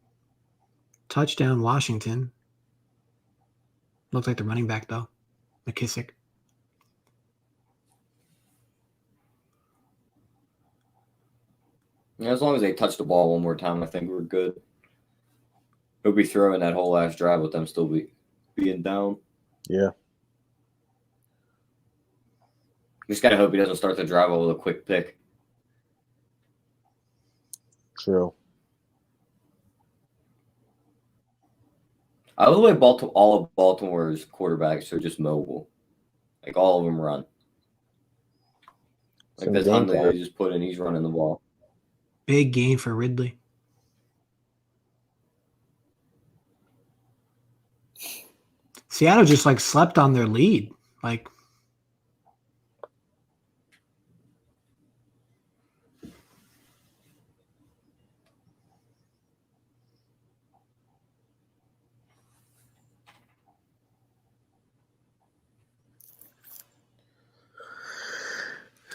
Touchdown, Washington. Looks like the running back though, McKissick. Yeah, as long as they touch the ball one more time, I think we're good. He'll be throwing that whole last drive with them still being down. Yeah. Just gotta hope he doesn't start the drive with a quick pick. True. I love the way all of Baltimore's quarterbacks are just mobile. Like all of them run. Like this Huntley they just put in, he's running the ball. Big game for Ridley. Seattle just slept on their lead.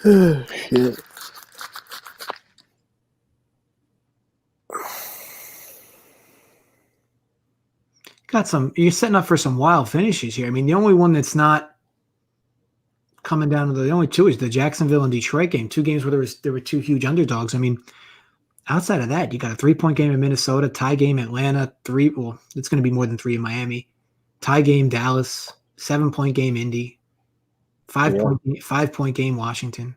Shit. You're setting up for some wild finishes here. I mean, the only one that's not coming down to the only two is the Jacksonville and Detroit game. 2 games where there were 2 huge underdogs. I mean, outside of that, you got a 3-point game in Minnesota, tie game Atlanta, it's going to be more than 3 in Miami, tie game Dallas, 7-point game Indy, 5-point game Washington.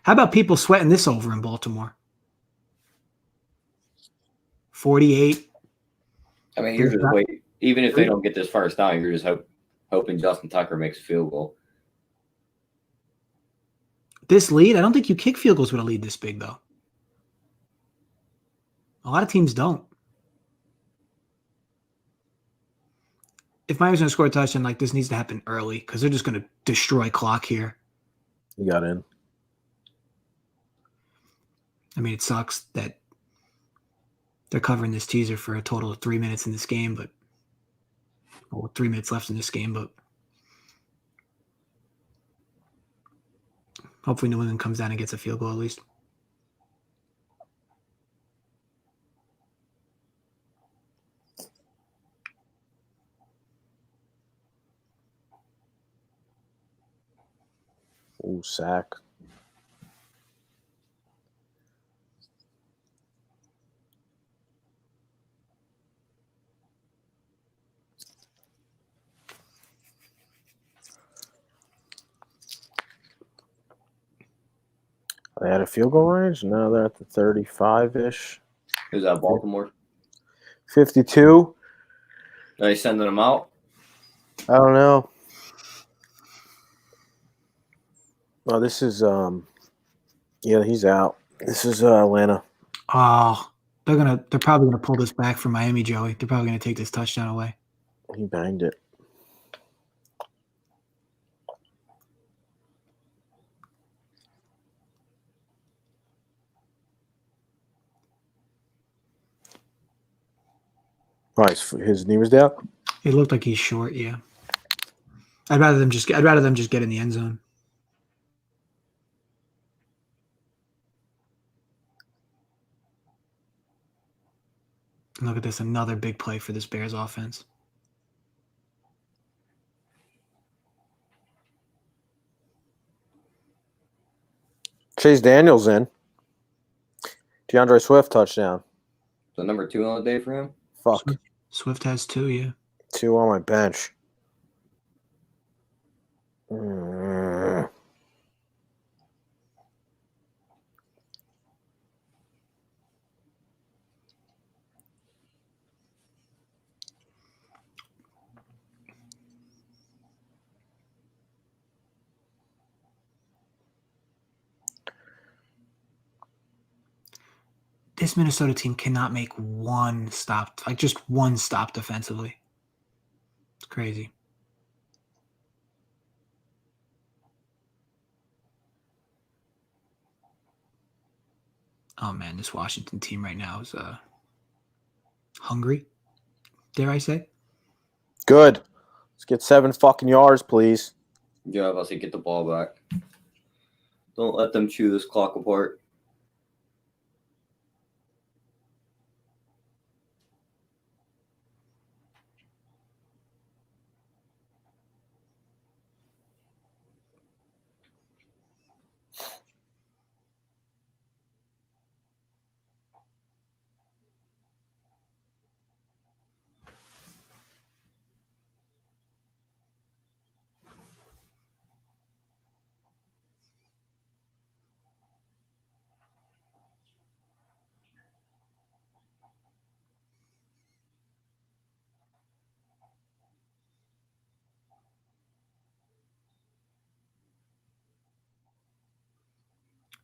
How about people sweating this over in Baltimore? 48. I mean, you're just waiting. Even if they don't get this first down, you're just hoping Justin Tucker makes a field goal. This lead, I don't think you kick field goals with a lead this big, though. A lot of teams don't. If Miami's going to score a touchdown, like this needs to happen early because they're just going to destroy clock here. You got in. I mean, it sucks that they're covering this teaser for a total of 3 minutes in this game, but 3 minutes left in this game, but hopefully New England comes down and gets a field goal at least. Ooh, sack. They had a field goal range. Now they're at the 35-ish. Is that Baltimore? 52. Are they sending them out? I don't know. Oh, this is yeah, he's out. This is Atlanta. Oh, they're probably gonna pull this back from Miami, Joey. They're probably gonna take this touchdown away. He banged it. Oh, his knee was down. It looked like he's short. Yeah, I'd rather them just get in the end zone. And look at this, another big play for this Bears offense. Chase Daniels in. DeAndre Swift touchdown. The number 2 on the day for him? Fuck. Swift has 2, yeah. 2 on my bench. Mm. This Minnesota team cannot make one stop, like just one stop defensively. It's crazy. Oh man, this Washington team right now is hungry. Dare I say? Good. Let's get 7 fucking yards, please. Yeah, I'll say get the ball back. Don't let them chew this clock apart.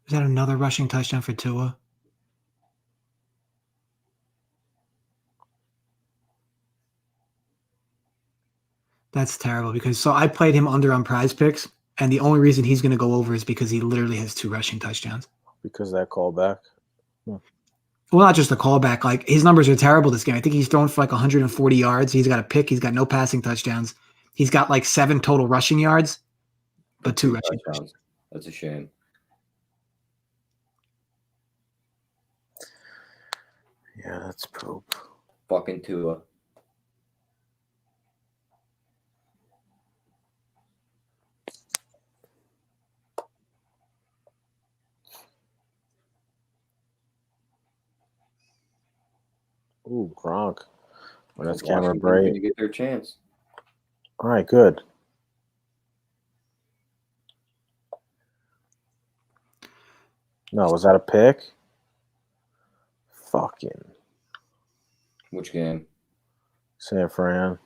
Is that another rushing touchdown for Tua? That's terrible because I played him under on Prize Picks, and the only reason he's going to go over is because he literally has 2 rushing touchdowns. Because of that callback. Well, not just the callback. Like his numbers are terrible this game. I think he's thrown for like 140 yards. He's got a pick. He's got no passing touchdowns. He's got like 7 total rushing yards, but 2 rushing touchdowns. That's a shame. Yeah, that's poop. Fucking Tua. Ooh, Gronk. Well, that's Washington Cameron Brate. going to get their chance. All right, good. No, was that a pick? Fucking Which game? San Fran.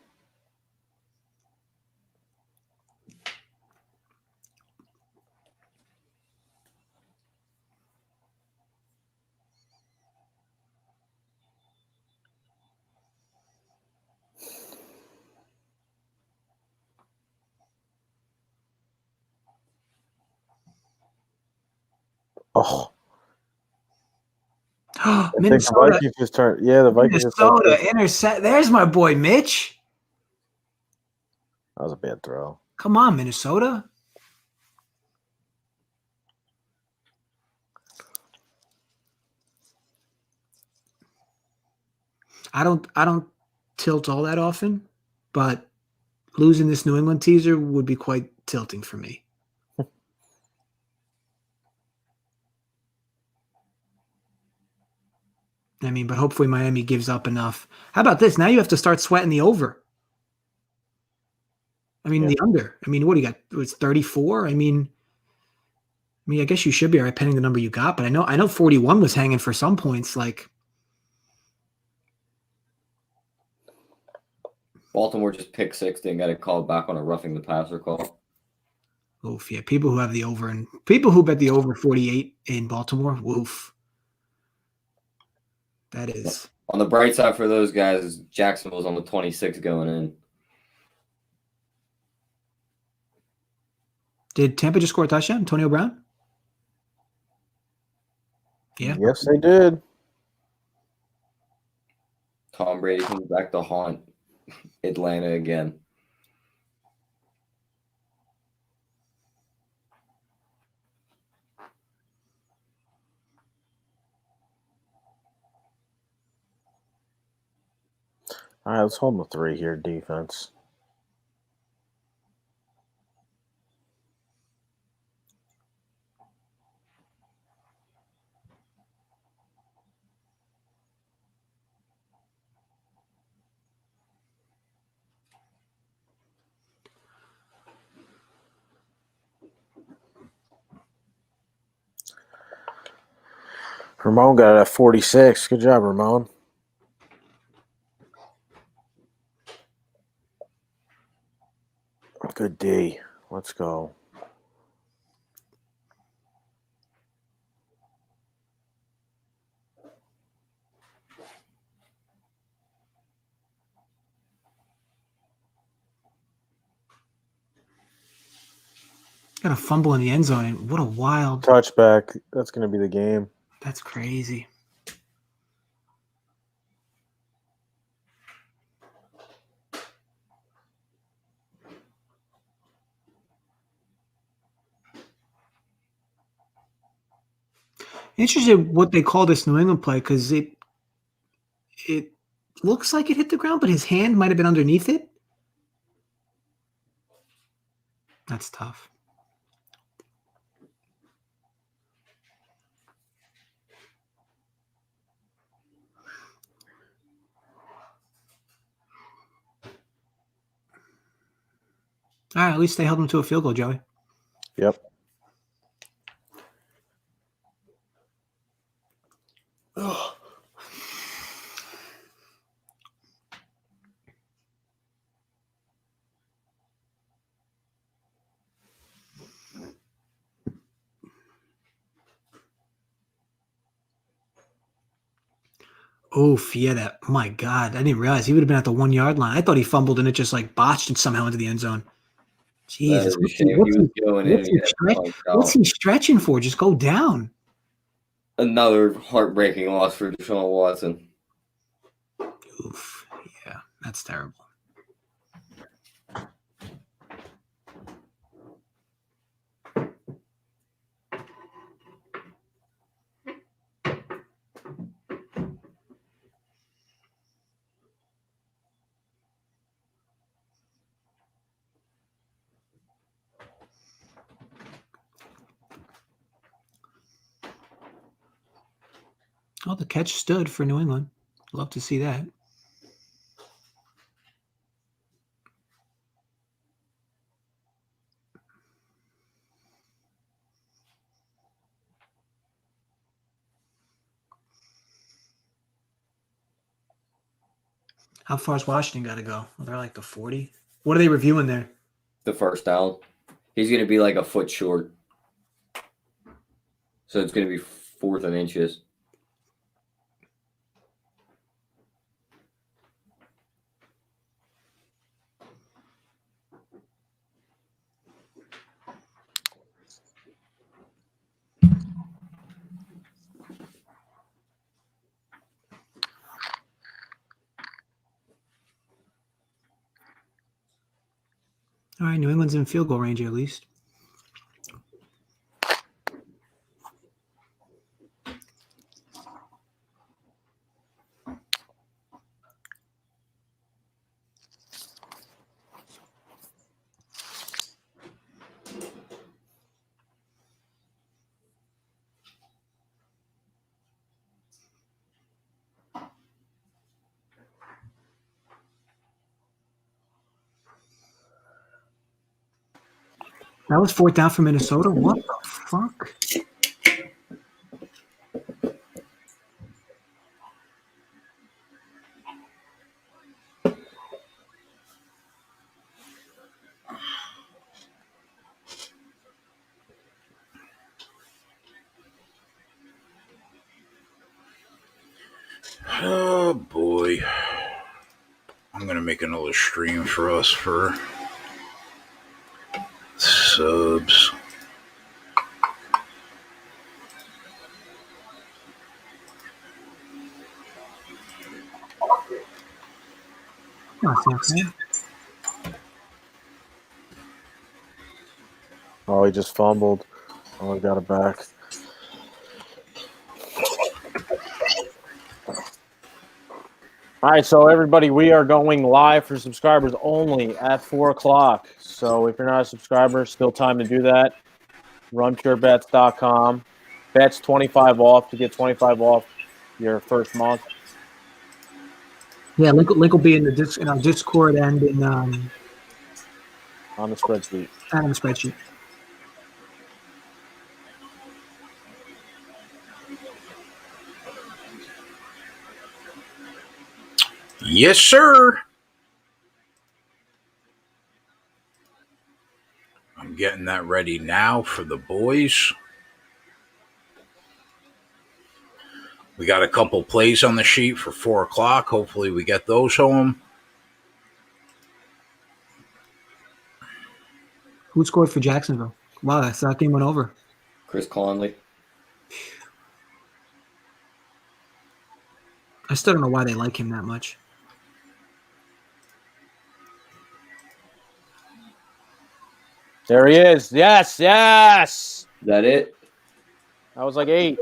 Oh, I think the Minnesota. Vikings just turned. Yeah, the Vikings just turned. Minnesota intercept. There's my boy Mitch. That was a bad throw. Come on, Minnesota. I don't tilt all that often, but losing this New England teaser would be quite tilting for me. I mean, but hopefully Miami gives up enough. How about this? Now you have to start sweating the over. I mean, Yeah. the under. I mean, what do you got? It's 34. I mean, I guess you should be all right pending the number you got, but I know 41 was hanging for some points. Like, Baltimore just picked six and got a call back on a roughing the passer call. oof, yeah. People who have the over and people who bet the over 48 in Baltimore, woof. That is. On the bright side for those guys, Jacksonville's on the 26 going in. Did Tampa just score a touchdown? Antonio Brown? Yeah. Yes, they did. Tom Brady comes back to haunt Atlanta again. All right, let's hold the 3 here, defense. Ramon got it at 46. Good job, Ramon. Good D. Let's go. Got a fumble in the end zone. And what a wild. Touchback. That's going to be the game. That's crazy. Interested what they call this New England play because it looks like it hit the ground, but his hand might have been underneath it. That's tough. All right, at least they held him to a field goal, Joey. Yep. Oof, yeah, that. My God, I didn't realize he would have been at the 1 yard line. I thought he fumbled and it just like botched and somehow into the end zone. Jesus, That is a shame. He was going in. What's he stretching for? Just go down. Another heartbreaking loss for Deshaun Watson. Oof, yeah, that's terrible. Oh, the catch stood for New England. Love to see that. How far is Washington got to go? Well, they're like the 40. What are they reviewing there? The first down. He's going to be like a foot short. So it's going to be 4th and inches. All right, New England's in field goal range at least. That was 4th down for Minnesota. What the fuck? Oh boy. I'm gonna make another stream for us for subs. That's not fair. Oh, he just fumbled. Oh, he got it back. All right, so everybody, we are going live for subscribers only at 4 o'clock. So if you're not a subscriber, still time to do that. RunPureBets.com. Bets 25 off to get 25 off your first month. Yeah, link will be in our Discord and in On the spreadsheet. and on the spreadsheet. Yes, sir. I'm getting that ready now for the boys. We got a couple plays on the sheet for 4 o'clock. Hopefully we get those home. Who scored for Jacksonville? Wow, that game went over. Chris Conley. I still don't know why they like him that much. There he is. Yes, yes. Is that it? That was like 8.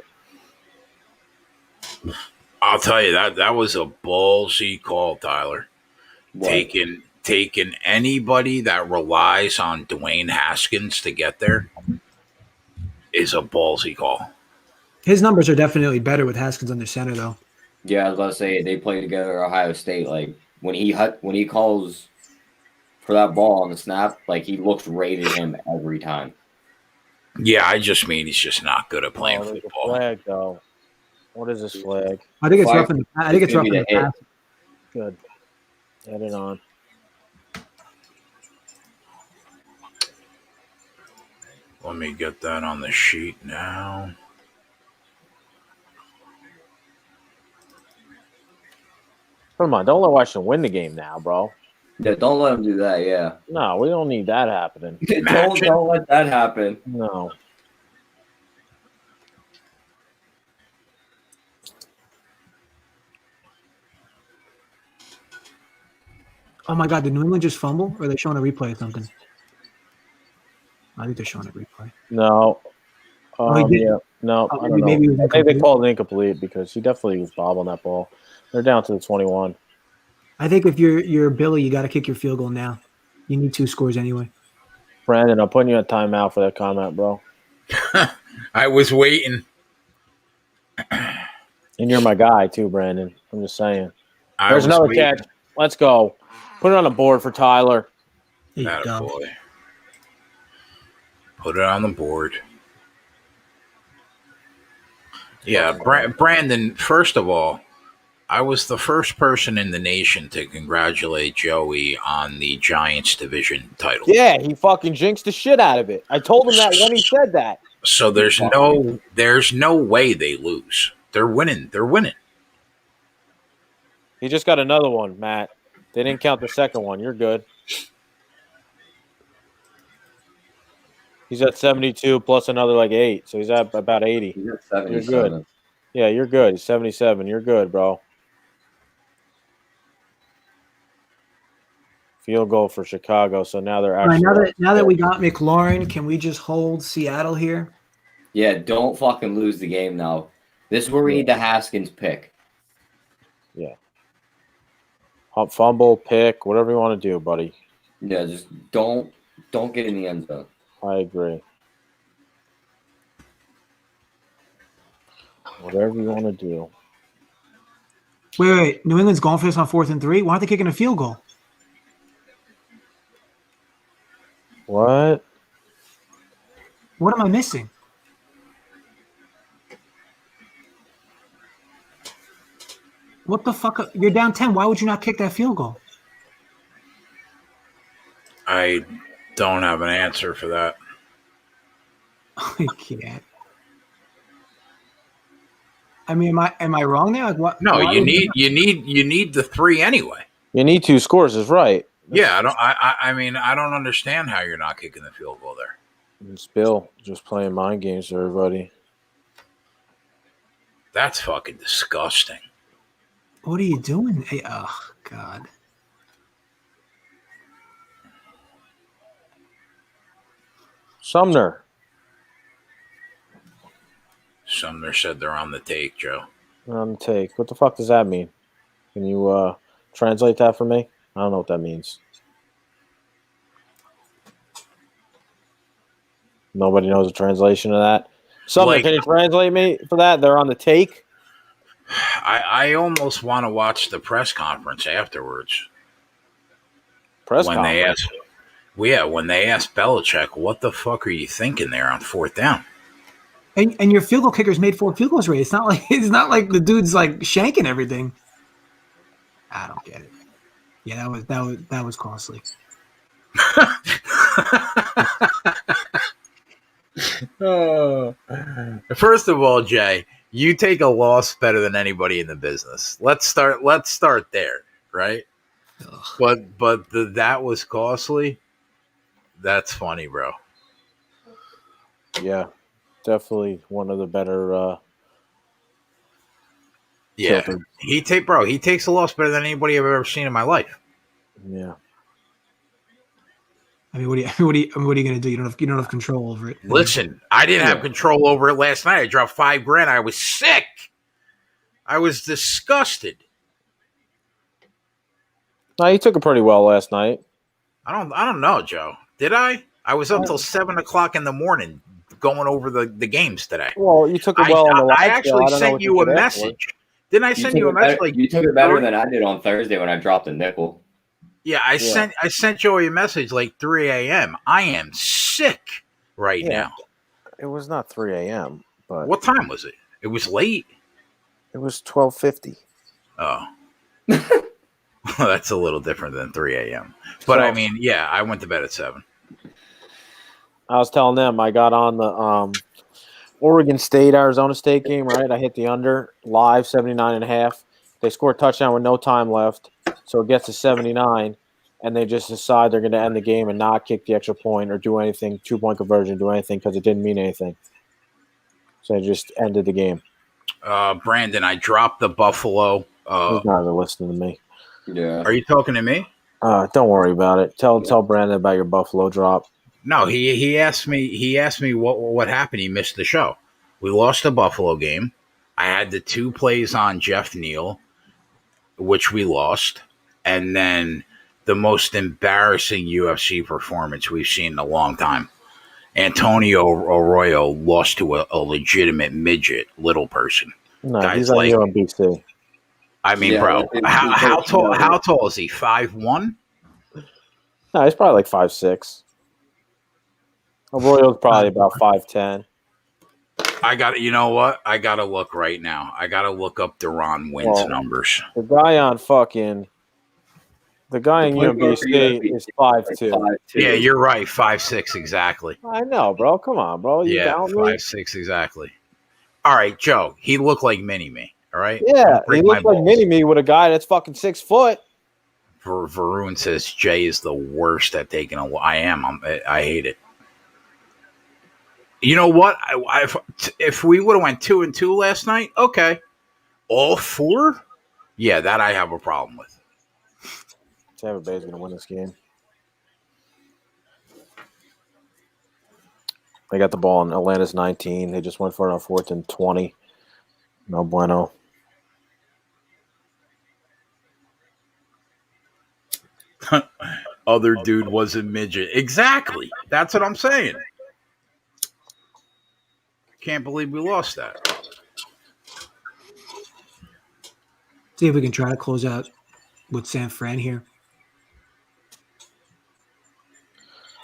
I'll tell you that was a ballsy call, Tyler. What? Taking anybody that relies on Dwayne Haskins to get there is a ballsy call. His numbers are definitely better with Haskins under center, though. Yeah, I was about to say they play together at Ohio State. Like when he calls for that ball on the snap, like he looks right at him every time. Yeah, I just mean he's just not good at playing There's a football. flag, though. What is this flag? I think it's Flag- rough in the. I think it's rough in the hit. pass. Good. Add it on. Let me get that on the sheet now. Come on, don't let Washington win the game now, bro. Yeah, don't let him do that. Yeah, No, we don't need that happening. don't let that happen. No. Oh my God! Did New England just fumble, or are they showing a replay of something? I think they're showing a replay. No. he did. Yeah. No, Oh, I don't know. maybe it was I think they incomplete. called it incomplete because he definitely was bobbling that ball. They're down to the 21. I think if you're Billy, you got to kick your field goal now. You need 2 scores anyway. Brandon, I'm putting you on timeout for that comment, bro. I was waiting. And you're my guy too, Brandon. I'm just saying. I There's was another waiting. catch. Let's go. Put it on the board for Tyler. There you Atta go. boy. Put it on the board. Yeah, Brandon, first of all, I was the first person in the nation to congratulate Joey on the Giants division title. Yeah, he fucking jinxed the shit out of it. I told him that when he said that. So there's no way they lose. They're winning. They're winning. He just got another one, Matt. They didn't count the second one. You're good. He's at 72 plus another like 8. So he's at about 80. He's at You're 77. good. Yeah, you're good. He's 77. You're good, bro. Field goal for Chicago. So now they're All right, actually now that we got McLaurin, can we just hold Seattle here? Yeah, don't fucking lose the game now. This is where we need the Haskins pick. fumble, pick, whatever you want to do, buddy. Yeah, just don't get in the end zone. I agree. Whatever you want to do. Wait. New England's going for this on 4th and 3. Why aren't they kicking a field goal? What? What am I missing? What the fuck? You're down 10. Why would you not kick that field goal? I don't have an answer for that. I can't. I mean, am I wrong there? Like what? No, why you would need the 3 anyway. You need 2 scores, is right. Yeah, I mean, I don't understand how you're not kicking the field goal there. It's Bill just playing mind games to everybody. That's fucking disgusting. What are you doing? Hey, oh God. Sumner. Sumner said they're on the take, Joe. On the take. What the fuck does that mean? Can you translate that for me? I don't know what that means. Nobody knows the translation of that. Sumner, can you translate me for that? They're on the take? I almost want to watch the press conference afterwards. When they asked Belichick, what the fuck are you thinking there on 4th down? And your field goal kicker's made 4 field goals already. It's not like the dude's like shanking everything. I don't get it. Yeah, that was costly. First of all, Jay, you take a loss better than anybody in the business. Let's start there, right? Ugh. But that was costly. That's funny, bro. Yeah, definitely one of the better. Yeah, tilted. He takes a loss better than anybody I've ever seen in my life. Yeah. I mean, what are you going to do? You don't have control over it. Listen, I didn't have control over it last night. I dropped $5,000. I was sick. I was disgusted. No, you took it pretty well last night. I don't know, Joe. Did I? I was up till 7:00 in the morning going over the games today. Well, you took it well on the live I actually sent you a message. Didn't I send you a message? You took it better than I did on Thursday when I dropped a nickel. Yeah, I sent Joey a message like 3 a.m. I am sick now. It was not 3 a.m. But what time was it? It was late. It was 12:50. Oh, that's a little different than 3 a.m. But I mean, yeah, I went to bed at 7. I was telling them I got on the Oregon State Arizona State game. Right, I hit the under live 79.5. They scored a touchdown with no time left. So it gets to 79, and they just decide they're going to end the game and not kick the extra point or do anything, 2-point conversion, do anything because it didn't mean anything. So they just ended the game. Brandon, I dropped the Buffalo. He's not even listening to me. Yeah. Are you talking to me? Don't worry about it. Tell Brandon about your Buffalo drop. No, he asked me what happened. He missed the show. We lost the Buffalo game. I had the 2 plays on Jeff Neal, which we lost. And then the most embarrassing UFC performance we've seen in a long time. Antonio Arroyo lost to a legitimate midget, little person. No, he's like UMBC. I mean, bro, how tall is he? 5'1"? No, he's probably like 5'6". Arroyo's probably about 5'10". You know what? I got to look right now. I got to look up Deron Wynn's numbers. The guy in UMBC is 5'2". Yeah, you're right. 5'6", exactly. I know, bro. Come on, bro. You 5'6", exactly. All right, Joe. He looked like Mini-Me, all right? Yeah, he looked like Mini-Me with a guy that's fucking 6 foot. Varun says Jay is the worst at taking a... I am. I hate it. You know what? If we would have went 2-2 last night, okay. All 4? Yeah, that I have a problem with. Tampa Bay is going to win this game. They got the ball in Atlanta's 19. They just went for it on 4th and 20. No bueno. Other dude was a midget. Exactly. That's what I'm saying. Can't believe we lost that. See if we can try to close out with San Fran here.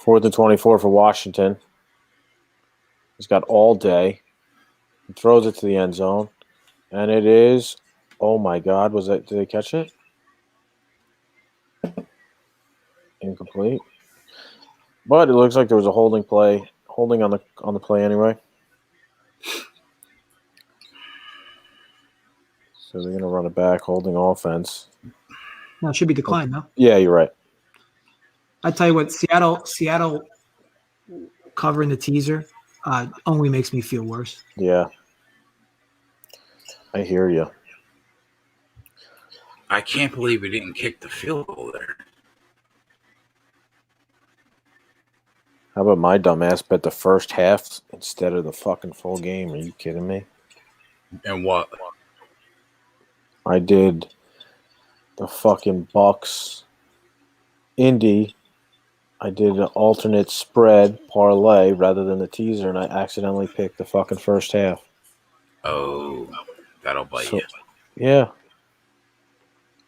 4th and 24 for Washington. He's got all day. He throws it to the end zone. And it is, oh my God, did they catch it? Incomplete. But it looks like there was a holding on the play anyway. So they're going to run it back, holding offense. No, it should be declined, no? Yeah, you're right. I tell you what, Seattle covering the teaser only makes me feel worse. Yeah. I hear you. I can't believe we didn't kick the field goal there. How about my dumbass bet the first half instead of the fucking full game? Are you kidding me? And what? I did the fucking Bucks Indy. I did an alternate spread parlay rather than the teaser, and I accidentally picked the fucking first half. Oh, that'll bite you. Yeah.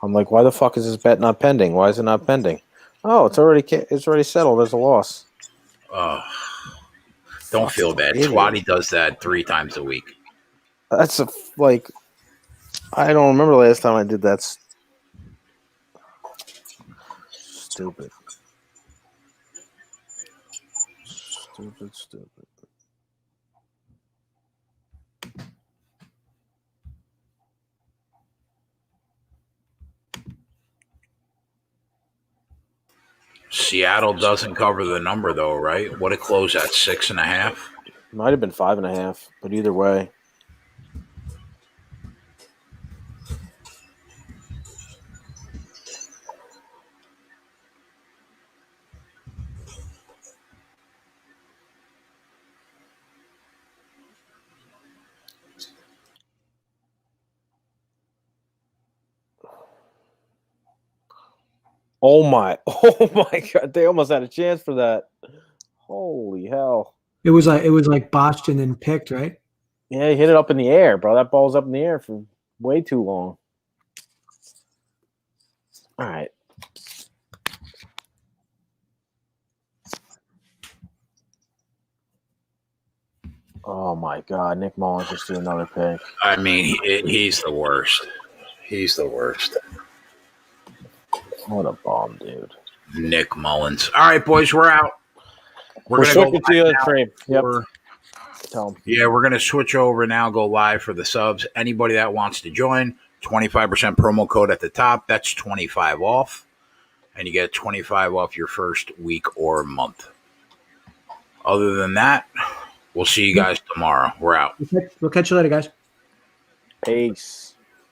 I'm like, why the fuck is this bet not pending? Why is it not pending? Oh, it's already settled. There's a loss. Oh, don't feel bad. Idiot. Swatty does that 3 times a week. That's I don't remember the last time I did that. Stupid. Seattle doesn't cover the number, though, right? What it closed at 6.5? Might have been 5.5, but either way. Oh my God! They almost had a chance for that. Holy hell! It was like botched and then picked, right? Yeah, he hit it up in the air, bro. That ball's up in the air for way too long. All right. Oh my God! Nick Mullins just threw another pick. I mean, he's the worst. He's the worst. What a bomb, dude. Nick Mullins. All right, boys, we're out. We're going to switching to the other frame. Yep. Tell him. Yeah, we're going to switch over now, go live for the subs. Anybody that wants to join, 25% promo code at the top. That's 25 off. And you get 25 off your first week or month. Other than that, we'll see you guys tomorrow. We're out. We'll catch you later, guys. Peace.